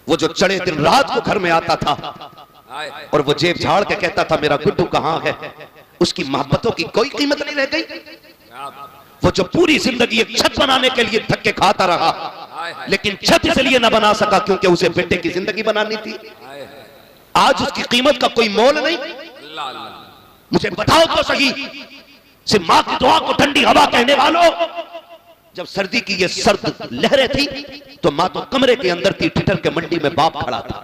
وہ جو چڑھے دن رات کو گھر میں آتا تھا اور وہ جیب جھاڑ کے کہتا تھا میرا گڈو کہاں ہے, اس کی محبتوں کی کوئی قیمت نہیں رہ گئی. وہ جو پوری زندگی ایک چھت بنانے کے لیے دھکے کھاتا رہا, لیکن چھت اس لیے نہ بنا سکا کیونکہ اسے بیٹے کی زندگی بنانی تھی. آج اس کی قیمت کا کوئی مول نہیں. مجھے بتاؤ تو صحیح، صرف ماں کی دعا کو ٹھنڈی ہوا کہنے والوں، جب سردی کی یہ سرد لہریں تھی تو ماں تو کمرے کے اندر تھی، ٹھٹر کے منڈی میں باپ کھڑا تھا.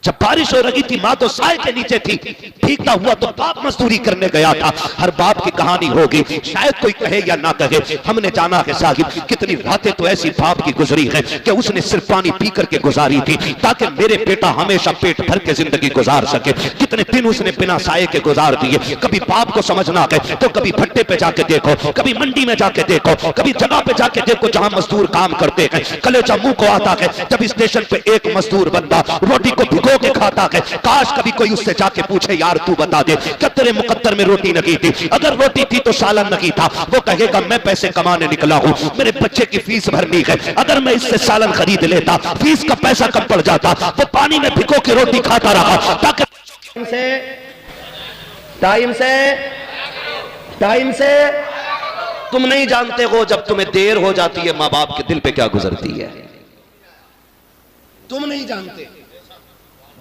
جب بارش ہو رہی تھی ماں تو سائے کے نیچے تھی، بھیگتا ہوا تو باپ مزدوری کرنے گیا تھا. ہر باپ کی کہانی ہوگی، شاید کوئی کہے یا نہ کہے. ہم نے جانا ہے صاحب کتنی راتیں تو ایسی باپ کی گزری ہیں کہ اس نے صرف پانی پی کر کے گزاری تھی تاکہ میرے بیٹا ہمیشہ پیٹ بھر کے زندگی گزار سکے. کتنے دن اس نے بنا سائے کے گزار دیے. کبھی باپ کو سمجھنا ہے تو کبھی بھٹے پہ جا کے دیکھو، کبھی منڈی میں جا کے دیکھو، کبھی جگہ پہ جا کے دیکھو جہاں مزدور کام کرتے ہیں. کلیجہ منہ کو آتا ہے جب اسٹیشن پہ ایک مزدور بندہ روٹی کو بھگو کے کھاتا ہے. کاش کبھی کوئی اس سے جا کے پوچھے یار تو بتا دے کہ تیرے مقدر میں روٹی نہیں تھی، اگر روٹی تھی تو سالن نہیں تھا. وہ کہے گا میں پیسے کمانے نکلا ہوں، میرے بچے کی فیس بھرنی ہے، اگر میں اس سے سالن خرید لیتا فیس کا پیسہ کم پڑ جاتا. وہ پانی میں بھگو کے روٹی کھاتا رہا تاکہ ٹائم سے تم نہیں جانتے ہو جب تمہیں دیر ہو جاتی ہے ماں باپ کے دل پہ کیا گزرتی ہے. تم نہیں جانتے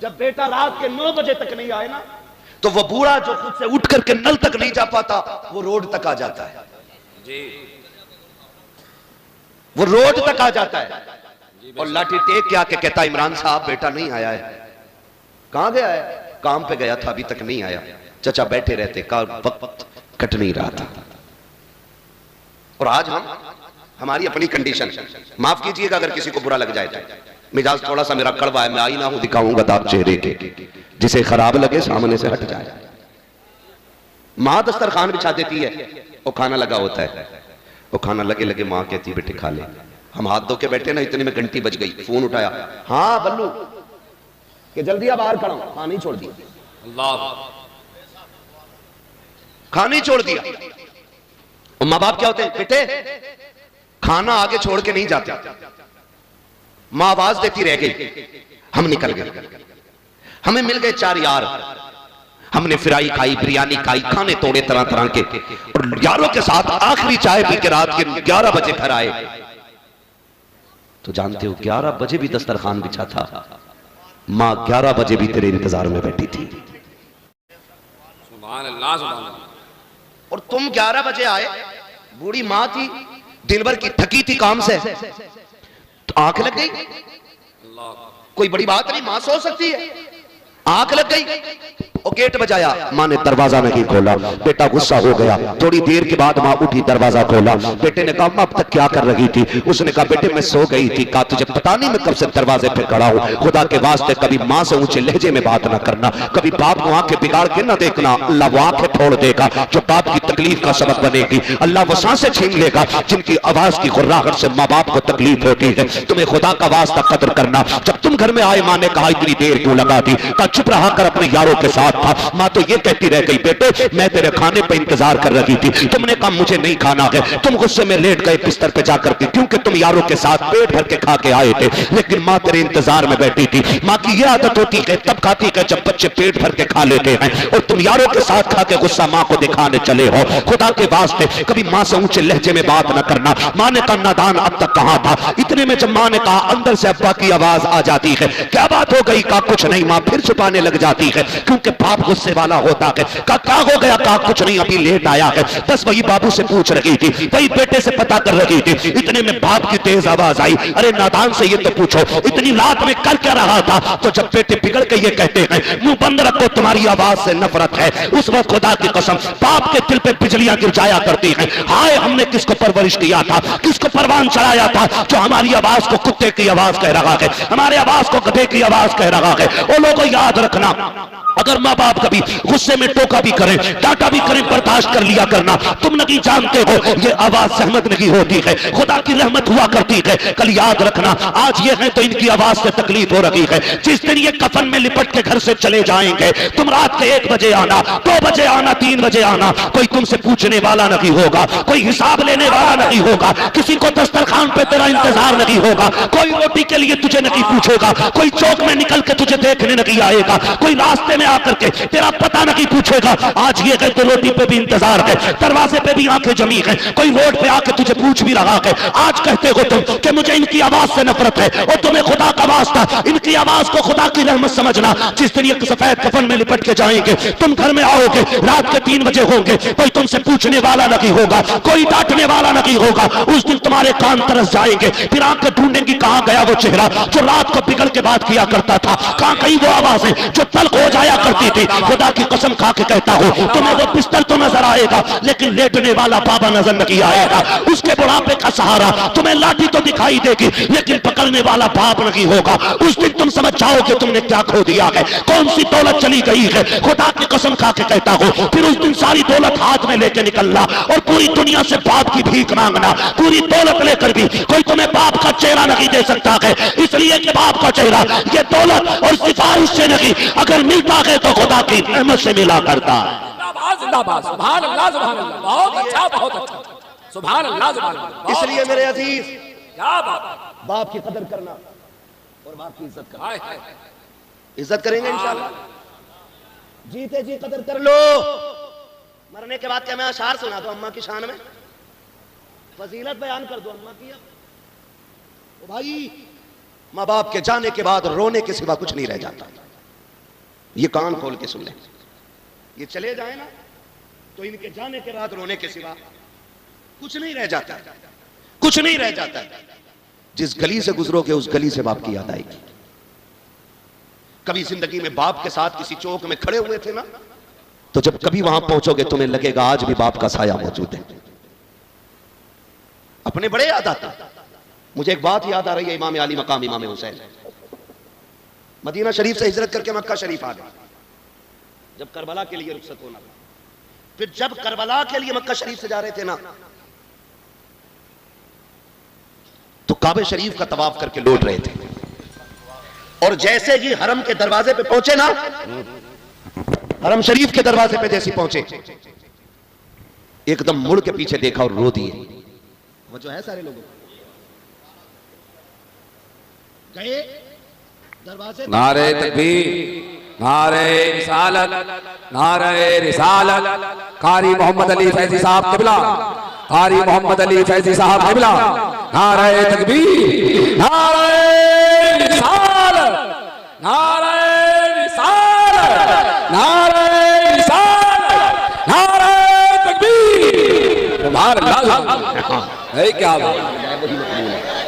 جب بیٹا رات کے 9 بجے تک نہیں آئے نا تو وہ بوڑھا جو خود سے اٹھ کر کے نل تک نہیں جا پاتا وہ روڈ تک آ جاتا ہے. وہ روڈ تک آ جاتا ہے اور لاٹھی ٹیک کے آ کے کہتا عمران صاحب بیٹا نہیں آیا ہے. کہاں گیا ہے؟ کام پہ گیا تھا ابھی تک نہیں آیا. چچا بیٹھے رہتے وقت کٹ نہیں رہا تھا. اور آج ہماری اپنی کنڈیشن، معاف کیجئے گا اگر کسی کو برا لگ جائے تو مزاج تھوڑا سا میرا کڑوا ہے، میں آئی نہ ہوں دکھاؤں گا داغ چہرے کے، جسے خراب لگے سامنے سے ہٹ جائے. ماں دسترخوان بچھا دیتی ہے، وہ کھانا لگا ہوتا ہے، وہ کھانا لگے لگے ماں کہتی بیٹے کھا لے. ہم ہاتھ دھو کے بیٹھے نا، اتنے میں گھنٹی بج گئی، فون اٹھایا، ہاں بلو کہ جلدی اب باہر کھڑا ہوں، کھانا ہی چھوڑ دیا. کھانا ہی چھوڑ دیا. اور ماں باپ کیا ہوتے ہیں بیٹے کھانا آگے چھوڑ کے نہیں جاتے. ماں آواز دیتی رہ گئی، ہم نکل گئے. ہمیں مل گئے 4 یار، ہم نے فرائی کھائی، بریانی کھائی، کھانے توڑے طرح طرح کے، اور یاروں کے ساتھ آخری چائے پی کے رات کے 11 بجے گھر آئے. تو جانتے ہو 11 بجے بھی دسترخوان بچھا تھا، ماں 11 بجے بھی تیرے انتظار میں بیٹھی تھی.
سبحان اللہ سبحان اللہ.
اور تم 11 بجے آئے، بوڑھی ماں تھی، دن بھر کی تھکی تھی کام سے، تو آنکھ لگ گئی. کوئی بڑی بات نہیں، ماں سو سکتی ہے. آنکھ لگ گئی، وہ گیٹ بجایا، ماں نے دروازہ نہیں کھولا. بیٹا غصہ ہو گیا. تھوڑی دیر کے بعد ماں اٹھی، دروازہ کھولا. بیٹے نے کہا ماں اب تک کیا کر رہی تھی؟ اس نے کہا بیٹے میں سو گئی تھی. کہا تجھے پتا نہیں میں کب سے دروازے پہ کھڑا ہوں؟ خدا کے واسطے کبھی ماں سے اونچے لہجے میں بات نہ کرنا، کبھی باپ کو آنکھیں بگاڑ کے نہ دیکھنا. اللہ وہ آنکھیں پھوڑ دے گا جو باپ کی تکلیف کا سبب بنے گی. اللہ وہ سانسیں چھین لے گا جن کی آواز کی غراغٹ سے ماں باپ کو تکلیف ہوتی ہے. تمہیں خدا کا واسطہ قدر کرنا. جب تم گھر میں آئے ماں نے کہا اتنی دیر کیوں لگا دی؟ کہا چپ رہا کر اپنے یاروں کے ساتھ تھا. ماں تو یہ کہتی رہ گئی بیٹے میں تیرے کھانے پہ انتظار کر رہی تھی، تم نے کہا مجھے نہیں کھانا ہے، تم غصے میں لیٹ گئے بستر پہ جا کر کے کیونکہ تم یاروں کے ساتھ پیٹ بھر کے کھا کے آئے تھے. لیکن ماں تیرے انتظار میں بیٹھی تھی. ماں کی یہ عادت ہوتی ہے تب کھاتی ہے جب بچے پیٹ بھر کے کھا لیتے ہیں، اور تم یاروں کے ساتھ کھا کے غصہ ماں کو دکھانے چلے ہو. خدا کے واسطے کبھی ماں سے اونچے لہجے میں بات نہ کرنا. ماں نے کہا نادان اب تک کہاں تھا؟ اتنے میں جب ماں نے کہا اندر سے ابا کی آواز آ جاتی ہے. کیا بات ہو گئی؟ کہا کچھ نہیں. ماں پھر چھپانے لگ جاتی ہے کیونکہ باپ غصے والا ہوتا ہے. کہا کیا ہو گیا؟ کہا کچھ نہیں ابھی لیٹ آیا ہے. بس وہی بابو سے پوچھ رہی تھی، وہی بیٹے سے پتا کر رہی تھی. اتنے میں باپ کی تیز آواز آئی، ارے نادان سے یہ تو پوچھو اتنی رات میں کر کیا رہا تھا؟ تو جب بیٹے بگڑ کے یہ کہتے ہیں منہ بند رکھو تمہاری آواز سے نفرت ہے، اس وقت خدا کی قسم باپ کے دل پہ بجلیاں گر جایا کرتی ہیں. ہائے ہم نے کس کو پرورش کیا تھا، کس کو پروان چڑھایا تھا جو ہماری آواز کو کتے کی آواز کہہ رہا ہے، ہمارے آواز کو گدھے کی آواز کہہ رہا ہے. وہ لوگوں یاد رکھنا اگر ماں باپ کبھی غصے میں ٹوکا بھی کریں ڈانٹا بھی کریں برداشت کر لیا کرنا. تم نہیں جانتے ہو یہ آواز سہمت نہیں ہوتی ہے، خدا کی رحمت ہوا کرتی ہے. کل یاد رکھنا آج یہ ہے تو ان کی آواز سے تکلیف ہو رہی ہے. جس دن یہ کفن میں لپٹ کے گھر سے چلے جائیں گے تم رات کے 1 بجے آنا، 2 بجے آنا، 3 بجے آنا. کوئی تم سے پوچھنے والا نہیں ہوگا، کوئی حساب لینے والا نہیں ہوگا، کسی کو دسترخوان پہ تیرا انتظار نہیں ہوگا، کوئی روٹی کے لیے تجھے نہیں پوچھے گا، کوئی چوک میں نکل کے تجھے دیکھنے نہیں آئے گا، کوئی راستے میں آ کر کے
تیرا پتہ نہیں پوچھے گا. آج یہ کہ روٹی پہ بھی انتظار ہے, دروازے پہ بھی آنکھیں جمی ہے, کوئی روڈ پہ آ کے تجھے پوچھ بھی رہا ہے. آج کہتے ہو تم کہ مجھے ان کی آواز سے نفرت ہے, اور تمہیں خدا کا واسطہ ان کی آواز کو خدا کی رحمت سمجھنا. جس دن یہ سفید کفن میں لپٹ کے جائیں گے, تم گھر میں آؤ گے رات کے 3 بجے ہوں گے, کوئی تم سے پوچھنے والا نہیں ہوگا, کوئی ڈانٹنے والا نہیں ہوگا. اس دن تمہارے کان ترس جائیں گے, پھر آنکھ ڈھونڈیں گی کہاں گیا وہ چہرہ جو رات کو بگڑ کے بات کیا کرتا تھا, کہاں گئی وہ آوازیں جو تلخ ہو جایا کرتی تھی. خدا کی قسم کھا کے کہتا ہوں تمہیں وہ پستل تو نظر آئے گا لیکن لیٹنے والا بابا نظر نہیں آئے گا. اس کے بڑھاپے کا سہارا تمہیں لاٹھی تو دکھائی دے گی لیکن پکڑنے والا باپ نہیں ہوگا. اس دن تم سمجھ جاؤ کہ تم نے کیا کھو دیا ہے, کون سی دولت چلی گئی ہے. خدا کی قسم کھا کے کہتا ہوں پھر اس دن ساری دولت ہاتھ میں لے کے نکلنا اور پوری دنیا سے باپ کی بھیک مانگنا. پوری دولت لے کر بھی کوئی تمہیں باپ کا چہرہ نہیں دے سکتا ہے, اس لیے کہ باپ کا چہرہ یہ دولت اور سفارش سے نہیں, اگر ملتا ہے تو خدا کی رحمت سے ملا کرتا ہے.
زندہ باد, سبحان اللہ سبحان اللہ, بہت اچھا بہت اچھا, سبحان اللہ سبحان اللہ.
اس لیے میرے عزیز
کیا بات,
باپ کی قدر کرنا اور باپ کی عزت کرنا.
ہائے ہائے,
عزت کریں گے انشاءاللہ. جیتے جی قدر کر لو. مرنے کے بعد کیا میں اشعار سنا دو اماں کی شان میں, فضیلت بیان کر دو اماں کی. او بھائی, ماں باپ کے جانے کے بعد رونے کے سوا کچھ نہیں رہ جاتا. یہ کان کھول کے سن لیں, یہ چلے جائیں نا تو ان کے جانے کے بعد رونے کے سوا کچھ نہیں رہ جاتا, کچھ نہیں رہ جاتا. جس گلی سے گزرو گے اس گلی سے باپ کی یاد آئے گی. کبھی زندگی میں باپ کے ساتھ کسی چوک میں کھڑے ہوئے تھے نا, تو جب کبھی وہاں پہنچو گے تمہیں لگے گا آج بھی باپ کا سایہ موجود ہے. اپنے بڑے یاد آتا. مجھے ایک بات یاد آ رہی ہے, امام علی مقام امام حسین مدینہ شریف سے ہجرت کر کے مکہ شریف آ گئے جب کربلا کے لیے رخصت ہونا تھا. پھر جب کربلا کے لیے مکہ شریف سے جا رہے تھے نا تو کعبہ شریف کا طواف کر کے لوٹ رہے تھے, اور جیسے ہی حرم کے دروازے پہ پہنچے نا, حرم شریف کے دروازے پہ جیسے پہنچے ایک دم مڑ کے پیچھے دیکھا اور رو دیے. وہ جو ہے سارے لوگوں گئے دروازے,
نعرہ تکبیر, نعرہ رسالت, نعرہ رسالت, قاری محمد علی فیضی صاحب قبلہ, قاری محمد علی فیضی صاحب قبلہ, نعرہ تکبیر, نعرہ رسالت, نعرہ رسالت, نعرہ رسالت, نعرہ تکبیر. سبحان اللہ, ہے کیا بات,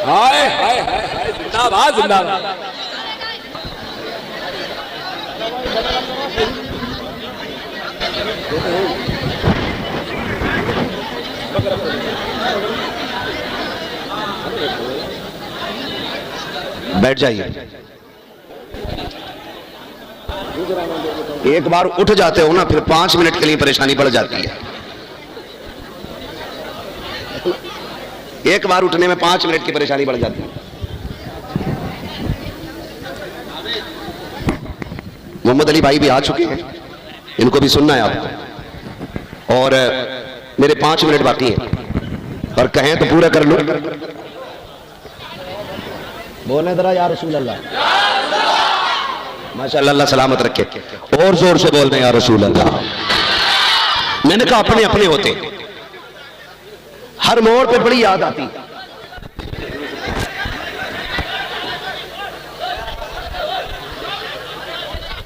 ہائے ہائے ہائے, زندہ باد زندہ باد.
بیٹھ جائیے. ایک بار اٹھ جاتے ہو نا پھر 5 منٹ کے لیے پریشانی بڑھ جاتی ہے. ایک بار اٹھنے میں 5 منٹ کی پریشانی بڑھ جاتی ہے. محمد علی بھائی بھی آ چکے ہیں, ان کو بھی سننا ہے آپ کو, اور میرے 5 منٹ باقی ہیں, اور کہیں تو پورا کر لو. بولیں ذرا یا رسول اللہ, ماشاءاللہ, اللہ سلامت رکھے. اور زور سے بول دیں یا رسول اللہ. میں نے کہا اپنے اپنے ہوتے, ہر موڑ پہ بڑی یاد آتی.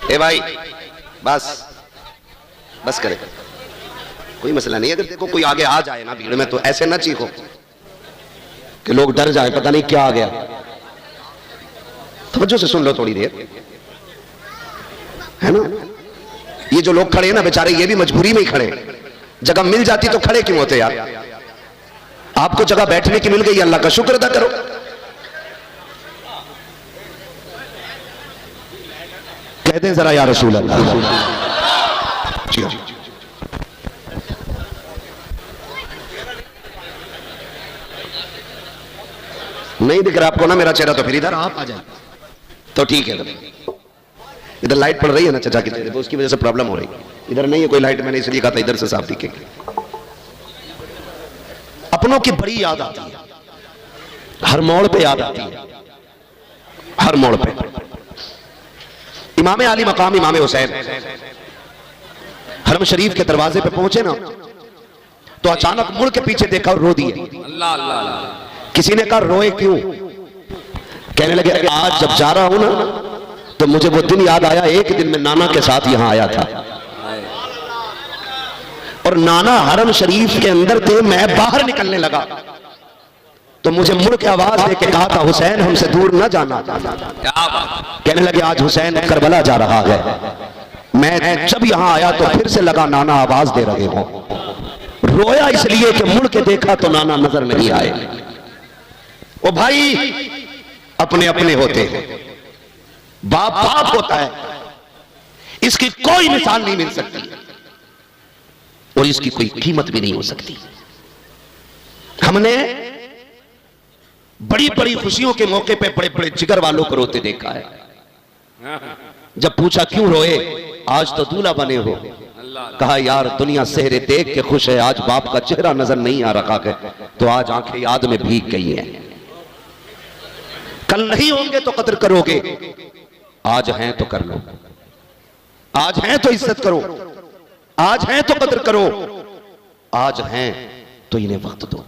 اے بھائی بس بس کرے, کوئی مسئلہ نہیں. اگر دیکھو کوئی آگے آ جائے نا بھیڑ میں تو ایسے نہ چیخو کہ لوگ ڈر جائیں, پتہ نہیں کیا آ گیا. توجہ سے سن لو تھوڑی دیر, ہے نا. یہ جو لوگ کھڑے ہیں نا بیچارے, یہ بھی مجبوری میں ہی کھڑے. جگہ مل جاتی تو کھڑے کیوں ہوتے یار. آپ کو جگہ بیٹھنے کی مل گئی, اللہ کا شکر ادا کرو. کہہ دیں ذرا یا رسول اللہ. نہیں دکھ رہا آپ کو نا میرا چہرہ, تو پھر ادھر آپ آ جائیں تو ٹھیک ہے. ادھر لائٹ پڑ رہی ہے نا چچا کی چہرے پہ, اس کی وجہ سے پرابلم ہو رہی ہے. ادھر نہیں ہے کوئی لائٹ, میں نے اس لیے کہا تھا ادھر سے صاف دکھے گی. اپنوں کی بڑی یاد آتی ہے, ہر موڑ پہ یاد آتی ہے, ہر موڑ پہ. امام علی مقام امام حسین حرم شریف کے دروازے پہ پہنچے نا تو اچانک مڑ کے پیچھے دیکھا اور رو دیے.
اللہ اللہ اللہ.
کسی نے کہا روئے کیوں؟ کہنے لگے آج جب جا رہا ہوں نا تو مجھے وہ دن یاد آیا ایک دن میں نانا کے ساتھ یہاں آیا تھا اور نانا حرم شریف کے اندر تھے, میں باہر نکلنے لگا تو مجھے مڑ کے آواز دے کے کہا تھا حسین ہم سے دور نہ جانا. کہنے لگے آج حسین کربلا جا رہا ہے. میں جب یہاں آیا تو پھر سے لگا نانا آواز دے رہے ہوں. رویا اس لیے کہ مڑ کے دیکھا تو نانا نظر نہیں آئے. او بھائی اپنے اپنے ہوتے ہیں, باپ باپ ہوتا ہے, اس کی کوئی مثال نہیں مل سکتی اور اس کی کوئی قیمت بھی نہیں ہو سکتی. ہم نے بڑی بڑی خوشیوں کے موقع پہ بڑے بڑے جگر والوں کو روتے دیکھا ہے. جب پوچھا کیوں روئے, آج تو دولہا بنے ہو, کہا یار دنیا سہرے دیکھ کے خوش ہے, آج باپ کا چہرہ نظر نہیں آ رکھا ہے تو آج آنکھیں یاد میں بھیگ گئی ہیں. کل نہیں ہوں گے تو قدر کرو گے, آج ہیں تو کر لو, آج ہیں تو عزت کرو, آج ہیں تو قدر کرو, آج ہیں تو انہیں وقت دو,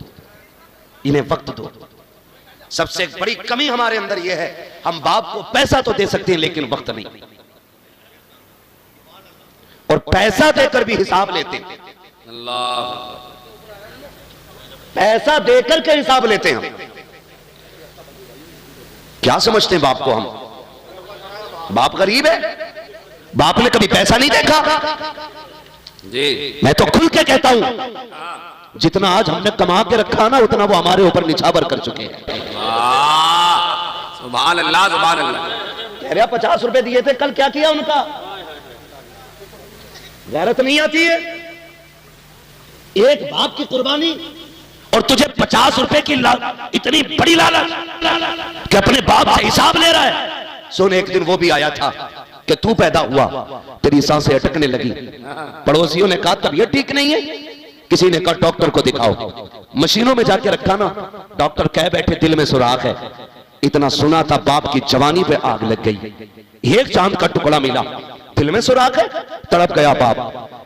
انہیں وقت دو. سب سے بڑی کمی ہمارے اندر یہ ہے, ہم باپ کو پیسہ تو دے سکتے ہیں لیکن وقت نہیں, اور پیسہ دے کر بھی حساب لیتے ہیں.
اللہ,
پیسہ دے کر کے حساب لیتے ہیں. کیا سمجھتے ہیں باپ کو ہم؟ باپ غریب ہے, باپ نے کبھی پیسہ نہیں دیکھا.
جی
میں تو کھل کے کہتا ہوں جتنا آج ہم نے کما کے رکھا نا اتنا وہ ہمارے اوپر نچھاور کر چکے ہیں.
سبحان اللہ سبحان اللہ.
کہہ رہا 50 روپے دیے تھے, کل کیا کیا ان کا؟ غیرت نہیں آتی ہے؟ ایک باپ کی قربانی اور تجھے 50 روپے کی اتنی بڑی لالچ کہ اپنے باپ سے حساب لے رہا ہے. سن ایک دن وہ بھی آیا تھا کہ تو پیدا ہوا تیری سانسیں اٹکنے لگی, پڑوسیوں نے کہا طبیعت ٹھیک نہیں ہے, کسی نے کہا ڈاکٹر کو دکھاؤ, مشینوں میں جا کے رکھا نا, ڈاکٹر کہہ بیٹھے دل میں سوراخ ہے. اتنا سنا تھا باپ کی جوانی پہ آگ لگ گئی, ایک چاند کا ٹکڑا ملا, دل میں سوراخ ہے, تڑپ گیا باپ,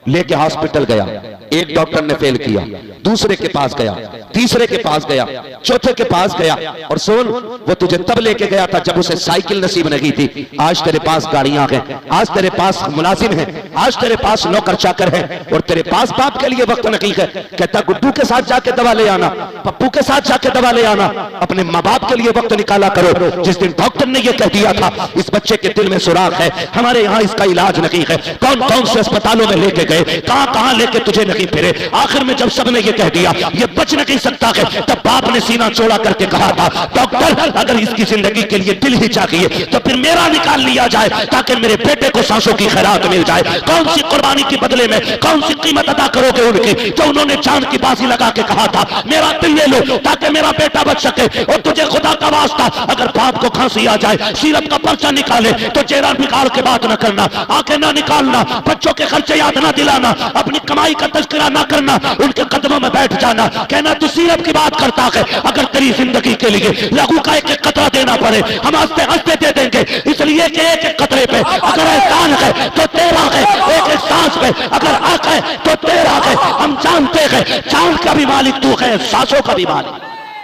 لے کے ہاسپٹل گیا, ایک ڈاکٹر نے فیل کیا, دوسرے کے پاس گیا, تیسرے کے پاس گیا, چوتھے کے پاس گیا, اور سن وہ تجھے تب لے کے گیا تھا جب اسے سائیکل نصیب نہیں تھی. آج تیرے پاس گاڑیاں ہیں, آج تیرے پاس ملازم ہیں, آج تیرے پاس نوکر چاکر ہیں, اور تیرے پاس باپ کے لیے وقت نہیں ہے. کہتا گڈو کے ساتھ جا کے دوا لے آنا, پپو کے ساتھ جا کے دوا لے آنا, اپنے ماں باپ کے لیے وقت نکالا کرو. جس دن ڈاکٹر نے یہ کہہ دیا تھا اس بچے کے دل میں سوراخ ہے, ہمارے یہاں اس کا علاج نہیں ہے, کون کون سے اسپتالوں میں لے کے گئے, کہاں کہاں لے کے تجھے نہیں پھرے, آخر میں جب سب نے یہ کہہ دیا یہ بچ نہیں سکتا ہے, تب باپ نے سینہ چوڑا کر کے کہا تھا ڈاکٹر اگر اس کی زندگی کے لیے دل ہی چاہیے تو پھر میرا نکال لیا جائے تاکہ میرے بیٹے کو سانسوں کی خیرات مل جائے. کون سی قربانی کے بدلے میں کون سی قیمت ادا کرو گے ان کی, جو انہوں نے جان کی بازی لگا کے کہا تھا میرا دل لے لو تاکہ میرا بیٹا بچ سکے. اور تجھے خدا کا واسطہ اگر باپ کو کھانسی آ جائے سیرت کا پرچہ نکالے تو چہرہ نکال کے بات نہ کرنا, آنکھیں نہ نکالنا, بچوں کے خرچے یاد نہ دلانا, اپنی کمائی کا تذکرہ نہ کرنا, ان کے قدموں میں بیٹھ جانا, کہنا تو سیرت کی بات کرتا ہے. اگر تیری زندگی کے لیے لہو کا ایک ایک قطرہ دینا پڑے ہم ہنستے ہنستے دے دیں گے, اس لیے کہ ایک ایک قطرے پہ اگر احسان ہے تو تیرا ہے, ایک ایک سانس پہ اگر حق ہے تو تیرا ہے. ہم جانتے ہیں چاند کا بھی مالک تو ہے, سانسوں کا بھی مالک.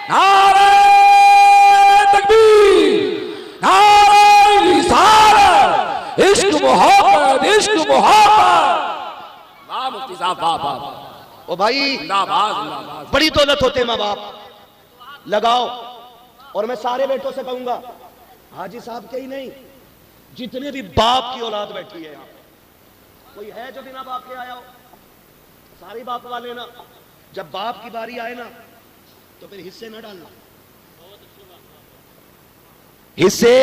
نعرہ تکبیر, نعرہ رسالت, عشق محبت, عشق محبت. واہ مفتی صاحب واہ واہ.
او بھائی بڑی دولت ہوتے ماں باپ, لگاؤ. اور میں سارے بیٹوں سے کہوں گا, حاجی صاحب کے ہی نہیں, جتنے بھی باپ کی اولاد بیٹھی ہے کوئی ہے جو بنا باپ کے آیا ہو؟ سارے باپ والے نا. جب باپ کی باری آئے نا تو پھر حصے نہ ڈالنا, حصے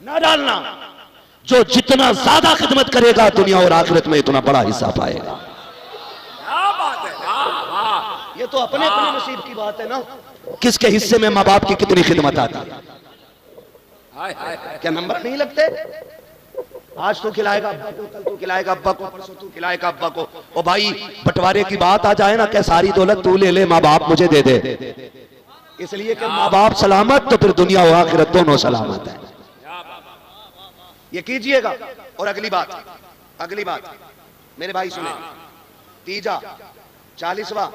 نہ ڈالنا. جو جتنا زیادہ خدمت کرے گا دنیا اور آخرت میں اتنا بڑا حصہ پائے گا. یہ تو اپنے اپنے نصیب کی بات ہے نا, کس کے حصے میں ماں باپ کی کتنی خدمت آتی ہے. کیا نمبر نہیں لگتے؟ آج تو کھلائے گا ابا کو, کل تو کھلائے گا ابا کو, پرسوں تو کھلائے گا ابا کو. او بھائی بٹوارے کی بات آ جائے نا کہ ساری دولت تو لے لے, ماں باپ مجھے دے دے, اس لیے کہ ماں باپ سلامت تو پھر دنیا و آخرت دونوں سلامت ہے. یہ کیجئے گا. اور اگلی بات میرے بھائی سنیں، تیجا 40واں،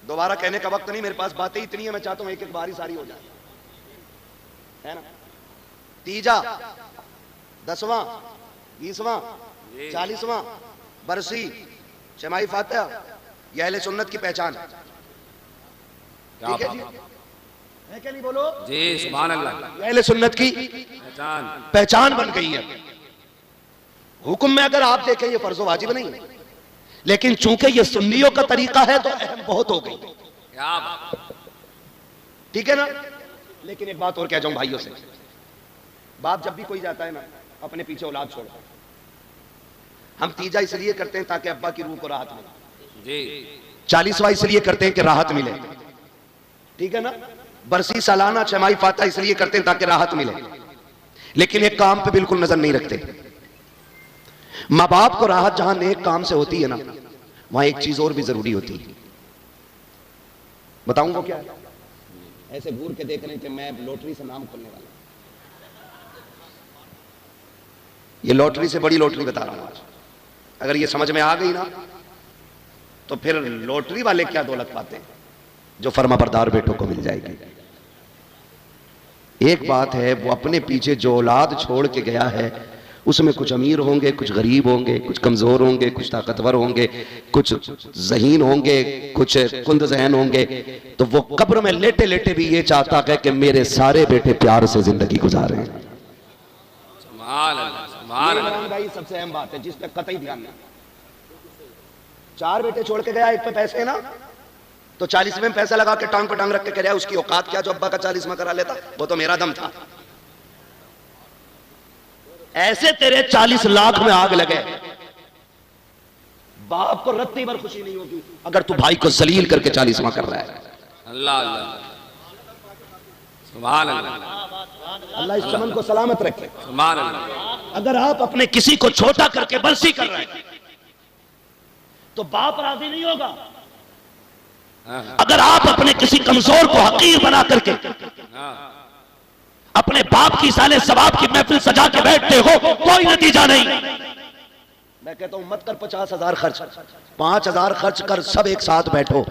دوبارہ کہنے کا وقت نہیں، میرے پاس باتیں اتنی ہیں، میں چاہتا ہوں ایک ایک باری ساری ہو جائے، ہے نا؟ تیجا 10واں، 20واں، 40واں برسی شمائی فاتحہ، یہ اہل سنت کی پہچان ہے، ٹھیک ہے جی؟ ہے کہ نہیں بولو؟
جی سبحان اللہ،
یہ اہل سنت کی پہچان بن گئی ہے۔ حکم میں اگر آپ دیکھیں یہ فرض و واجب نہیں ہے، لیکن چونکہ یہ سنیوں کا طریقہ ہے تو اہم بہت ہو گئی، ٹھیک ہے نا؟ لیکن ایک بات اور کہہ جاؤں بھائیوں سے، باپ جب بھی کوئی جاتا ہے نا اپنے پیچھے اولاد چھوڑتا ہے، ہم تیجا اس لیے کرتے ہیں تاکہ ابا کی روح کو راحت ملے، 40واں اس لیے کرتے ہیں کہ راحت ملے، ٹھیک ہے نا؟ برسی سالانہ چھمائی فاتحہ اس لیے کرتے ہیں تاکہ راحت ملے، لیکن ایک کام پہ بالکل نظر نہیں رکھتے۔ ماں باپ کو راحت جہاں نیک کام سے ہوتی ہے نا، وہاں ایک چیز اور بھی ضروری ہوتی ہے، بتاؤں گا کیا ہے؟ ایسے گور کے دیکھ رہے ہیں کہ میں لوٹری سے نام کھولنے والا، یہ لوٹری سے بڑی لوٹری بتا رہا ہوں آج، اگر یہ سمجھ میں آ گئی نا تو پھر لوٹری والے کیا دولت پاتے ہیں جو فرما بردار بیٹوں کو مل جائے گی۔ ایک بات ہے، وہ اپنے پیچھے جو اولاد چھوڑ کے گیا ہے اس میں کچھ امیر ہوں گے، کچھ غریب ہوں گے، کچھ کمزور ہوں گے، کچھ طاقتور ہوں گے، کچھ ذہین ہوں گے، کچھ کند ذہن ہوں گے، تو وہ قبر میں لیٹے لیٹے بھی یہ چاہتا ہے کہ میرے سارے بیٹے پیار سے زندگی گزاریں۔
سبحان اللہ، سبحان اللہ،
عمران بھائی سب سے اہم بات ہے جس پہ قطعی دھیان نہیں، 4 بیٹے چھوڑ کے گیا، ایک پہ پیسے نا، تو 40ویں میں پیسہ لگا کے ٹانگ پہ ٹانگ رکھ کے کہہ رہا ہے اس کی اوقات کیا جو ابا کا 40واں کرا لیتا، وہ تو میرا دم تھا۔ ایسے تیرے 40 لاکھ میں آگ لگے، باپ کو رتی بھر خوشی نہیں ہوگی اگر تو بھائی کو ذلیل کر کے 40واں کر رہا ہے۔
اللہ اللہ، سبحان اللہ،
اللہ اس چمن کو سلامت رکھے۔
سبحان اللہ،
اگر آپ اپنے کسی کو چھوٹا کر کے برسی کر رہے ہیں تو باپ راضی نہیں ہوگا، اگر آپ اپنے کسی کمزور کو حقیر بنا کر کے اپنے باپ کی سالے ثواب کی محفل سجا کے بیٹھتے ہو کوئی نتیجہ نہیں۔ میں کہتا ہوں مت کر 50,000 خرچ، 5,000 خرچ کر، سب ایک ساتھ بیٹھو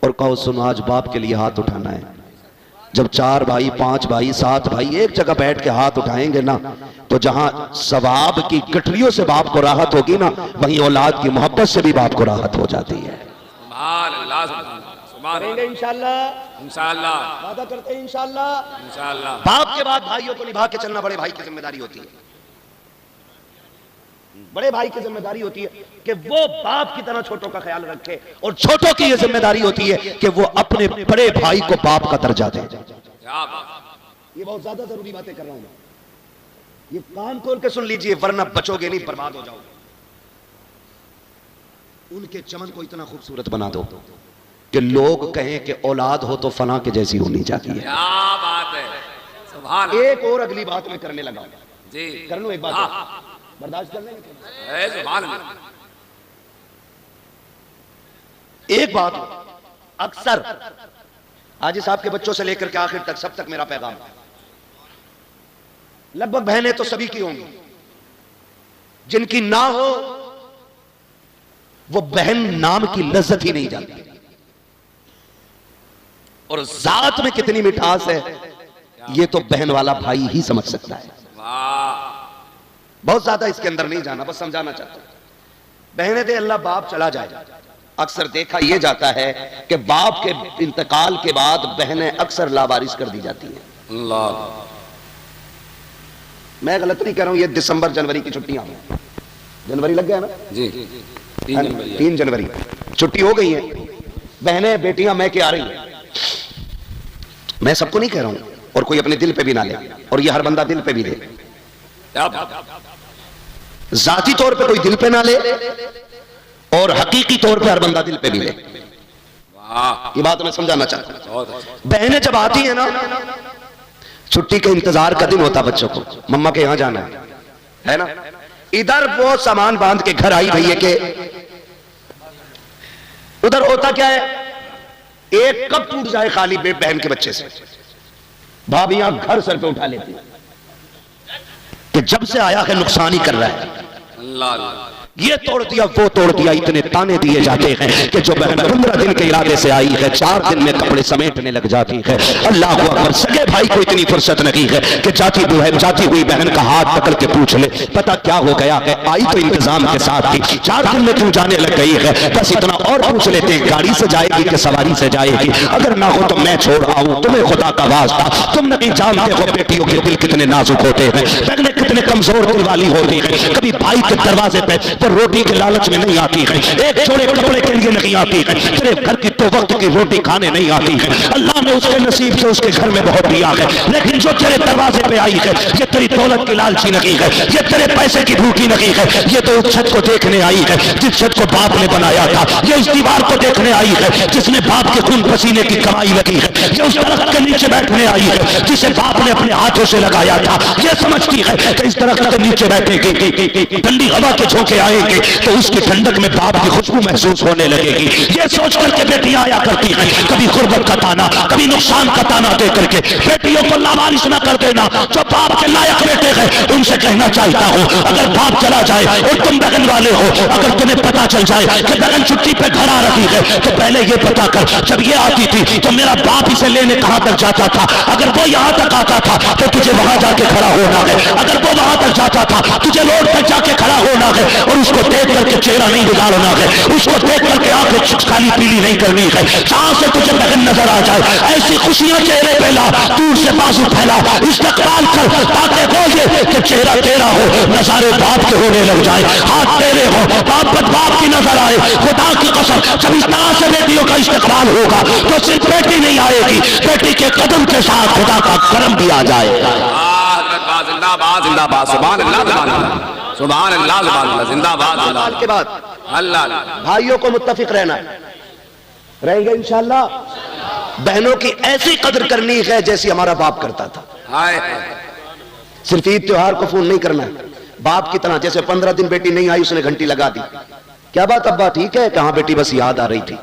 اور کہو سنو آج باپ کے لیے ہاتھ اٹھانا ہے۔ جب 4 بھائی، 5 بھائی، 7 بھائی ایک جگہ بیٹھ کے ہاتھ اٹھائیں گے نا تو جہاں ثواب کی گٹریوں سے باپ کو راحت ہوگی نا، وہیں اولاد کی محبت سے بھی باپ کو راحت ہو جاتی ہے۔
سبحان اللہ، سبحان اللہ،
انشاءاللہ،
انشاءاللہ،
وعدہ کرتے ہیں انشاءاللہ۔
انشاءاللہ،
باپ کے بعد بھائیوں کو نبھا کے چلنا بڑے بھائی کی ذمہ داری ہوتی ہے، بڑے بھائی کی ذمہ داری ہوتی ہے کہ وہ باپ کی طرح چھوٹوں کا خیال رکھے، اور چھوٹوں کی یہ ذمہ داری ہوتی ہے کہ وہ اپنے بڑے بھائی کو باپ کا درجہ دے۔ یہ بہت زیادہ ضروری باتیں کر رہا ہوں میں، یہ کان کھول کے سن لیجئے ورنہ بچو گے نہیں، برباد ہو جاؤ گے۔ ان کے چمن کو اتنا خوبصورت بنا دو کہ لوگ کہیں کہ اولاد ہو تو فلاں کے جیسی ہونی چاہیے۔
کیا بات ہے، سبحان اللہ،
ایک اور اگلی بات میں کرنے لگا ہوں،
جی
کر لوں ایک بات اور، برداشت کر لیں گے؟
اے سبحان اللہ،
ایک بات اکثر حاجی صاحب کے بچوں سے لے کر کے آخر تک سب تک میرا پیغام ہے، لگ بھگ بہنیں تو سبھی کی ہوں گی، جن کی نہ ہو وہ بہن نام کی لذت ہی نہیں جانتی، اور ذات میں کتنی مٹھاس ہے یہ تو بہن والا بھائی ہی سمجھ سکتا ہے۔ بہت زیادہ اس کے اندر نہیں جانا، بس سمجھانا چاہتا ہوں۔ بہنیں دے اللہ باپ چلا جائے، اکثر دیکھا یہ جاتا ہے کہ باپ کے انتقال کے بعد بہنیں اکثر لاوارث کر دی جاتی ہیں۔
اللہ،
میں غلط نہیں کہہ رہا ہوں، یہ دسمبر جنوری کی چھٹیاں ہیں، جنوری لگ گیا نا،
جی 3 جنوری،
3 جنوری چھٹی ہو گئی ہے، بہنیں بیٹیاں میں کے آ رہی ہیں، میں سب کو نہیں کہہ رہا ہوں، اور کوئی اپنے دل پہ بھی نہ لے، اور یہ ہر بندہ دل پہ بھی لے،
کیا بات،
ذاتی طور پہ کوئی دل پہ نہ لے اور حقیقی طور پہ ہر بندہ دل پہ بھی لے، یہ بات میں سمجھانا چاہتا ہوں۔
بہت اچھا،
بہنیں جب آتی ہیں نا، چھٹی کے انتظار کا دن ہوتا بچوں کو، مما کے یہاں جانا ہے نا، ادھر وہ سامان باندھ کے گھر آئی بھئی کہ ادھر ہوتا کیا ہے، ایک کب ٹوٹ جائے خالی بہن کے بچے سے، بھابیاں گھر سر پہ اٹھا لیتی ہیں کہ جب سے آیا ہے نقصان ہی کر رہا ہے،
اللہ اللہ،
یہ توڑ دیا وہ توڑ دیا، اتنے تانے دیے جاتے ہیں کہ جو بہن 15 دن کے ارادے سے آئی ہے 4 دن میں کپڑے سمیٹنے لگ جاتی ہے۔ اللہ اکبر، سگے بھائی کو اتنی فرصت نہیں ہے کہ جاتی ہوئی بہن کا ہاتھ پکڑ کے پوچھ لے پتہ کیا ہو گیا ہے، آئی تو انتظام کے ساتھ تھی، 4 دن میں کیوں جانے لگ گئی ہے، بس اتنا اور پوچھ لیتے ہیں گاڑی سے جائے گی کہ سواری سے جائے گی، اگر نہ ہو تو میں چھوڑ آؤں، تمہیں خدا کا واسطہ، تم نہیں جانتے ہو بیٹیوں کے دل کتنے نازک ہوتے ہیں، بہنیں کتنے کمزور دل والی ہوتی ہیں، کبھی بھائی کے دروازے پہ روٹی کے لالچ میں نہیں آتی ہے، ایک جوڑے کپڑے کے لیے نہیں آتی ہے، صرف گھر کی 2 وقت کی روٹی کھانے نہیں آتی ہے، اللہ نے اس کے نصیب سے اس کے گھر میں بہت دیا ہے، لیکن جو تیرے دروازے پہ آئی ہے یہ تیری دولت کی لالچی نہیں ہے، یہ تیرے پیسے کی بھوکی نہیں ہے، یہ تو اس چھت کو دیکھنے آئی ہے جس چھت کو باپ نے بنایا تھا، یہ اس دیوار کو دیکھنے آئی ہے جس نے باپ کے خون پسینے کی کمائی لگی ہے، یہ اس درخت کے نیچے بیٹھنے آئی ہے جسے باپ نے اپنے ہاتھوں سے لگایا تھا، یہ سمجھتی ہے کہ اس درخت کے نیچے بیٹھے گی ٹھنڈی ہوا کے جھونکے آئیں گے تو اس کی ٹھنڈک میں باپ کی خوشبو محسوس ہونے لگے گی، یہ سوچ کر کے بیٹیاں آیا کرتی ہیں، کبھی غربت کا تانا کبھی نقصان کا تانا دے کر کے بیٹیوں کو لاوارث نہ کر دینا، جو باپ کے لائق بیٹے ہیں ان سے کہنا چاہتا ہوں اگر باپ چلا جائے اور تم بہن والے ہو، اگر تمہیں پتا چل جائے کہ بہن چھٹی پہ گھر آ رہی ہے تو پہلے یہ پتا کر جب یہ آتی تھی تو میرا باپ اسے لینے کہاں تک جاتا تھا، اگر وہ یہاں تک آتا تھا تو تجھے وہاں جا کے کھڑا ہونا ہے، اگر وہ وہاں تک جاتا تھا تجھے روڈ پہ جا کے کھڑا ہونا ہے اور اس کو دیکھ کر کے چہرہ نہیں بگاڑنا ہے، اس کو دیکھ کر کے آنکھیں کالی پیلی نہیں کرنی ہے، جہاں سے تجھے بہن نظر آ جائے ایسی خوشیاں چہرے پہ لا، دور سے بازو پھیلا، استقبال کر تاکہ وہ یہ کہ چہرہ تیرا ہو، نظارے باپ کے ہونے لگ جائے، ہاتھ تیرے ہو، باپ کی نظر آئے، خدا کی قسم جب اس طرح سے بیٹیوں کا استقبال ہوگا تو صرف بیٹی نہیں آئے گی، بیٹی کے قدم کے ساتھ خدا کا کرم بھی آ جائے گا۔
زندہ باد زندہ باد، سبحان اللہ سبحان اللہ سبحان اللہ سبحان اللہ، زندہ باد زندہ باد
کے بعد
اللہ،
بھائیوں کو متفق رہنا ہے، رہیں گے انشاءاللہ، بہنوں کی ایسی قدر کرنی ہے جیسی ہمارا باپ کرتا تھا، صرف عید تہوار کو فون نہیں کرنا ہے، باپ کی طرح جیسے 15 دن بیٹی نہیں آئی اس نے گھنٹی لگا دی، کیا بات ابا ٹھیک ہے، کہاں بیٹی بس یاد آ رہی تھی،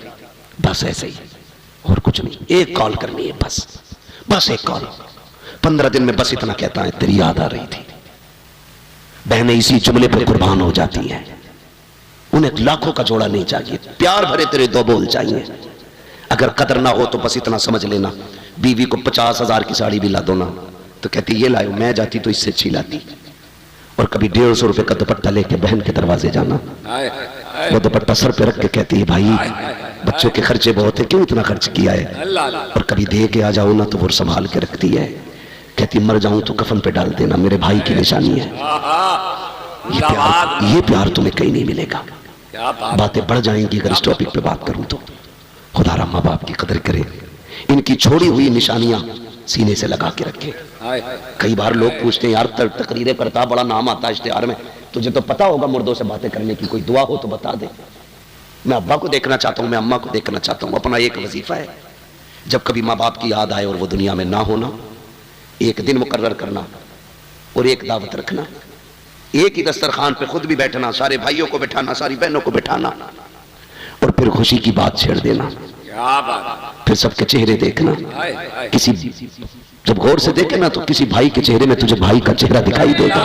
بس ایسے ہی اور کچھ نہیں، ایک کال کرنی ہے بس ایک کال، 15 دن میں بس اتنا کہتا ہے تیری یاد آ رہی تھی، بہنیں اسی جملے پر قربان ہو جاتی ہیں، انہیں لاکھوں کا جوڑا نہیں چاہیے، پیار بھرے تیرے 2 بول چاہیے، اگر قدر نہ ہو تو بس اتنا سمجھ لینا، بیوی کو 50,000 کی ساڑی بھی لا دو نا تو کہتی یہ لائے، میں جاتی تو اس سے اچھی لاتی، اور کبھی 150 روپے کا دوپٹہ لے کے بہن کے دروازے جانا، وہ دوپٹہ سر پہ رکھ کے کہتی ہے بھائی بچوں کے خرچے بہت ہیں کیوں اتنا خرچ کیا ہے، اور کبھی دے کے آ جاؤ نا تو وہ سنبھال کے رکھتی ہے، کہتی مر جاؤں تو کفن پہ ڈال دینا، میرے بھائی کی نشانی ہے، یہ پیار تمہیں کہیں نہیں ملے گا، باتیں بڑھ جائیں گی اگر اس ٹاپک پہ بات کروں تو، خدا را ماں باپ کی قدر کرے، ان کی چھوڑی ہوئی نشانیاں سینے سے لگا کے رکھے، کئی بار لوگ پوچھتے ہیں یار تقریریں کرتا بڑا نام آتا ہے اشتہار میں، تجھے تو پتا ہوگا مردوں سے باتیں کرنے کی، کوئی دعا ہو تو بتا دے، میں ابا کو دیکھنا چاہتا ہوں، میں اماں کو دیکھنا چاہتا ہوں، اپنا ایک وظیفہ ہے، جب کبھی ماں باپ کی یاد آئے اور وہ دنیا میں نہ ہونا، ایک دن مقرر کرنا اور ایک دعوت رکھنا، ایک ہی دسترخوان پہ خود بھی بیٹھنا، سارے بھائیوں کو بٹھانا، ساری بہنوں کو بٹھانا، اور پھر خوشی کی بات چھیڑ دینا، پھر سب کے چہرے دیکھنا، کسی جب غور سے دیکھے نا تو کسی بھائی کے چہرے میں تجھے بھائی کا چہرہ دکھائی دے گا،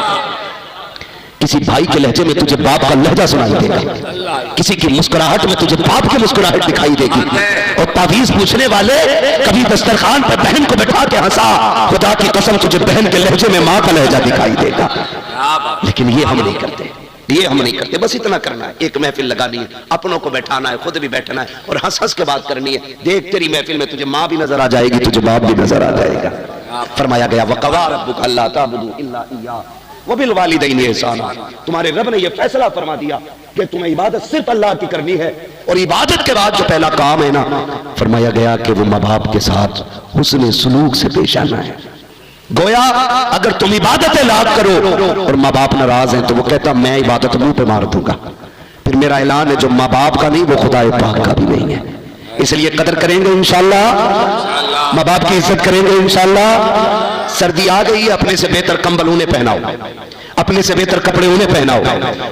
کسی بھائی کے لہجے میں تجھے باپ کا لہجہ سنائی دے گا، کسی کی مسکراہٹ میں تجھے باپ کی مسکراہٹ دکھائی دے گی، اور تعویذ پوچھنے والے کبھی دسترخوان پر بہن کو بٹھا کے ہنسا، خدا کی قسم تجھے بہن کے لہجے میں ماں کا لہجہ دکھائی دے گا، لیکن یہ ہم نہیں کرتے، بس اتنا کرنا ہے، ایک محفل لگانی ہے، اپنوں کو بیٹھانا ہے، خود بھی بیٹھنا ہے، اور ہنس ہنس کے بات کرنی ہے، دیکھ تیری محفل میں تجھے ماں بھی نظر آ جائے گی، تجھے باپ بھی نظر آ جائے گا، فرمایا گیا وَقَضَىٰ رَبُّكَ أَلَّا تَعْبُدُوا إِلَّا إِيَّاهُ وَبِالْوَالِدَيْنِ إِحْسَانًا، تمہارے رب نے یہ فیصلہ فرما دیا کہ تمہیں عبادت صرف اللہ کی کرنی ہے، اور عبادت کے بعد جو پہلا کام ہے نا، فرمایا گیا کہ وہ ماں باپ کے ساتھ حسن سلوک سے پیش آنا ہے، گویا اگر تم عبادت لاحق کرو اور ماں باپ ناراض ہیں تو وہ کہتا میں عبادت منہ پہ مار دوں گا، پھر میرا اعلان ہے جو ماں باپ کا نہیں وہ خدا پاک کا بھی نہیں ہے، اس لیے قدر کریں گے انشاءاللہ، ماں باپ کی عزت کریں گے انشاءاللہ، سردی آ گئی ہے اپنے سے بہتر کمبل انہیں پہناؤ، اپنے سے بہتر کپڑے انہیں پہناؤ،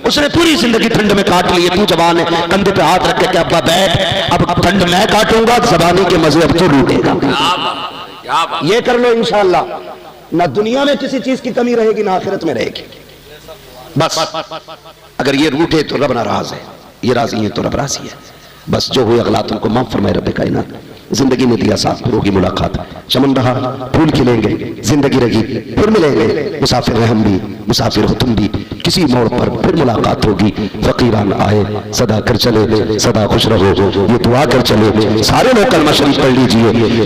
اس نے پوری زندگی ٹھنڈ میں کاٹ لی ہے، تو جوان ہے کندھے پہ ہاتھ رکھ کے کہ ابا بیٹھ، اب ٹھنڈ میں کاٹوں گا، زبانی کے مزے اب تو لوٹے گا، یہ کر لو انشاءاللہ، نہ دنیا میں کسی چیز کی کمی رہے گی نہ آخرت میں رہے گی،
بس اگر یہ روٹے تو رب ناراض ہے، یہ راضی ہیں تو رب راضی ہے. بس جو ہوئے اغلاط ان کو معاف فرمائے رب کائنات. زندگی میں دیا ساتھ پھر ہوگی ملاقات، چمن رہا پھول کھلیں گے، زندگی رہی پھر ملیں گے. مسافر ہیں ہم بھی، مسافر ہو تم بھی، کسی موڑ پر پھر ملاقات ہوگی. فقیران آئے صدا کر چلے، صدا خوش رہو، یہ دعا کر چلے. سارے لوگ کلمہ شریف پڑھ لیجئے.